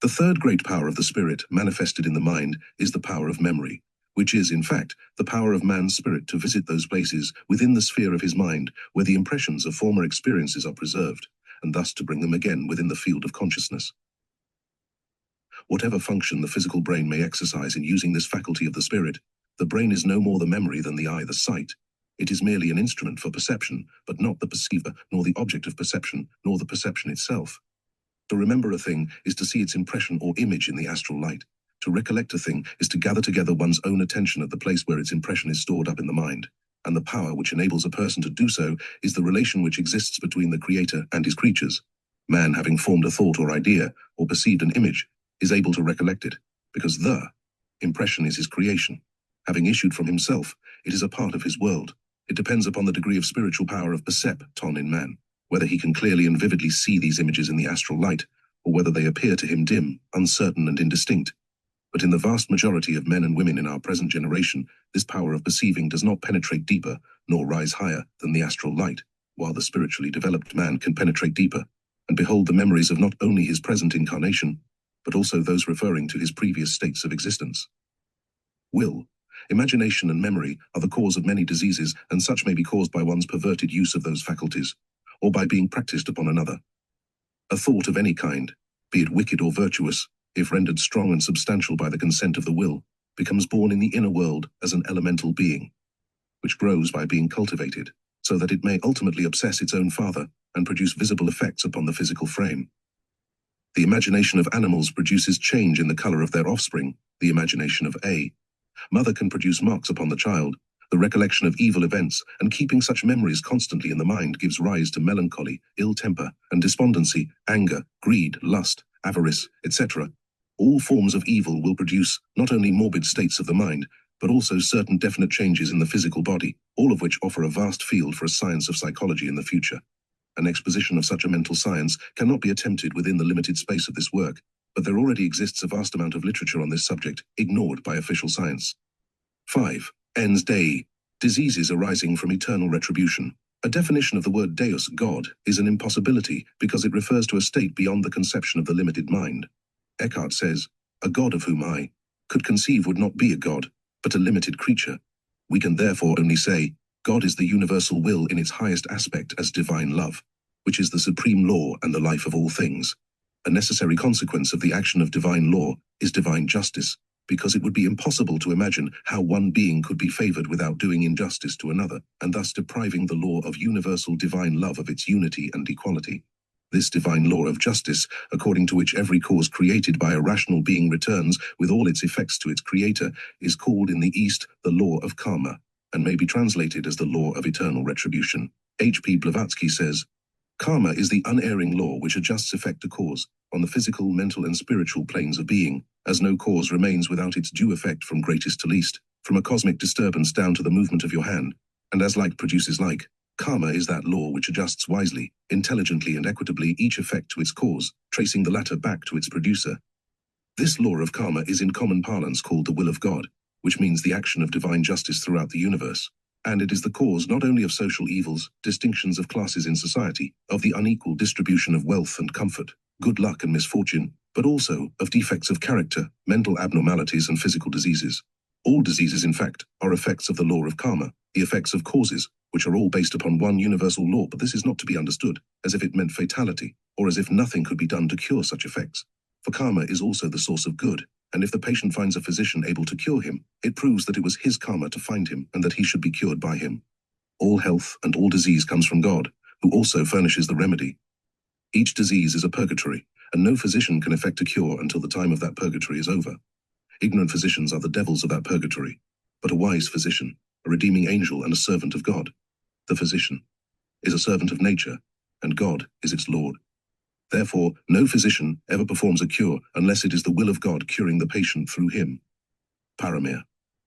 The third great power of the spirit, manifested in the mind, is the power of memory, which is, in fact, the power of man's spirit to visit those places within the sphere of his mind where the impressions of former experiences are preserved, and thus to bring them again within the field of consciousness. Whatever function the physical brain may exercise in using this faculty of the spirit, the brain is no more the memory than the eye the sight. It is merely an instrument for perception, but not the perceiver, nor the object of perception, nor the perception itself. To remember a thing is to see its impression or image in the astral light. To recollect a thing is to gather together one's own attention at the place where its impression is stored up in the mind. And the power which enables a person to do so is the relation which exists between the Creator and his creatures. Man, having formed a thought or idea, or perceived an image, is able to recollect it, because the impression is his creation. Having issued from himself, it is a part of his world. It depends upon the degree of spiritual power of percepton in man, whether he can clearly and vividly see these images in the astral light, or whether they appear to him dim, uncertain, and indistinct. But in the vast majority of men and women in our present generation, this power of perceiving does not penetrate deeper, nor rise higher than the astral light, while the spiritually developed man can penetrate deeper, and behold the memories of not only his present incarnation, but also those referring to his previous states of existence. Will, imagination, and memory are the cause of many diseases, and such may be caused by one's perverted use of those faculties, or by being practiced upon another. A thought of any kind, be it wicked or virtuous, if rendered strong and substantial by the consent of the will, becomes born in the inner world as an elemental being, which grows by being cultivated, so that it may ultimately obsess its own father and produce visible effects upon the physical frame. The imagination of animals produces change in the color of their offspring, the imagination of A. Mother can produce marks upon the child. The recollection of evil events and keeping such memories constantly in the mind gives rise to melancholy, ill temper, and despondency, anger, greed, lust, avarice, etc. All forms of evil will produce not only morbid states of the mind, but also certain definite changes in the physical body, all of which offer a vast field for a science of psychology in the future. An exposition of such a mental science cannot be attempted within the limited space of this work, but there already exists a vast amount of literature on this subject, ignored by official science. 5. Ens Dei, diseases arising from eternal retribution. A definition of the word Deus, God, is an impossibility because it refers to a state beyond the conception of the limited mind. Eckhart says, a God of whom I could conceive would not be a God, but a limited creature. We can therefore only say, God is the universal will in its highest aspect as divine love, which is the supreme law and the life of all things. A necessary consequence of the action of divine law is divine justice, because it would be impossible to imagine how one being could be favored without doing injustice to another, and thus depriving the law of universal divine love of its unity and equality. This divine law of justice, according to which every cause created by a rational being returns with all its effects to its creator, is called in the East the law of karma, and may be translated as the law of eternal retribution. H.P. Blavatsky says, karma is the unerring law which adjusts effect to cause, on the physical, mental, and spiritual planes of being, as no cause remains without its due effect from greatest to least, from a cosmic disturbance down to the movement of your hand, and as like produces like. Karma is that law which adjusts wisely, intelligently, and equitably each effect to its cause, tracing the latter back to its producer. This law of karma is in common parlance called the will of God, which means the action of divine justice throughout the universe. And it is the cause not only of social evils, distinctions of classes in society, of the unequal distribution of wealth and comfort, good luck and misfortune, but also of defects of character, mental abnormalities, and physical diseases. All diseases, in fact, are effects of the law of karma, the effects of causes, which are all based upon one universal law, but this is not to be understood as if it meant fatality, or as if nothing could be done to cure such effects. For karma is also the source of good, and if the patient finds a physician able to cure him, it proves that it was his karma to find him and that he should be cured by him. All health and all disease comes from God, who also furnishes the remedy. Each disease is a purgatory, and no physician can effect a cure until the time of that purgatory is over. Ignorant physicians are the devils of that purgatory, but a wise physician, a redeeming angel, and a servant of God. The physician is a servant of nature, and God is its Lord. Therefore, no physician ever performs a cure unless it is the will of God curing the patient through him. Paramir.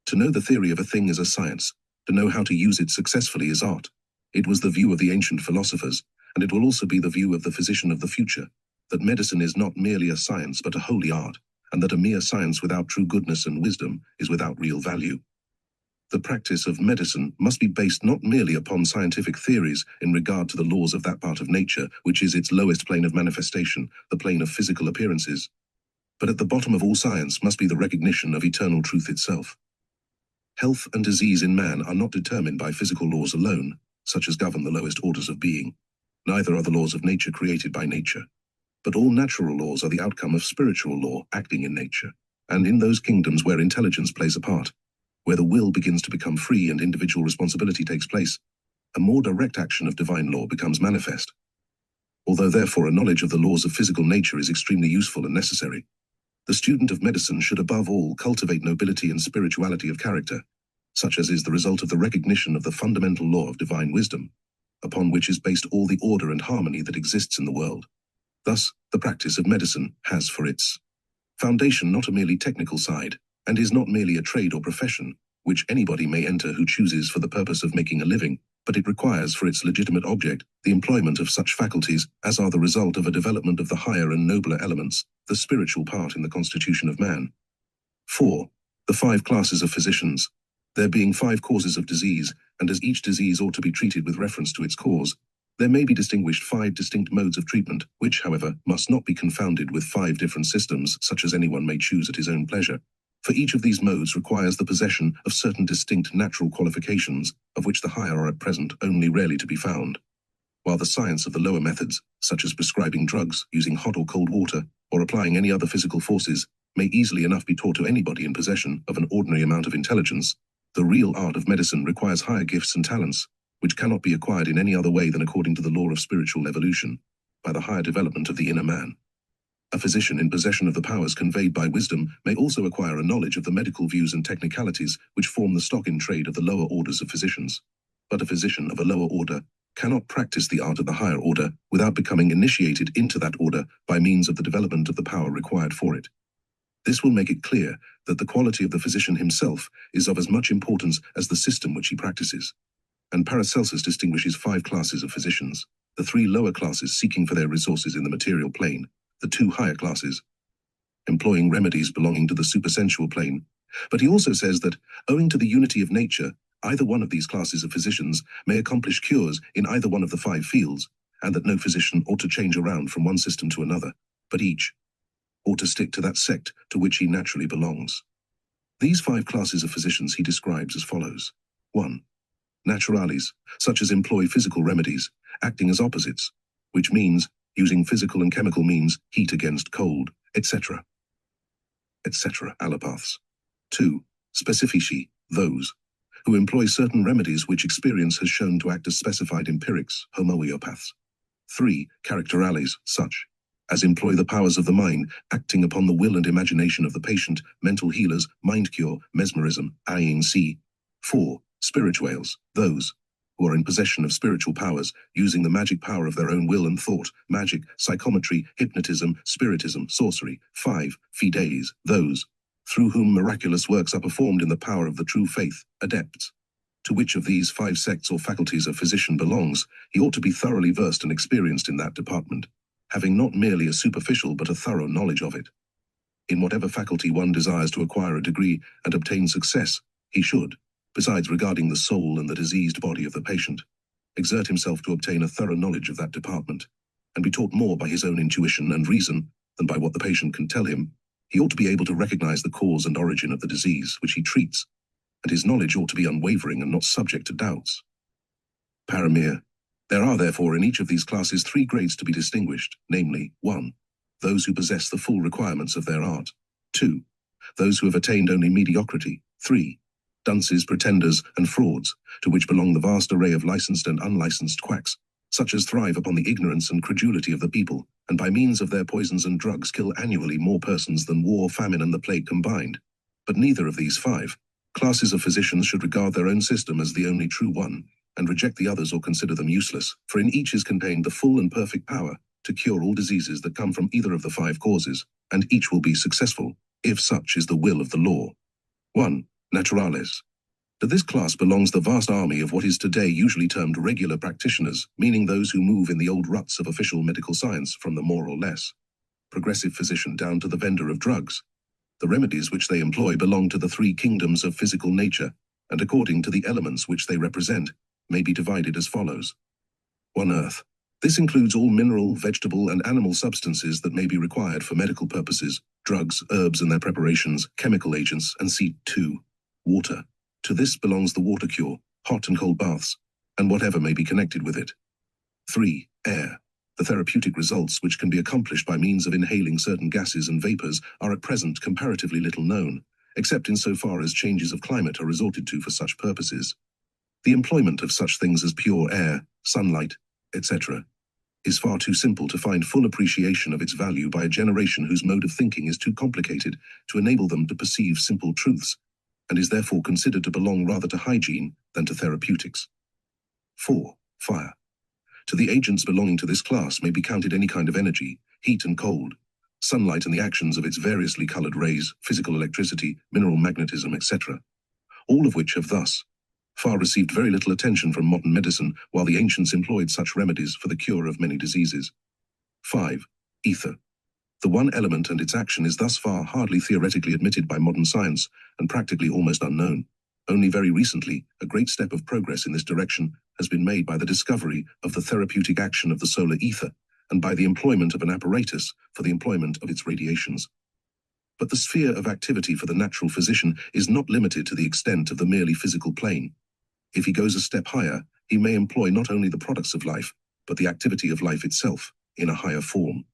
To know the theory of a thing is a science. To know how to use it successfully is art. It was the view of the ancient philosophers, and it will also be the view of the physician of the future, that medicine is not merely a science but a holy art, and that a mere science without true goodness and wisdom is without real value. The practice of medicine must be based not merely upon scientific theories in regard to the laws of that part of nature which is its lowest plane of manifestation, the plane of physical appearances, but at the bottom of all science must be the recognition of eternal truth itself. Health and disease in man are not determined by physical laws alone, such as govern the lowest orders of being. Neither are the laws of nature created by nature. But all natural laws are the outcome of spiritual law acting in nature, and in those kingdoms where intelligence plays a part, where the will begins to become free and individual responsibility takes place, a more direct action of divine law becomes manifest. Although therefore a knowledge of the laws of physical nature is extremely useful and necessary, the student of medicine should above all cultivate nobility and spirituality of character, such as is the result of the recognition of the fundamental law of divine wisdom, upon which is based all the order and harmony that exists in the world. Thus, the practice of medicine has for its foundation not a merely technical side, and is not merely a trade or profession, which anybody may enter who chooses for the purpose of making a living, but it requires for its legitimate object the employment of such faculties as are the result of a development of the higher and nobler elements, the spiritual part in the constitution of man. 4. The 5 classes of physicians. There being 5 causes of disease, and as each disease ought to be treated with reference to its cause, there may be distinguished 5 distinct modes of treatment, which, however, must not be confounded with 5 different systems, such as anyone may choose at his own pleasure. For each of these modes requires the possession of certain distinct natural qualifications, of which the higher are at present only rarely to be found, while the science of the lower methods, such as prescribing drugs, using hot or cold water, or applying any other physical forces, may easily enough be taught to anybody in possession of an ordinary amount of intelligence. The real art of medicine requires higher gifts and talents, which cannot be acquired in any other way than according to the law of spiritual evolution, by the higher development of the inner man. A physician in possession of the powers conveyed by wisdom may also acquire a knowledge of the medical views and technicalities which form the stock in trade of the lower orders of physicians. But a physician of a lower order cannot practice the art of the higher order without becoming initiated into that order by means of the development of the power required for it. This will make it clear that the quality of the physician himself is of as much importance as the system which he practices. And Paracelsus distinguishes 5 classes of physicians, the 3 lower classes seeking for their resources in the material plane, the 2 higher classes employing remedies belonging to the supersensual plane. But he also says that, owing to the unity of nature, either one of these classes of physicians may accomplish cures in either one of the 5 fields, and that no physician ought to change around from one system to another, but each ought to stick to that sect to which he naturally belongs. These 5 classes of physicians he describes as follows. 1. Naturales, such as employ physical remedies, acting as opposites, which means using physical and chemical means, heat against cold, etc. Allopaths. 2. Specifici, those who employ certain remedies which experience has shown to act as specified empirics, homoeopaths. 3. Characterales, such as employ the powers of the mind, acting upon the will and imagination of the patient, mental healers, mind cure, mesmerism, INC. 4. Spirituales, those who are in possession of spiritual powers, using the magic power of their own will and thought, magic, psychometry, hypnotism, spiritism, sorcery. 5. Fides, those through whom miraculous works are performed in the power of the true faith, adepts. To which of these 5 sects or faculties a physician belongs, he ought to be thoroughly versed and experienced in that department, having not merely a superficial but a thorough knowledge of it. In whatever faculty one desires to acquire a degree and obtain success, he should, besides regarding the soul and the diseased body of the patient, exert himself to obtain a thorough knowledge of that department, and be taught more by his own intuition and reason than by what the patient can tell him. He ought to be able to recognize the cause and origin of the disease which he treats, and his knowledge ought to be unwavering and not subject to doubts. Paramir. There are therefore in each of these classes 3 grades to be distinguished, namely, 1. Those who possess the full requirements of their art. 2. Those who have attained only mediocrity. 3. Dunces, pretenders, and frauds, to which belong the vast array of licensed and unlicensed quacks, such as thrive upon the ignorance and credulity of the people, and by means of their poisons and drugs kill annually more persons than war, famine, and the plague combined. But neither of these 5 classes of physicians should regard their own system as the only true one, and reject the others or consider them useless, for in each is contained the full and perfect power to cure all diseases that come from either of the 5 causes, and each will be successful, if such is the will of the law. 1. Naturalis. To this class belongs the vast army of what is today usually termed regular practitioners, meaning those who move in the old ruts of official medical science from the more or less progressive physician down to the vendor of drugs. The remedies which they employ belong to the 3 kingdoms of physical nature, and according to the elements which they represent, may be divided as follows. 1. Earth. This includes all mineral, vegetable, and animal substances that may be required for medical purposes, drugs, herbs and their preparations, chemical agents, and c. 2. Water. To this belongs the water cure, hot and cold baths, and whatever may be connected with it. 3. Air. The therapeutic results which can be accomplished by means of inhaling certain gases and vapors are at present comparatively little known, except in so far as changes of climate are resorted to for such purposes. The employment of such things as pure air, sunlight, etc., is far too simple to find full appreciation of its value by a generation whose mode of thinking is too complicated to enable them to perceive simple truths, and is therefore considered to belong rather to hygiene than to therapeutics. 4. Fire. To the agents belonging to this class may be counted any kind of energy, heat and cold, sunlight and the actions of its variously colored rays, physical electricity, mineral magnetism, etc., all of which have thus far received very little attention from modern medicine, while the ancients employed such remedies for the cure of many diseases. 5. Ether. The one element and its action is thus far hardly theoretically admitted by modern science, and practically almost unknown. Only very recently, a great step of progress in this direction has been made by the discovery of the therapeutic action of the solar ether, and by the employment of an apparatus for the employment of its radiations. But the sphere of activity for the natural physician is not limited to the extent of the merely physical plane. If he goes a step higher, he may employ not only the products of life, but the activity of life itself, in a higher form.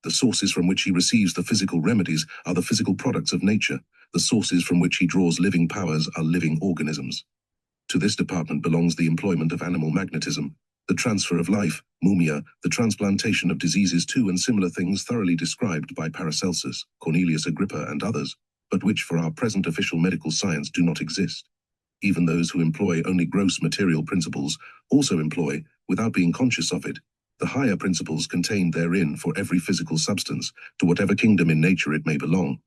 The sources from which he receives the physical remedies are the physical products of nature. The sources from which he draws living powers are living organisms. To this department belongs the employment of animal magnetism, the transfer of life, mumia, the transplantation of diseases too, and similar things thoroughly described by Paracelsus, Cornelius Agrippa, and others, but which for our present official medical science do not exist. Even those who employ only gross material principles also employ, without being conscious of it, the higher principles contained therein. For every physical substance, to whatever kingdom in nature it may belong,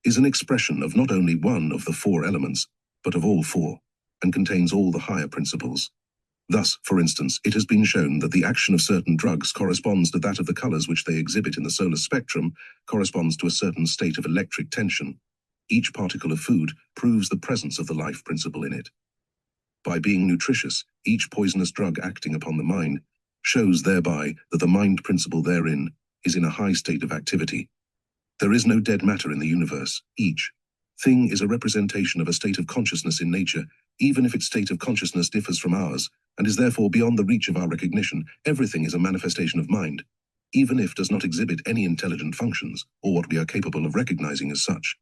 is an expression of not only one of the 4 elements, but of all 4, and contains all the higher principles. Thus, for instance, it has been shown that the action of certain drugs corresponds to that of the colors which they exhibit in the solar spectrum, corresponds to a certain state of electric tension. Each particle of food proves the presence of the life principle in it. By being nutritious, each poisonous drug acting upon the mind shows thereby that the mind principle therein is in a high state of activity. There is no dead matter in the universe. Each thing is a representation of a state of consciousness in nature, even if its state of consciousness differs from ours, and is therefore beyond the reach of our recognition. Everything is a manifestation of mind, even if does not exhibit any intelligent functions, or what we are capable of recognizing as such.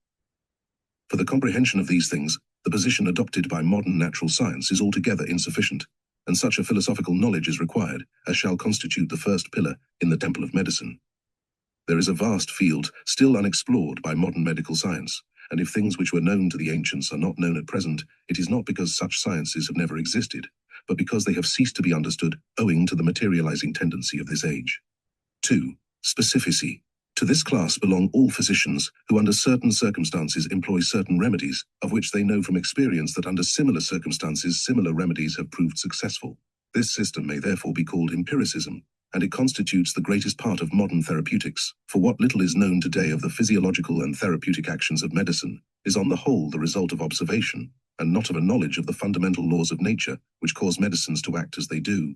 For the comprehension of these things, the position adopted by modern natural science is altogether insufficient, and such a philosophical knowledge is required as shall constitute the first pillar in the temple of medicine. There is a vast field still unexplored by modern medical science, and if things which were known to the ancients are not known at present, it is not because such sciences have never existed, but because they have ceased to be understood owing to the materializing tendency of this age. 2. Specificity. To this class belong all physicians who under certain circumstances employ certain remedies, of which they know from experience that under similar circumstances similar remedies have proved successful. This system may therefore be called empiricism, and it constitutes the greatest part of modern therapeutics, for what little is known today of the physiological and therapeutic actions of medicine is on the whole the result of observation, and not of a knowledge of the fundamental laws of nature which cause medicines to act as they do.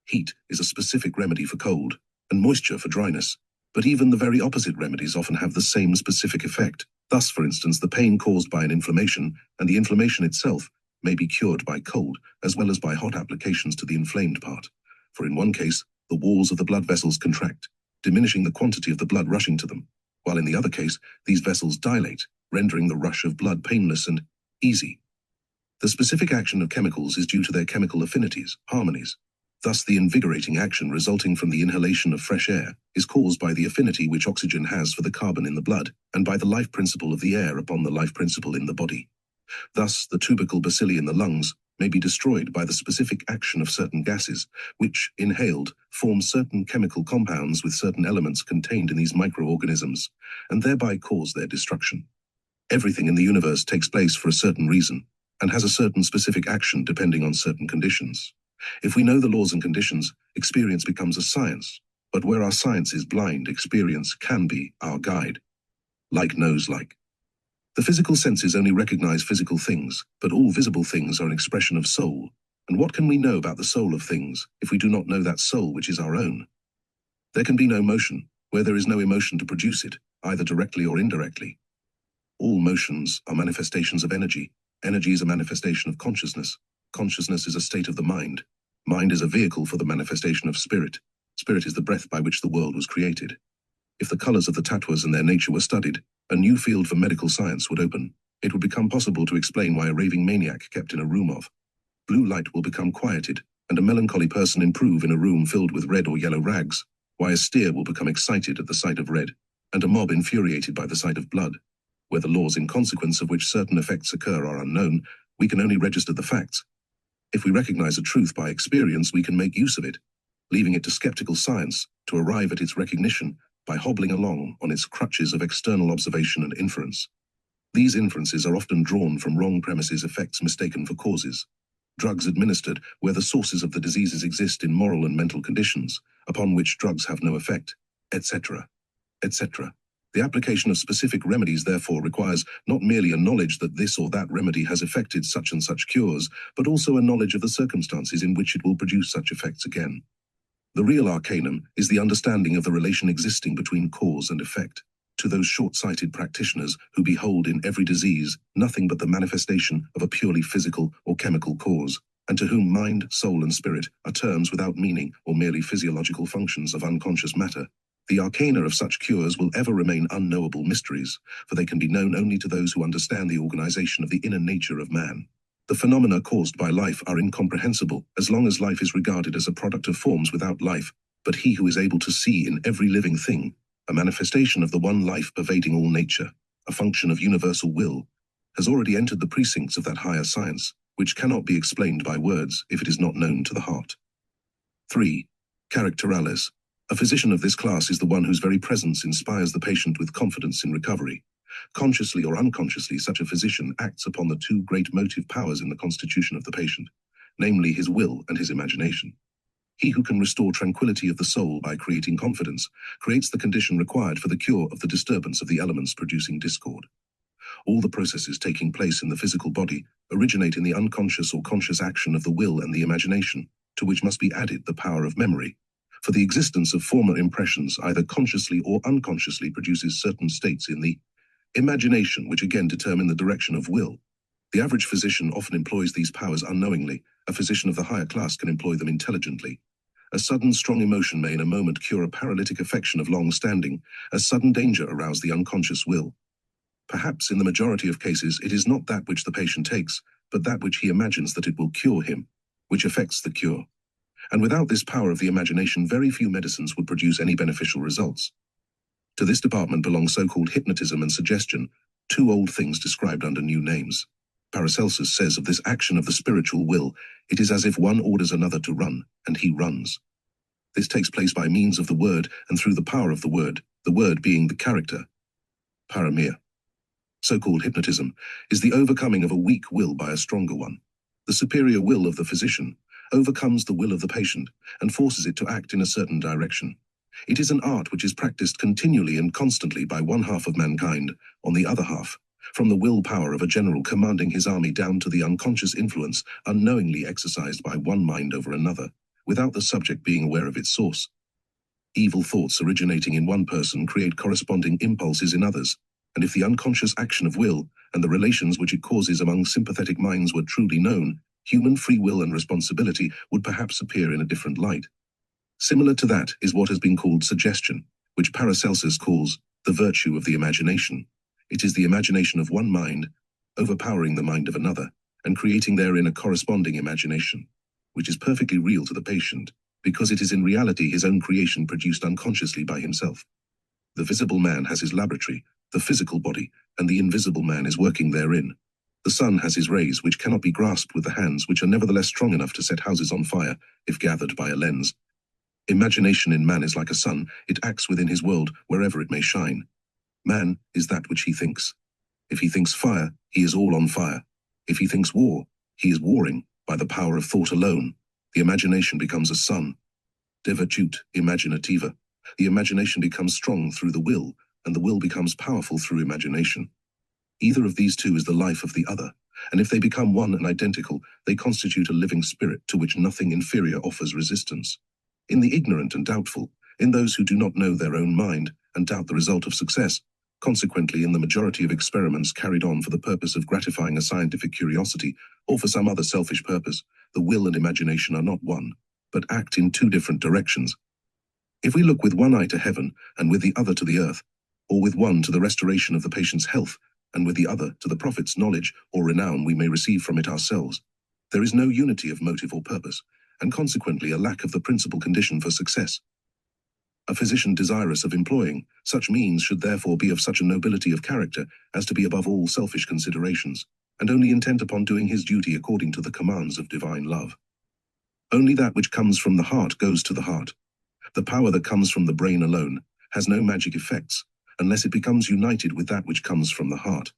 Heat is a specific remedy for cold, and moisture for dryness, but even the very opposite remedies often have the same specific effect. Thus, for instance, the pain caused by an inflammation, and the inflammation itself, may be cured by cold, as well as by hot applications to the inflamed part. For in one case, the walls of the blood vessels contract, diminishing the quantity of the blood rushing to them, while in the other case, these vessels dilate, rendering the rush of blood painless and easy. The specific action of chemicals is due to their chemical affinities, harmonies. Thus, the invigorating action resulting from the inhalation of fresh air is caused by the affinity which oxygen has for the carbon in the blood, and by the life principle of the air upon the life principle in the body. Thus, the tubercle bacilli in the lungs may be destroyed by the specific action of certain gases, which, inhaled, form certain chemical compounds with certain elements contained in these microorganisms, and thereby cause their destruction. Everything in the universe takes place for a certain reason, and has a certain specific action depending on certain conditions. If we know the laws and conditions, experience becomes a science, but where our science is blind, experience can be our guide. Like knows like. The physical senses only recognize physical things, but all visible things are an expression of soul. And what can we know about the soul of things if we do not know that soul which is our own? There can be no motion, where there is no emotion to produce it, either directly or indirectly. All motions are manifestations of energy. Energy is a manifestation of consciousness. Consciousness is a state of the mind. Mind is a vehicle for the manifestation of spirit. Spirit is the breath by which the world was created. If the colors of the tatwas and their nature were studied, a new field for medical science would open. It would become possible to explain why a raving maniac kept in a room of blue light will become quieted, and a melancholy person improve in a room filled with red or yellow rags, why a steer will become excited at the sight of red, and a mob infuriated by the sight of blood. Where the laws in consequence of which certain effects occur are unknown, we can only register the facts. If we recognize a truth by experience, we can make use of it, leaving it to skeptical science to arrive at its recognition by hobbling along on its crutches of external observation and inference. These inferences are often drawn from wrong premises, effects mistaken for causes. Drugs administered where the sources of the diseases exist in moral and mental conditions, upon which drugs have no effect, etc., etc. The application of specific remedies therefore requires not merely a knowledge that this or that remedy has effected such and such cures, but also a knowledge of the circumstances in which it will produce such effects again. The real arcanum is the understanding of the relation existing between cause and effect. To those short-sighted practitioners who behold in every disease nothing but the manifestation of a purely physical or chemical cause, and to whom mind, soul, and spirit are terms without meaning or merely physiological functions of unconscious matter, the arcana of such cures will ever remain unknowable mysteries, for they can be known only to those who understand the organization of the inner nature of man. The phenomena caused by life are incomprehensible as long as life is regarded as a product of forms without life, but he who is able to see in every living thing a manifestation of the one life pervading all nature, a function of universal will, has already entered the precincts of that higher science, which cannot be explained by words if it is not known to the heart. 3. Characterales. A physician of this class is the one whose very presence inspires the patient with confidence in recovery. Consciously or unconsciously, such a physician acts upon the two great motive powers in the constitution of the patient, namely his will and his imagination. He who can restore tranquility of the soul by creating confidence, creates the condition required for the cure of the disturbance of the elements producing discord. All the processes taking place in the physical body originate in the unconscious or conscious action of the will and the imagination, to which must be added the power of memory. For the existence of former impressions, either consciously or unconsciously, produces certain states in the imagination, which again determine the direction of will. The average physician often employs these powers unknowingly. A physician of the higher class can employ them intelligently. A sudden strong emotion may in a moment cure a paralytic affection of long standing. A sudden danger arouse the unconscious will. Perhaps in the majority of cases it is not that which the patient takes, but that which he imagines that it will cure him, which effects the cure. And without this power of the imagination, very few medicines would produce any beneficial results. To this department belong so-called hypnotism and suggestion, two old things described under new names. Paracelsus says of this action of the spiritual will, it is as if one orders another to run, and he runs. This takes place by means of the word and through the power of the word being the character. Paramir. So-called hypnotism is the overcoming of a weak will by a stronger one. The superior will of the physician overcomes the will of the patient and forces it to act in a certain direction. It is an art which is practiced continually and constantly by one half of mankind, on the other half, from the willpower of a general commanding his army down to the unconscious influence unknowingly exercised by one mind over another, without the subject being aware of its source. Evil thoughts originating in one person create corresponding impulses in others, and if the unconscious action of will and the relations which it causes among sympathetic minds were truly known, human free will and responsibility would perhaps appear in a different light. Similar to that is what has been called suggestion, which Paracelsus calls the virtue of the imagination. It is the imagination of one mind overpowering the mind of another and creating therein a corresponding imagination, which is perfectly real to the patient, because it is in reality his own creation produced unconsciously by himself. The visible man has his laboratory, the physical body, and the invisible man is working therein. The sun has his rays which cannot be grasped with the hands, which are nevertheless strong enough to set houses on fire, if gathered by a lens. Imagination in man is like a sun, it acts within his world wherever it may shine. Man is that which he thinks. If he thinks fire, he is all on fire. If he thinks war, he is warring, by the power of thought alone. The imagination becomes a sun. De virtute imaginativa. The imagination becomes strong through the will, and the will becomes powerful through imagination. Either of these two is the life of the other, and if they become one and identical, they constitute a living spirit to which nothing inferior offers resistance. In the ignorant and doubtful, in those who do not know their own mind and doubt the result of success, consequently in the majority of experiments carried on for the purpose of gratifying a scientific curiosity or for some other selfish purpose, the will and imagination are not one, but act in two different directions. If we look with one eye to heaven and with the other to the earth, or with one to the restoration of the patient's health, and with the other to the profits, knowledge, or renown we may receive from it ourselves, there is no unity of motive or purpose, and consequently a lack of the principal condition for success. A physician desirous of employing such means should therefore be of such a nobility of character as to be above all selfish considerations, and only intent upon doing his duty according to the commands of divine love. Only that which comes from the heart goes to the heart. The power that comes from the brain alone has no magic effects, unless it becomes united with that which comes from the heart.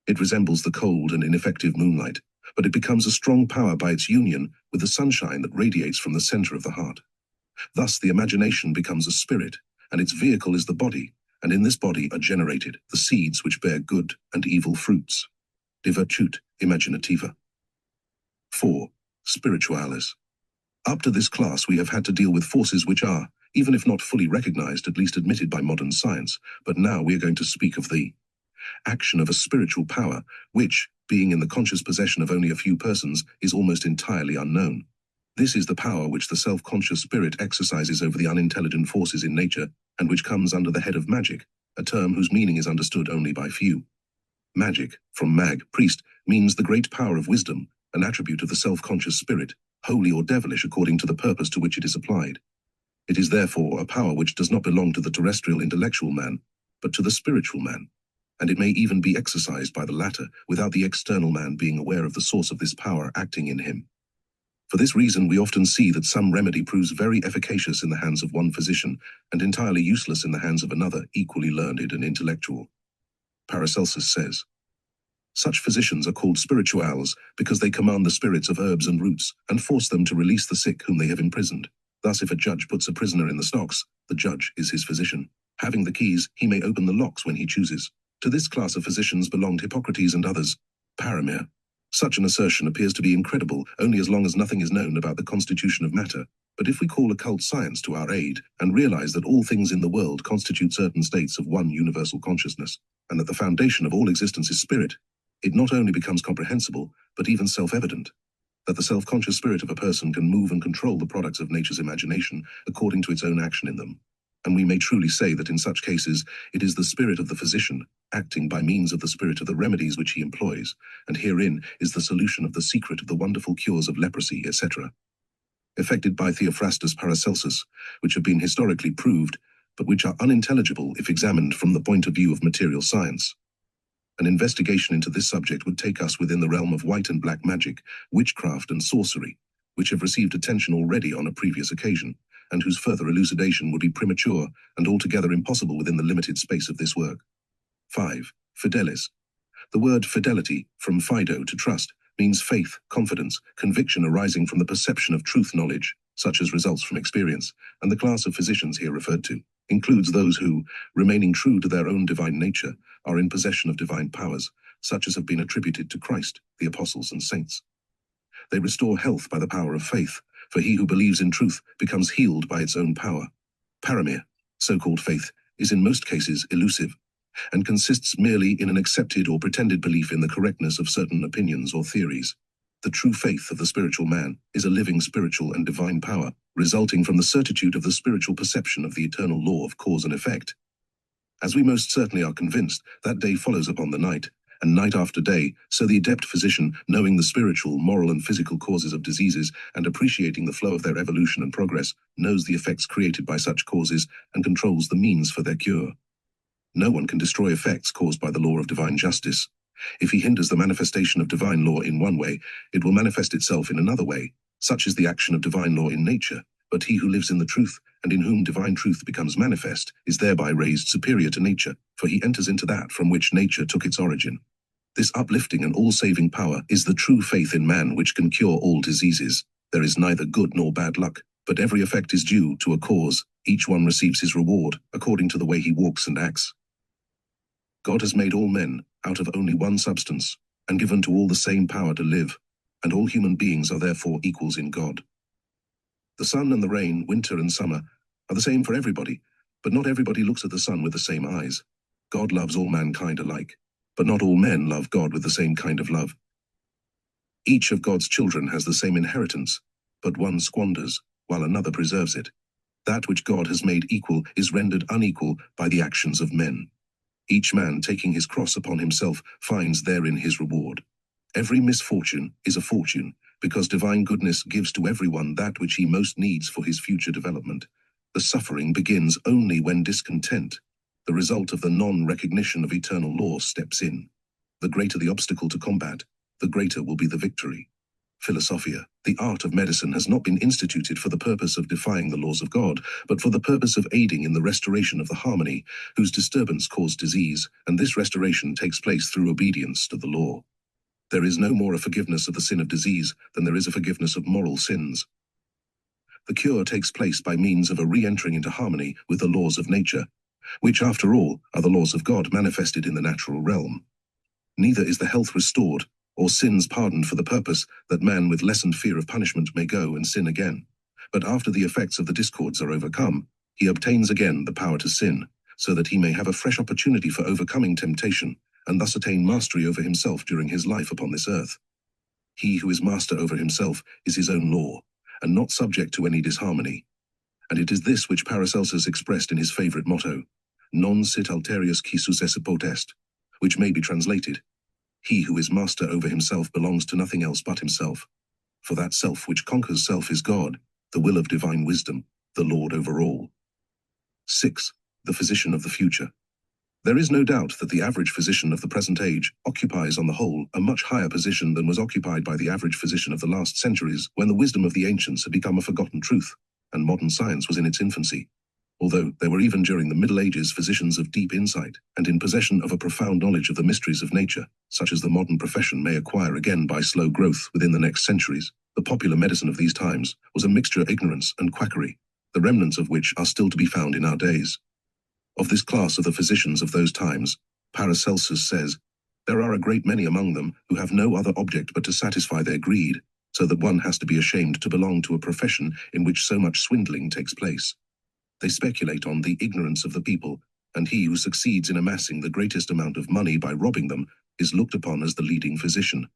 It resembles the cold and ineffective moonlight, but it becomes a strong power by its union with the sunshine that radiates from the center of the heart. Thus the imagination becomes a spirit, and its vehicle is the body, and in this body are generated the seeds which bear good and evil fruits. De virtute imaginativa. 4. Spiritualis. Up to this class we have had to deal with forces which are, even if not fully recognized, at least admitted by modern science, but now we are going to speak of the action of a spiritual power, which, being in the conscious possession of only a few persons, is almost entirely unknown. This is the power which the self-conscious spirit exercises over the unintelligent forces in nature, and which comes under the head of magic, a term whose meaning is understood only by few. Magic, from mag, priest, means the great power of wisdom, an attribute of the self-conscious spirit, holy or devilish according to the purpose to which it is applied. It is therefore a power which does not belong to the terrestrial intellectual man, but to the spiritual man, and it may even be exercised by the latter without the external man being aware of the source of this power acting in him. For this reason we often see that some remedy proves very efficacious in the hands of one physician and entirely useless in the hands of another equally learned and intellectual. Paracelsus says, "Such physicians are called spirituals because they command the spirits of herbs and roots and force them to release the sick whom they have imprisoned. Thus if a judge puts a prisoner in the stocks, the judge is his physician. Having the keys, he may open the locks when he chooses. To this class of physicians belonged Hippocrates and others." Paramere. Such an assertion appears to be incredible only as long as nothing is known about the constitution of matter, but if we call occult science to our aid and realize that all things in the world constitute certain states of one universal consciousness, and that the foundation of all existence is spirit, it not only becomes comprehensible, but even self-evident, that the self-conscious spirit of a person can move and control the products of nature's imagination according to its own action in them. And we may truly say that in such cases it is the spirit of the physician, acting by means of the spirit of the remedies which he employs, and herein is the solution of the secret of the wonderful cures of leprosy, etc. Effected by Theophrastus Paracelsus, which have been historically proved, but which are unintelligible if examined from the point of view of material science. An investigation into this subject would take us within the realm of white and black magic, witchcraft and sorcery, which have received attention already on a previous occasion, and whose further elucidation would be premature and altogether impossible within the limited space of this work. 5. Fidelis. The word fidelity, from fido to trust, means faith, confidence, conviction arising from the perception of truth knowledge, such as results from experience, and the class of physicians here referred to includes those who, remaining true to their own divine nature, are in possession of divine powers, such as have been attributed to Christ, the apostles and saints. They restore health by the power of faith, for he who believes in truth becomes healed by its own power. Paramere, so-called faith, is in most cases elusive, and consists merely in an accepted or pretended belief in the correctness of certain opinions or theories. The true faith of the spiritual man is a living spiritual and divine power, resulting from the certitude of the spiritual perception of the eternal law of cause and effect. As we most certainly are convinced that day follows upon the night, and night after day, so the adept physician, knowing the spiritual, moral and physical causes of diseases and appreciating the flow of their evolution and progress, knows the effects created by such causes and controls the means for their cure. No one can destroy effects caused by the law of divine justice. If he hinders the manifestation of divine law in one way, it will manifest itself in another way. Such is the action of divine law in nature, but he who lives in the truth, and in whom divine truth becomes manifest, is thereby raised superior to nature, for he enters into that from which nature took its origin. This uplifting and all-saving power is the true faith in man which can cure all diseases. There is neither good nor bad luck, but every effect is due to a cause. Each one receives his reward, according to the way he walks and acts. God has made all men out of only one substance, and given to all the same power to live, and all human beings are therefore equals in God. The sun and the rain, winter and summer, are the same for everybody, but not everybody looks at the sun with the same eyes. God loves all mankind alike, but not all men love God with the same kind of love. Each of God's children has the same inheritance, but one squanders, while another preserves it. That which God has made equal is rendered unequal by the actions of men. Each man taking his cross upon himself finds therein his reward. Every misfortune is a fortune, because divine goodness gives to everyone that which he most needs for his future development. The suffering begins only when discontent, the result of the non-recognition of eternal law, steps in. The greater the obstacle to combat, the greater will be the victory. Philosophia, the art of medicine, has not been instituted for the purpose of defying the laws of God, but for the purpose of aiding in the restoration of the harmony, whose disturbance caused disease, and this restoration takes place through obedience to the law. There is no more a forgiveness of the sin of disease than there is a forgiveness of moral sins. The cure takes place by means of a re-entering into harmony with the laws of nature, which, after all, are the laws of God manifested in the natural realm. Neither is the health restored, or sins pardoned for the purpose that man with lessened fear of punishment may go and sin again. But after the effects of the discords are overcome, he obtains again the power to sin, so that he may have a fresh opportunity for overcoming temptation, and thus attain mastery over himself during his life upon this earth. He who is master over himself is his own law, and not subject to any disharmony. And it is this which Paracelsus expressed in his favorite motto, non sit alterius qui successe potest, which may be translated, he who is master over himself belongs to nothing else but himself. For that self which conquers self is God, the will of divine wisdom, the Lord over all. 6. The physician of the future. There is no doubt that the average physician of the present age occupies on the whole a much higher position than was occupied by the average physician of the last centuries, when the wisdom of the ancients had become a forgotten truth, and modern science was in its infancy. Although there were even during the Middle Ages physicians of deep insight, and in possession of a profound knowledge of the mysteries of nature, such as the modern profession may acquire again by slow growth within the next centuries, the popular medicine of these times was a mixture of ignorance and quackery, the remnants of which are still to be found in our days. Of this class of the physicians of those times, Paracelsus says, there are a great many among them who have no other object but to satisfy their greed, so that one has to be ashamed to belong to a profession in which so much swindling takes place. They speculate on the ignorance of the people, and he who succeeds in amassing the greatest amount of money by robbing them is looked upon as the leading physician.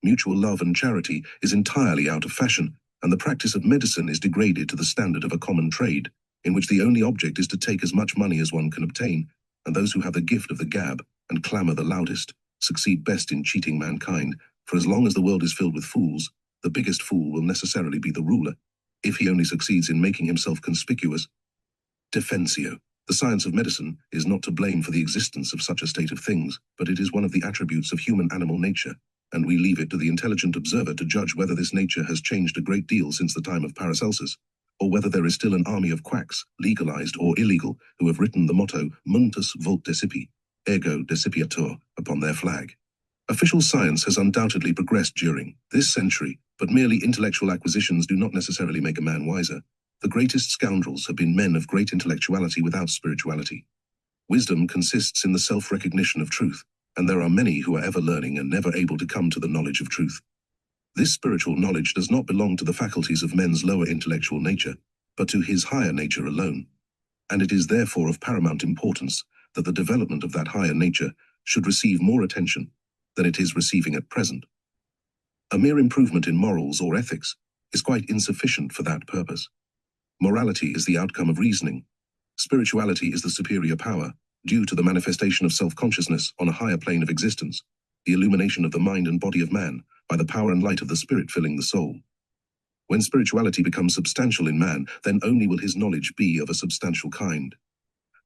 Mutual love and charity is entirely out of fashion, and the practice of medicine is degraded to the standard of a common trade, in which the only object is to take as much money as one can obtain, and those who have the gift of the gab and clamour the loudest succeed best in cheating mankind, for as long as the world is filled with fools, the biggest fool will necessarily be the ruler, if he only succeeds in making himself conspicuous. Defensio. The science of medicine is not to blame for the existence of such a state of things, but it is one of the attributes of human animal nature, and we leave it to the intelligent observer to judge whether this nature has changed a great deal since the time of Paracelsus, or whether there is still an army of quacks, legalized or illegal, who have written the motto Muntus vult decipi, ergo decipiatur, upon their flag. Official science has undoubtedly progressed during this century, but merely intellectual acquisitions do not necessarily make a man wiser. The greatest scoundrels have been men of great intellectuality without spirituality. Wisdom consists in the self-recognition of truth, and there are many who are ever learning and never able to come to the knowledge of truth. This spiritual knowledge does not belong to the faculties of men's lower intellectual nature, but to his higher nature alone, and it is therefore of paramount importance that the development of that higher nature should receive more attention than it is receiving at present. A mere improvement in morals or ethics is quite insufficient for that purpose. Morality is the outcome of reasoning. Spirituality is the superior power, due to the manifestation of self-consciousness on a higher plane of existence, the illumination of the mind and body of man by the power and light of the spirit filling the soul. When spirituality becomes substantial in man, then only will his knowledge be of a substantial kind.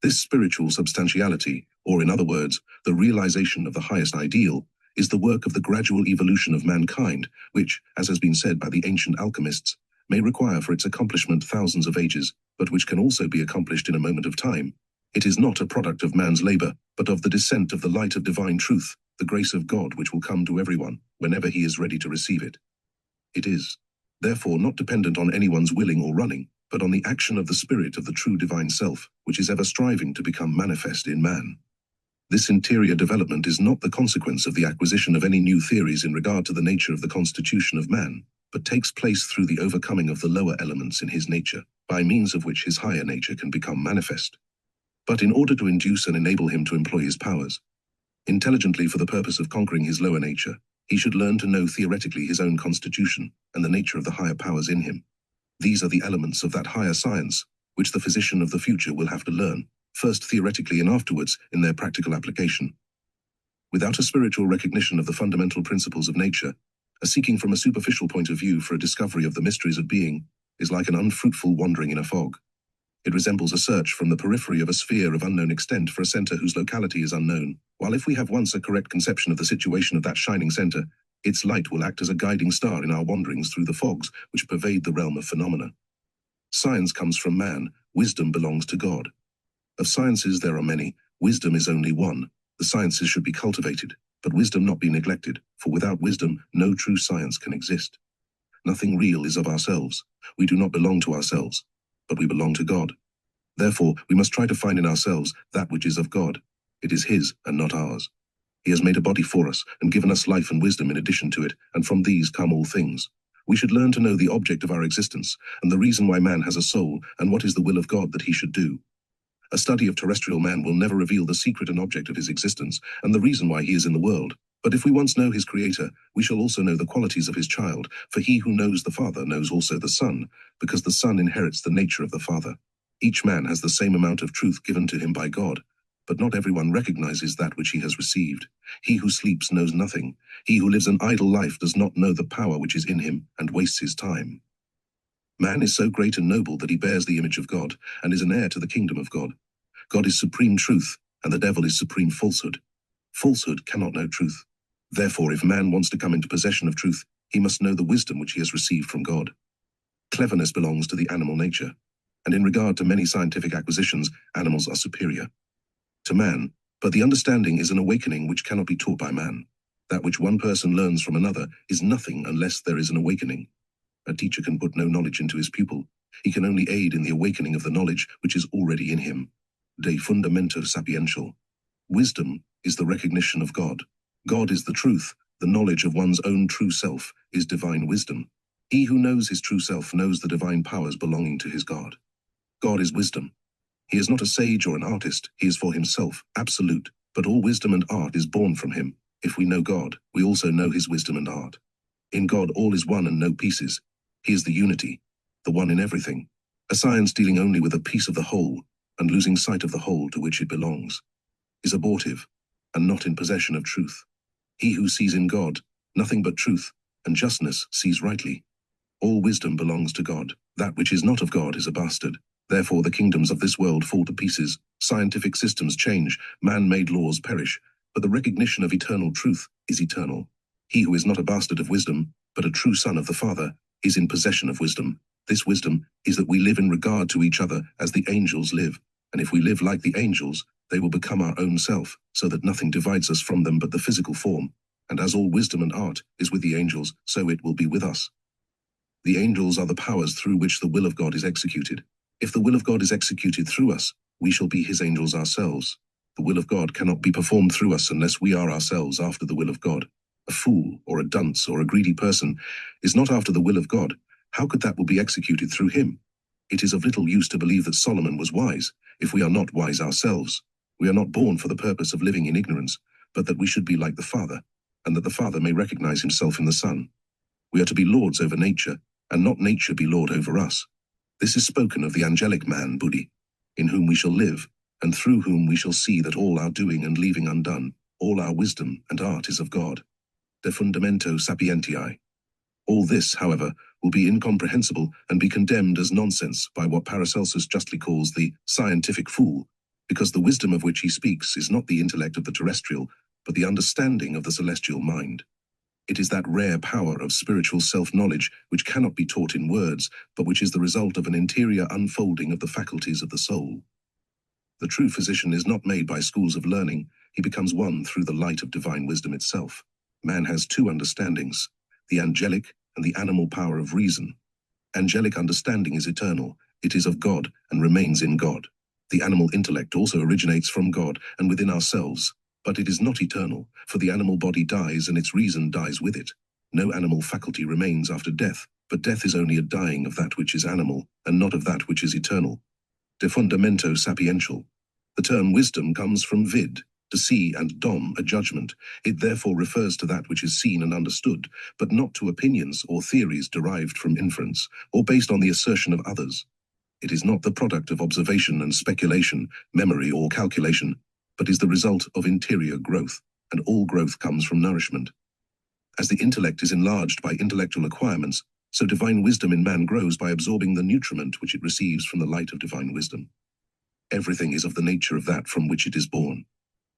This spiritual substantiality, or in other words, the realization of the highest ideal, is the work of the gradual evolution of mankind, which, as has been said by the ancient alchemists, may require for its accomplishment thousands of ages, but which can also be accomplished in a moment of time. It is not a product of man's labor, but of the descent of the light of divine truth, the grace of God which will come to everyone, whenever he is ready to receive it. It is, therefore, not dependent on anyone's willing or running, but on the action of the spirit of the true divine self, which is ever striving to become manifest in man. This interior development is not the consequence of the acquisition of any new theories in regard to the nature of the constitution of man, but takes place through the overcoming of the lower elements in his nature, by means of which his higher nature can become manifest. But in order to induce and enable him to employ his powers intelligently for the purpose of conquering his lower nature, he should learn to know theoretically his own constitution and the nature of the higher powers in him. These are the elements of that higher science, which the physician of the future will have to learn, first theoretically and afterwards in their practical application. Without a spiritual recognition of the fundamental principles of nature, a seeking from a superficial point of view for a discovery of the mysteries of being is like an unfruitful wandering in a fog. It resembles a search from the periphery of a sphere of unknown extent for a center whose locality is unknown, while if we have once a correct conception of the situation of that shining center, its light will act as a guiding star in our wanderings through the fogs which pervade the realm of phenomena. Science comes from man, wisdom belongs to God. Of sciences there are many, wisdom is only one. The sciences should be cultivated, but wisdom not be neglected, for without wisdom no true science can exist. Nothing real is of ourselves. We do not belong to ourselves, but we belong to God. Therefore, we must try to find in ourselves that which is of God. It is His and not ours. He has made a body for us and given us life and wisdom in addition to it, and from these come all things. We should learn to know the object of our existence and the reason why man has a soul and what is the will of God that he should do. A study of terrestrial man will never reveal the secret and object of his existence and the reason why he is in the world. But if we once know his Creator, we shall also know the qualities of his child, for he who knows the Father knows also the Son, because the Son inherits the nature of the Father. Each man has the same amount of truth given to him by God, but not everyone recognizes that which he has received. He who sleeps knows nothing. He who lives an idle life does not know the power which is in him and wastes his time. Man is so great and noble that he bears the image of God and is an heir to the kingdom of God. God is supreme truth, and the devil is supreme falsehood. Falsehood cannot know truth. Therefore, if man wants to come into possession of truth, he must know the wisdom which he has received from God. Cleverness belongs to the animal nature, and in regard to many scientific acquisitions, animals are superior to man, but the understanding is an awakening which cannot be taught by man. That which one person learns from another is nothing unless there is an awakening. A teacher can put no knowledge into his pupil. He can only aid in the awakening of the knowledge which is already in him. De fundamento sapiential. Wisdom is the recognition of God. God is the truth. The knowledge of one's own true self is divine wisdom. He who knows his true self knows the divine powers belonging to his God. God is wisdom. He is not a sage or an artist. He is for himself, absolute, but all wisdom and art is born from him. If we know God, we also know his wisdom and art. In God all is one and no pieces. He is the unity, the one in everything. A science dealing only with a piece of the whole and losing sight of the whole to which it belongs is abortive and not in possession of truth. He who sees in God nothing but truth and justness sees rightly. All wisdom belongs to God. That which is not of God is a bastard. Therefore the kingdoms of this world fall to pieces, scientific systems change, man-made laws perish, but the recognition of eternal truth is eternal. He who is not a bastard of wisdom, but a true son of the Father, is in possession of wisdom. This wisdom is that we live in regard to each other as the angels live, and if we live like the angels, they will become our own self, so that nothing divides us from them but the physical form. And as all wisdom and art is with the angels, so it will be with us. The angels are the powers through which the will of God is executed. If the will of God is executed through us, we shall be his angels ourselves. The will of God cannot be performed through us unless we are ourselves after the will of God. A fool, or a dunce, or a greedy person is not after the will of God. How could that will be executed through him? It is of little use to believe that Solomon was wise, if we are not wise ourselves. We are not born for the purpose of living in ignorance, but that we should be like the Father, and that the Father may recognize himself in the Son. We are to be lords over nature, and not nature be lord over us. This is spoken of the angelic man, Buddhi, in whom we shall live, and through whom we shall see that all our doing and leaving undone, all our wisdom and art is of God. De fundamento sapientiae. All this, however, will be incomprehensible and be condemned as nonsense by what Paracelsus justly calls the scientific fool, because the wisdom of which he speaks is not the intellect of the terrestrial, but the understanding of the celestial mind. It is that rare power of spiritual self-knowledge which cannot be taught in words, but which is the result of an interior unfolding of the faculties of the soul. The true physician is not made by schools of learning, he becomes one through the light of divine wisdom itself. Man has two understandings, the angelic and the animal power of reason. Angelic understanding is eternal, it is of God and remains in God. The animal intellect also originates from God and within ourselves, but it is not eternal, for the animal body dies and its reason dies with it. No animal faculty remains after death, but death is only a dying of that which is animal, and not of that which is eternal. De fundamento sapiential. The term wisdom comes from vid, to see, and dom, a judgment. It therefore refers to that which is seen and understood, but not to opinions or theories derived from inference, or based on the assertion of others. It is not the product of observation and speculation, memory or calculation, but is the result of interior growth, and all growth comes from nourishment. As the intellect is enlarged by intellectual acquirements, so divine wisdom in man grows by absorbing the nutriment which it receives from the light of divine wisdom. Everything is of the nature of that from which it is born.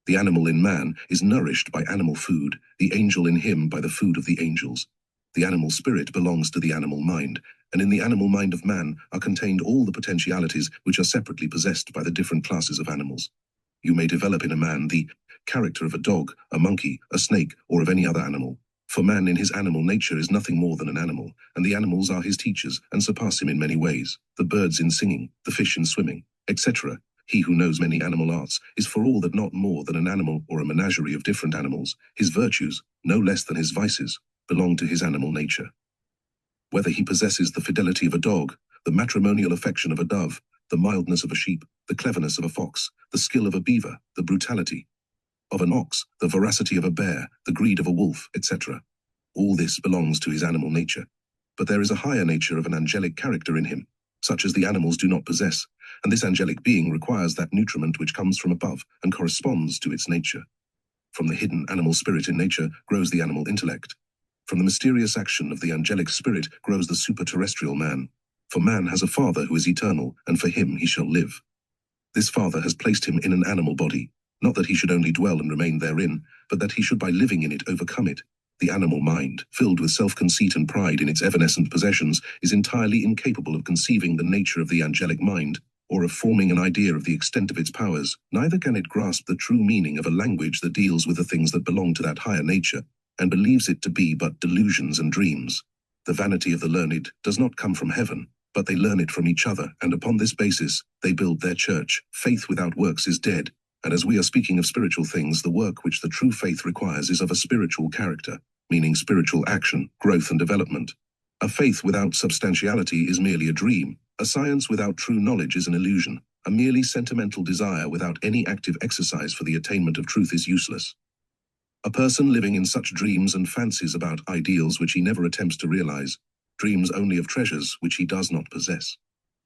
The animal in man is nourished by animal food, the angel in him by the food of the angels. The animal spirit belongs to the animal mind, and in the animal mind of man are contained all the potentialities which are separately possessed by the different classes of animals. You may develop in a man the character of a dog, a monkey, a snake, or of any other animal. For man in his animal nature is nothing more than an animal, and the animals are his teachers and surpass him in many ways, the birds in singing, the fish in swimming, etc. He who knows many animal arts is for all that not more than an animal or a menagerie of different animals. His virtues, no less than his vices, belong to his animal nature. Whether he possesses the fidelity of a dog, the matrimonial affection of a dove, the mildness of a sheep, the cleverness of a fox, the skill of a beaver, the brutality of an ox, the voracity of a bear, the greed of a wolf, etc. All this belongs to his animal nature. But there is a higher nature of an angelic character in him, such as the animals do not possess, and this angelic being requires that nutriment which comes from above and corresponds to its nature. From the hidden animal spirit in nature grows the animal intellect. From the mysterious action of the angelic spirit grows the super-terrestrial man. For man has a father who is eternal, and for him he shall live. This father has placed him in an animal body, not that he should only dwell and remain therein, but that he should by living in it overcome it. The animal mind, filled with self-conceit and pride in its evanescent possessions, is entirely incapable of conceiving the nature of the angelic mind, or of forming an idea of the extent of its powers. Neither can it grasp the true meaning of a language that deals with the things that belong to that higher nature, and believes it to be but delusions and dreams. The vanity of the learned does not come from heaven, but they learn it from each other, and upon this basis they build their church. Faith without works is dead, and as we are speaking of spiritual things, the work which the true faith requires is of a spiritual character, meaning spiritual action, growth and development. A faith without substantiality is merely a dream. A science without true knowledge is an illusion. A merely sentimental desire without any active exercise for the attainment of truth is useless. A person living in such dreams and fancies about ideals which he never attempts to realize, dreams only of treasures which he does not possess.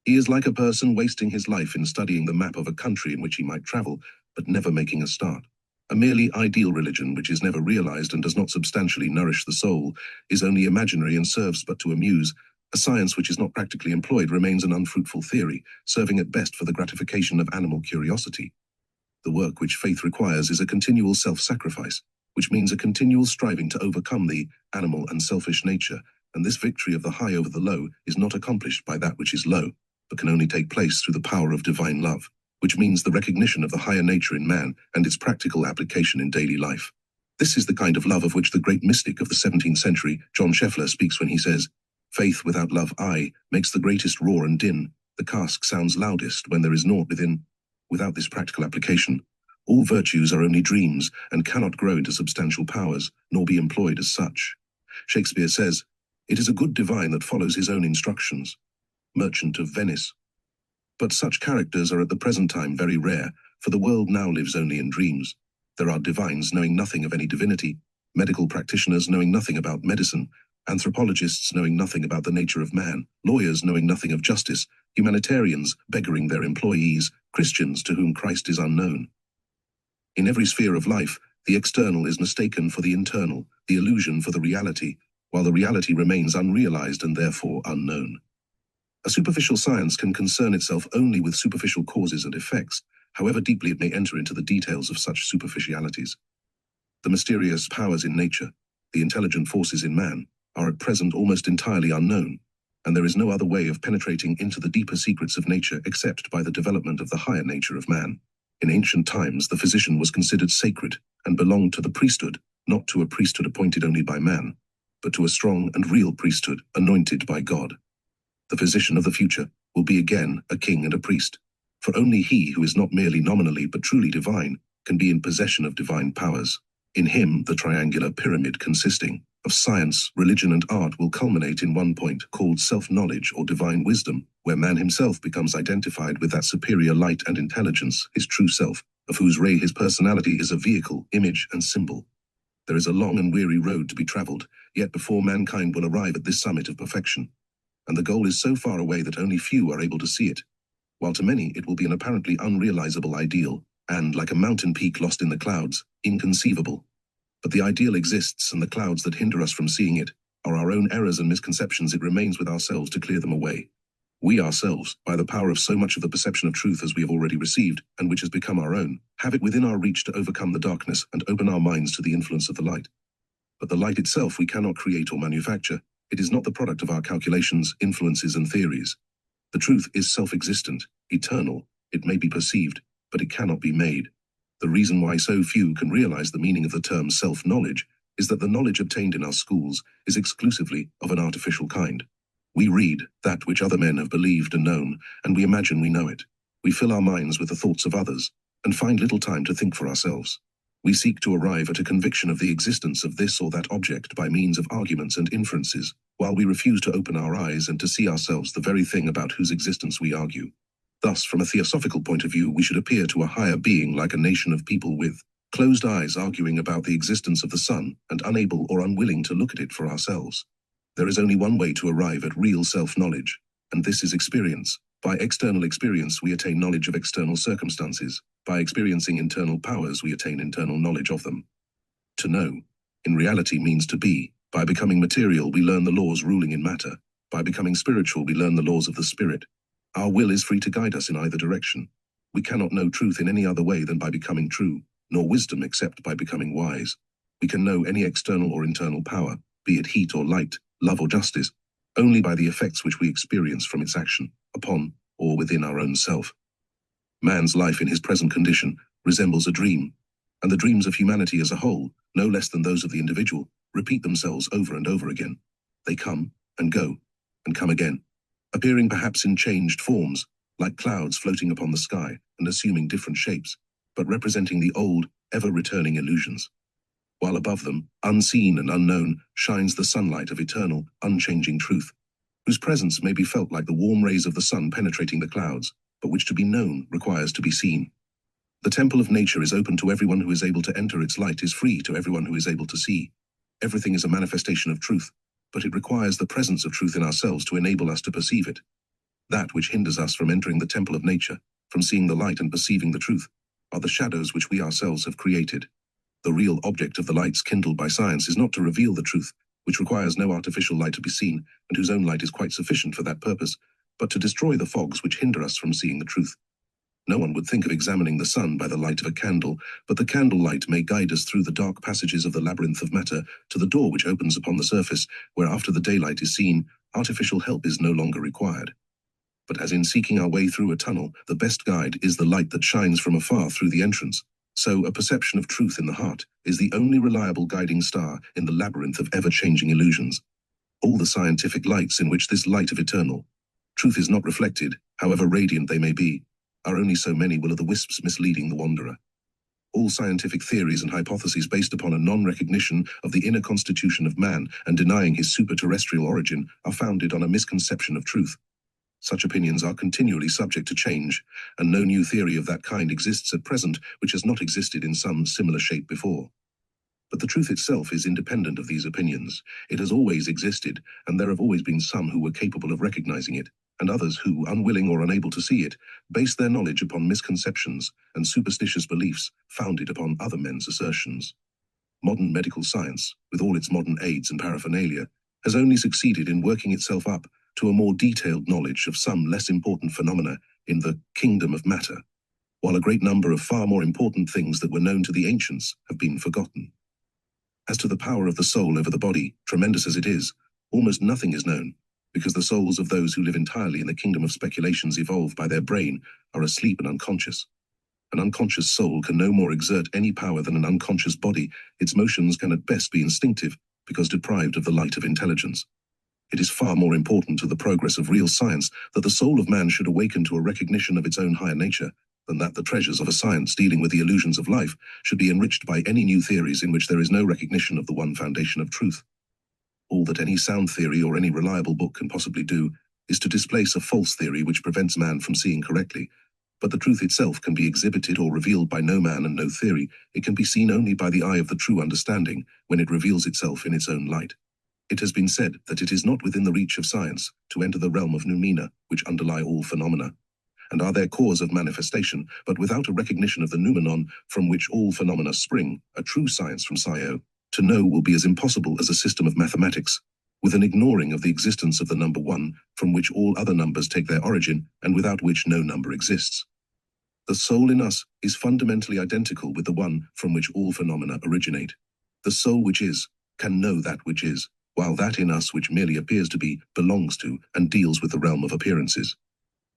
He is like a person wasting his life in studying the map of a country in which he might travel, but never making a start. A merely ideal religion which is never realized and does not substantially nourish the soul is only imaginary and serves but to amuse. A science which is not practically employed remains an unfruitful theory, serving at best for the gratification of animal curiosity. The work which faith requires is a continual self-sacrifice, which means a continual striving to overcome the animal and selfish nature, and this victory of the high over the low is not accomplished by that which is low, but can only take place through the power of divine love, which means the recognition of the higher nature in man and its practical application in daily life. This is the kind of love of which the great mystic of the 17th century, John Scheffler, speaks when he says, "Faith without love, makes the greatest roar and din. The cask sounds loudest when there is naught within." Without this practical application, all virtues are only dreams and cannot grow into substantial powers, nor be employed as such. Shakespeare says, "It is a good divine that follows his own instructions." Merchant of Venice. But such characters are at the present time very rare, for the world now lives only in dreams. There are divines knowing nothing of any divinity, medical practitioners knowing nothing about medicine, anthropologists knowing nothing about the nature of man, lawyers knowing nothing of justice, humanitarians beggaring their employees, Christians to whom Christ is unknown. In every sphere of life, the external is mistaken for the internal, the illusion for the reality, while the reality remains unrealized and therefore unknown. A superficial science can concern itself only with superficial causes and effects, however deeply it may enter into the details of such superficialities. The mysterious powers in nature, the intelligent forces in man, are at present almost entirely unknown, and there is no other way of penetrating into the deeper secrets of nature except by the development of the higher nature of man. In ancient times, the physician was considered sacred and belonged to the priesthood, not to a priesthood appointed only by man, but to a strong and real priesthood anointed by God. The physician of the future will be again a king and a priest, for only he who is not merely nominally but truly divine can be in possession of divine powers. In him, the triangular pyramid consisting of science, religion, and art will culminate in one point called self-knowledge or divine wisdom, where man himself becomes identified with that superior light and intelligence, his true self, of whose ray his personality is a vehicle, image, and symbol. There is a long and weary road to be traveled, yet before mankind will arrive at this summit of perfection, and the goal is so far away that only few are able to see it, while to many it will be an apparently unrealizable ideal, and, like a mountain peak lost in the clouds, inconceivable. But the ideal exists, and the clouds that hinder us from seeing it are our own errors and misconceptions. It remains with ourselves to clear them away. We ourselves, by the power of so much of the perception of truth as we have already received, and which has become our own, have it within our reach to overcome the darkness and open our minds to the influence of the light. But the light itself we cannot create or manufacture. It is not the product of our calculations, influences, and theories. The truth is self-existent, eternal. It may be perceived, but it cannot be made. The reason why so few can realize the meaning of the term self-knowledge is that the knowledge obtained in our schools is exclusively of an artificial kind. We read that which other men have believed and known, and we imagine we know it. We fill our minds with the thoughts of others, and find little time to think for ourselves. We seek to arrive at a conviction of the existence of this or that object by means of arguments and inferences, while we refuse to open our eyes and to see ourselves the very thing about whose existence we argue. Thus, from a theosophical point of view, we should appear to a higher being like a nation of people with closed eyes arguing about the existence of the sun and unable or unwilling to look at it for ourselves. There is only one way to arrive at real self-knowledge, and this is experience. By external experience, we attain knowledge of external circumstances. By experiencing internal powers, we attain internal knowledge of them. To know, in reality, means to be. By becoming material, we learn the laws ruling in matter. By becoming spiritual, we learn the laws of the spirit. Our will is free to guide us in either direction. We cannot know truth in any other way than by becoming true, nor wisdom except by becoming wise. We can know any external or internal power, be it heat or light, love or justice, only by the effects which we experience from its action, upon or within our own self. Man's life in his present condition resembles a dream, and the dreams of humanity as a whole, no less than those of the individual, repeat themselves over and over again. They come and go and come again, appearing perhaps in changed forms, like clouds floating upon the sky and assuming different shapes, but representing the old, ever-returning illusions. While above them, unseen and unknown, shines the sunlight of eternal, unchanging truth, whose presence may be felt like the warm rays of the sun penetrating the clouds, but which to be known requires to be seen. The temple of nature is open to everyone who is able to enter. Its light is free to everyone who is able to see. Everything is a manifestation of truth, but it requires the presence of truth in ourselves to enable us to perceive it. That which hinders us from entering the temple of nature, from seeing the light and perceiving the truth, are the shadows which we ourselves have created. The real object of the lights kindled by science is not to reveal the truth, which requires no artificial light to be seen, and whose own light is quite sufficient for that purpose, but to destroy the fogs which hinder us from seeing the truth. No one would think of examining the sun by the light of a candle, but the candle light may guide us through the dark passages of the labyrinth of matter to the door which opens upon the surface, where after the daylight is seen, artificial help is no longer required. But as in seeking our way through a tunnel, the best guide is the light that shines from afar through the entrance, so a perception of truth in the heart is the only reliable guiding star in the labyrinth of ever-changing illusions. All the scientific lights in which this light of eternal truth is not reflected, however radiant they may be, are only so many will-o'-the-wisps misleading the wanderer. All scientific theories and hypotheses based upon a non-recognition of the inner constitution of man and denying his super-terrestrial origin are founded on a misconception of truth. Such opinions are continually subject to change, and no new theory of that kind exists at present which has not existed in some similar shape before. But the truth itself is independent of these opinions. It has always existed, and there have always been some who were capable of recognizing it, and others who, unwilling or unable to see it, base their knowledge upon misconceptions and superstitious beliefs founded upon other men's assertions. Modern medical science, with all its modern aids and paraphernalia, has only succeeded in working itself up to a more detailed knowledge of some less important phenomena in the kingdom of matter. while a great number of far more important things that were known to the ancients have been forgotten. As to the power of the soul over the body, tremendous as it is, almost nothing is known, because the souls of those who live entirely in the kingdom of speculations evolved by their brain are asleep and unconscious. An unconscious soul can no more exert any power than an unconscious body. Its motions can at best be instinctive, because deprived of the light of intelligence. It is far more important to the progress of real science that the soul of man should awaken to a recognition of its own higher nature, than that the treasures of a science dealing with the illusions of life should be enriched by any new theories in which there is no recognition of the one foundation of truth. All that any sound theory or any reliable book can possibly do is to displace a false theory which prevents man from seeing correctly. But the truth itself can be exhibited or revealed by no man and no theory. It can be seen only by the eye of the true understanding when it reveals itself in its own light. It has been said that it is not within the reach of science to enter the realm of noumena, which underlie all phenomena, and are their cause of manifestation, but without a recognition of the noumenon from which all phenomena spring, a true science from Scio, to know will be as impossible as a system of mathematics, with an ignoring of the existence of the number one, from which all other numbers take their origin, and without which no number exists. The soul in us is fundamentally identical with the one from which all phenomena originate. The soul which is, can know that which is, while that in us which merely appears to be, belongs to, and deals with the realm of appearances.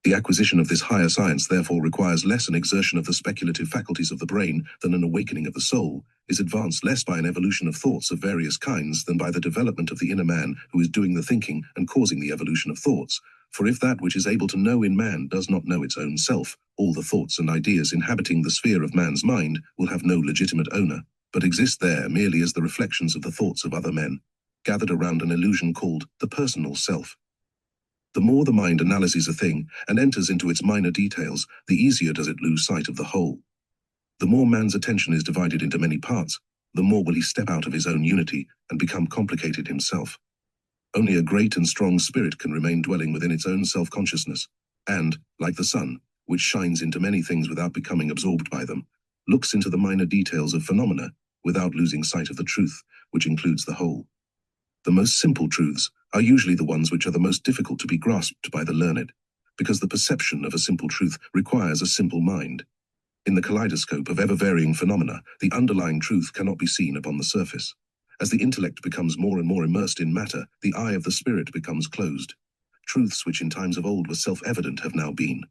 The acquisition of this higher science therefore requires less an exertion of the speculative faculties of the brain than an awakening of the soul, is advanced less by an evolution of thoughts of various kinds than by the development of the inner man who is doing the thinking and causing the evolution of thoughts. For if that which is able to know in man does not know its own self, all the thoughts and ideas inhabiting the sphere of man's mind will have no legitimate owner, but exist there merely as the reflections of the thoughts of other men, gathered around an illusion called the personal self. The more the mind analyzes a thing and enters into its minor details, the easier does it lose sight of the whole. The more man's attention is divided into many parts, the more will he step out of his own unity and become complicated himself. Only a great and strong spirit can remain dwelling within its own self-consciousness, and, like the sun, which shines into many things without becoming absorbed by them, looks into the minor details of phenomena without losing sight of the truth, which includes the whole. The most simple truths are usually the ones which are the most difficult to be grasped by the learned, because the perception of a simple truth requires a simple mind. In the kaleidoscope of ever-varying phenomena, the underlying truth cannot be seen upon the surface. As the intellect becomes more and more immersed in matter, the eye of the spirit becomes closed. Truths which in times of old were self-evident have now been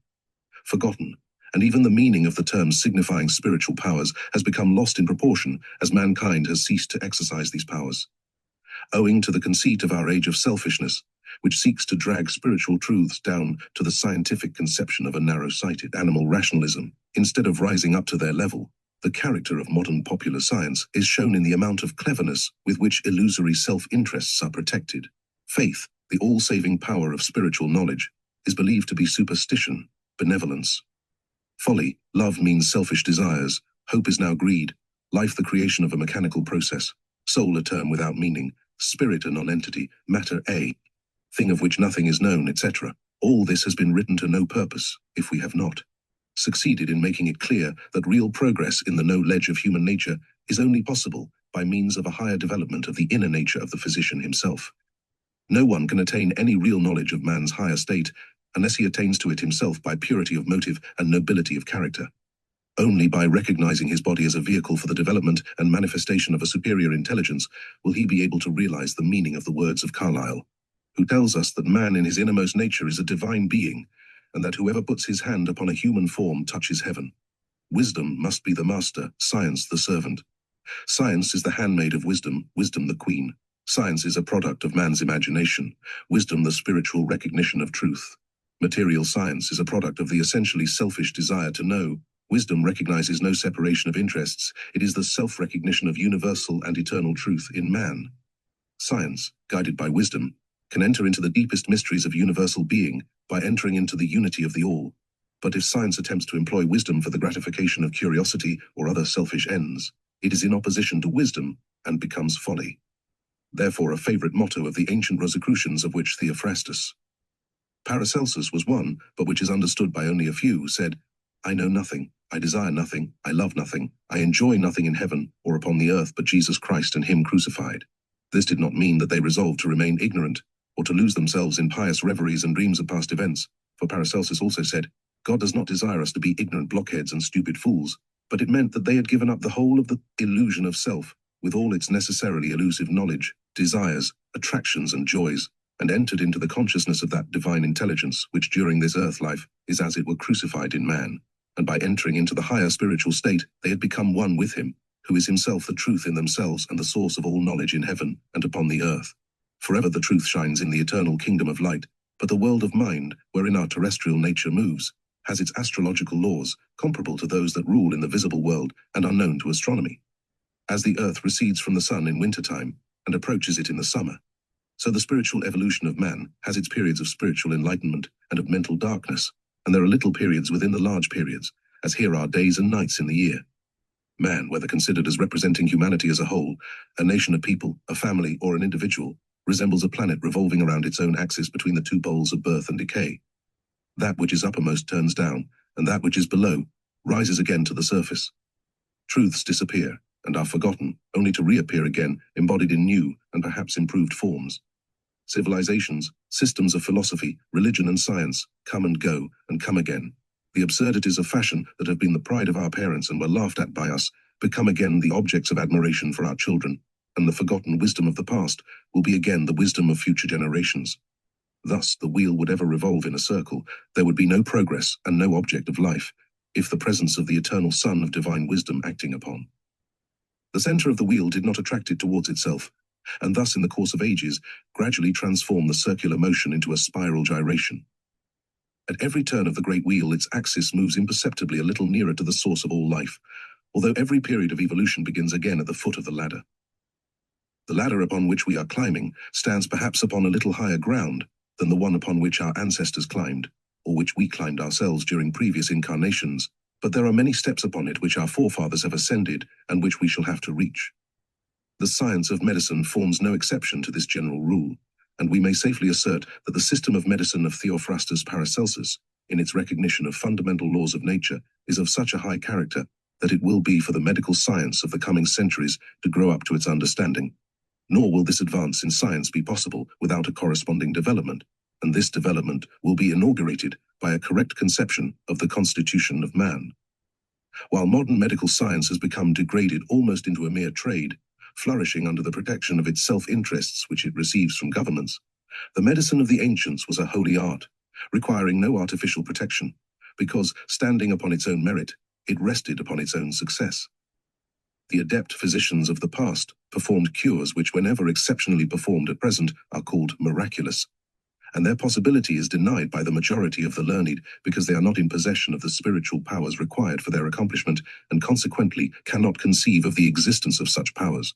forgotten, and even the meaning of the terms signifying spiritual powers has become lost in proportion as mankind has ceased to exercise these powers. Owing to the conceit of our age of selfishness, which seeks to drag spiritual truths down to the scientific conception of a narrow-sighted animal rationalism, instead of rising up to their level, the character of modern popular science is shown in the amount of cleverness with which illusory self-interests are protected. Faith, the all-saving power of spiritual knowledge, is believed to be superstition, benevolence. Folly, love means selfish desires, hope is now greed, life the creation of a mechanical process, soul a term without meaning, spirit a non-entity, matter a thing of which nothing is known, etc. All this has been written to no purpose, if we have not succeeded in making it clear that real progress in the knowledge of human nature is only possible by means of a higher development of the inner nature of the physician himself. No one can attain any real knowledge of man's higher state unless he attains to it himself by purity of motive and nobility of character. Only by recognizing his body as a vehicle for the development and manifestation of a superior intelligence will he be able to realize the meaning of the words of Carlyle, who tells us that man in his innermost nature is a divine being, and that whoever puts his hand upon a human form touches heaven. Wisdom must be the master, science the servant. Science is the handmaid of wisdom, wisdom the queen. Science is a product of man's imagination, wisdom the spiritual recognition of truth. Material science is a product of the essentially selfish desire to know. Wisdom recognizes no separation of interests. It is the self-recognition of universal and eternal truth in man. Science, guided by wisdom, can enter into the deepest mysteries of universal being by entering into the unity of the all. But if science attempts to employ wisdom for the gratification of curiosity or other selfish ends, it is in opposition to wisdom and becomes folly. Therefore, a favorite motto of the ancient Rosicrucians, of which Theophrastus Paracelsus was one, but which is understood by only a few, said, "I know nothing, I desire nothing, I love nothing, I enjoy nothing in heaven or upon the earth but Jesus Christ and him crucified." This did not mean that they resolved to remain ignorant or to lose themselves in pious reveries and dreams of past events, for Paracelsus also said, God does not desire us to be ignorant blockheads and stupid fools, but it meant that they had given up the whole of the illusion of self, with all its necessarily elusive knowledge, desires, attractions and joys, and entered into the consciousness of that divine intelligence which during this earth life is as it were crucified in man, and by entering into the higher spiritual state they had become one with him, who is himself the truth in themselves and the source of all knowledge in heaven and upon the earth. Forever the truth shines in the eternal kingdom of light, but the world of mind, wherein our terrestrial nature moves, has its astrological laws, comparable to those that rule in the visible world and are known to astronomy. As the earth recedes from the sun in wintertime and approaches it in the summer, so the spiritual evolution of man has its periods of spiritual enlightenment and of mental darkness, and there are little periods within the large periods, as here are days and nights in the year. Man, whether considered as representing humanity as a whole, a nation of people, a family, or an individual, resembles a planet revolving around its own axis between the two poles of birth and decay. That which is uppermost turns down, and that which is below rises again to the surface. Truths disappear and are forgotten, only to reappear again, embodied in new and perhaps improved forms. Civilizations, systems of philosophy, religion and science come and go and come again. The absurdities of fashion that have been the pride of our parents and were laughed at by us become again the objects of admiration for our children, and the forgotten wisdom of the past will be again the wisdom of future generations. Thus, the wheel would ever revolve in a circle. There would be no progress and no object of life, if the presence of the eternal Sun of divine wisdom acting upon. The center of the wheel did not attract it towards itself, and thus in the course of ages gradually transformed the circular motion into a spiral gyration. At every turn of the great wheel, its axis moves imperceptibly a little nearer to the source of all life, although every period of evolution begins again at the foot of the ladder. The ladder upon which we are climbing stands perhaps upon a little higher ground than the one upon which our ancestors climbed, or which we climbed ourselves during previous incarnations, but there are many steps upon it which our forefathers have ascended and which we shall have to reach. The science of medicine forms no exception to this general rule, and we may safely assert that the system of medicine of Theophrastus Paracelsus, in its recognition of fundamental laws of nature, is of such a high character that it will be for the medical science of the coming centuries to grow up to its understanding. Nor will this advance in science be possible without a corresponding development, and this development will be inaugurated by a correct conception of the constitution of man. While modern medical science has become degraded almost into a mere trade, flourishing under the protection of its self-interests which it receives from governments, the medicine of the ancients was a holy art, requiring no artificial protection, because, standing upon its own merit, it rested upon its own success. The adept physicians of the past performed cures which, whenever exceptionally performed at present, are called miraculous, and their possibility is denied by the majority of the learned because they are not in possession of the spiritual powers required for their accomplishment, and consequently cannot conceive of the existence of such powers.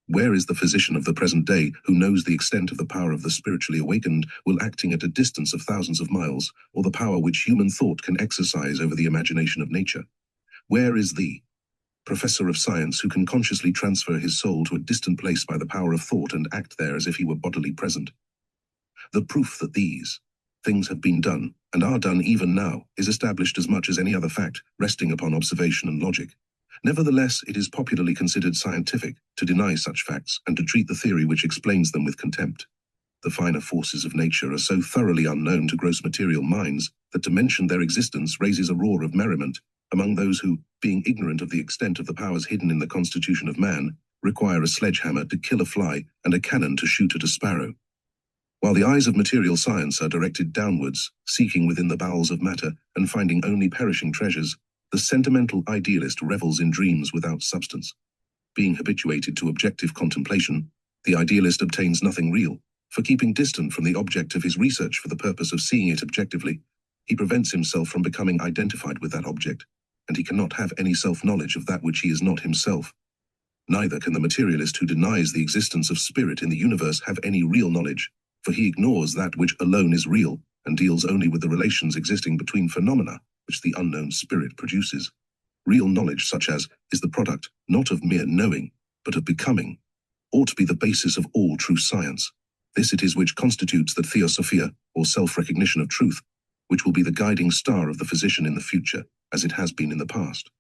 Where is the physician of the present day who knows the extent of the power of the spiritually awakened while acting at a distance of thousands of miles, or the power which human thought can exercise over the imagination of nature? Where is the professor of science who can consciously transfer his soul to a distant place by the power of thought and act there as if he were bodily present? The proof that these things have been done, and are done even now, is established as much as any other fact, resting upon observation and logic. Nevertheless, it is popularly considered scientific to deny such facts and to treat the theory which explains them with contempt. The finer forces of nature are so thoroughly unknown to gross material minds that to mention their existence raises a roar of merriment among those who, being ignorant of the extent of the powers hidden in the constitution of man, require a sledgehammer to kill a fly and a cannon to shoot at a sparrow. While the eyes of material science are directed downwards, seeking within the bowels of matter and finding only perishing treasures, the sentimental idealist revels in dreams without substance. Being habituated to objective contemplation, the idealist obtains nothing real, for keeping distant from the object of his research for the purpose of seeing it objectively, he prevents himself from becoming identified with that object, and he cannot have any self-knowledge of that which he is not himself. Neither can the materialist who denies the existence of spirit in the universe have any real knowledge, for he ignores that which alone is real and deals only with the relations existing between phenomena which the unknown spirit produces. Real knowledge such as is the product not of mere knowing, but of becoming, ought to be the basis of all true science. This it is which constitutes the Theosophia, or self-recognition of truth, which will be the guiding star of the physician in the future, as it has been in the past.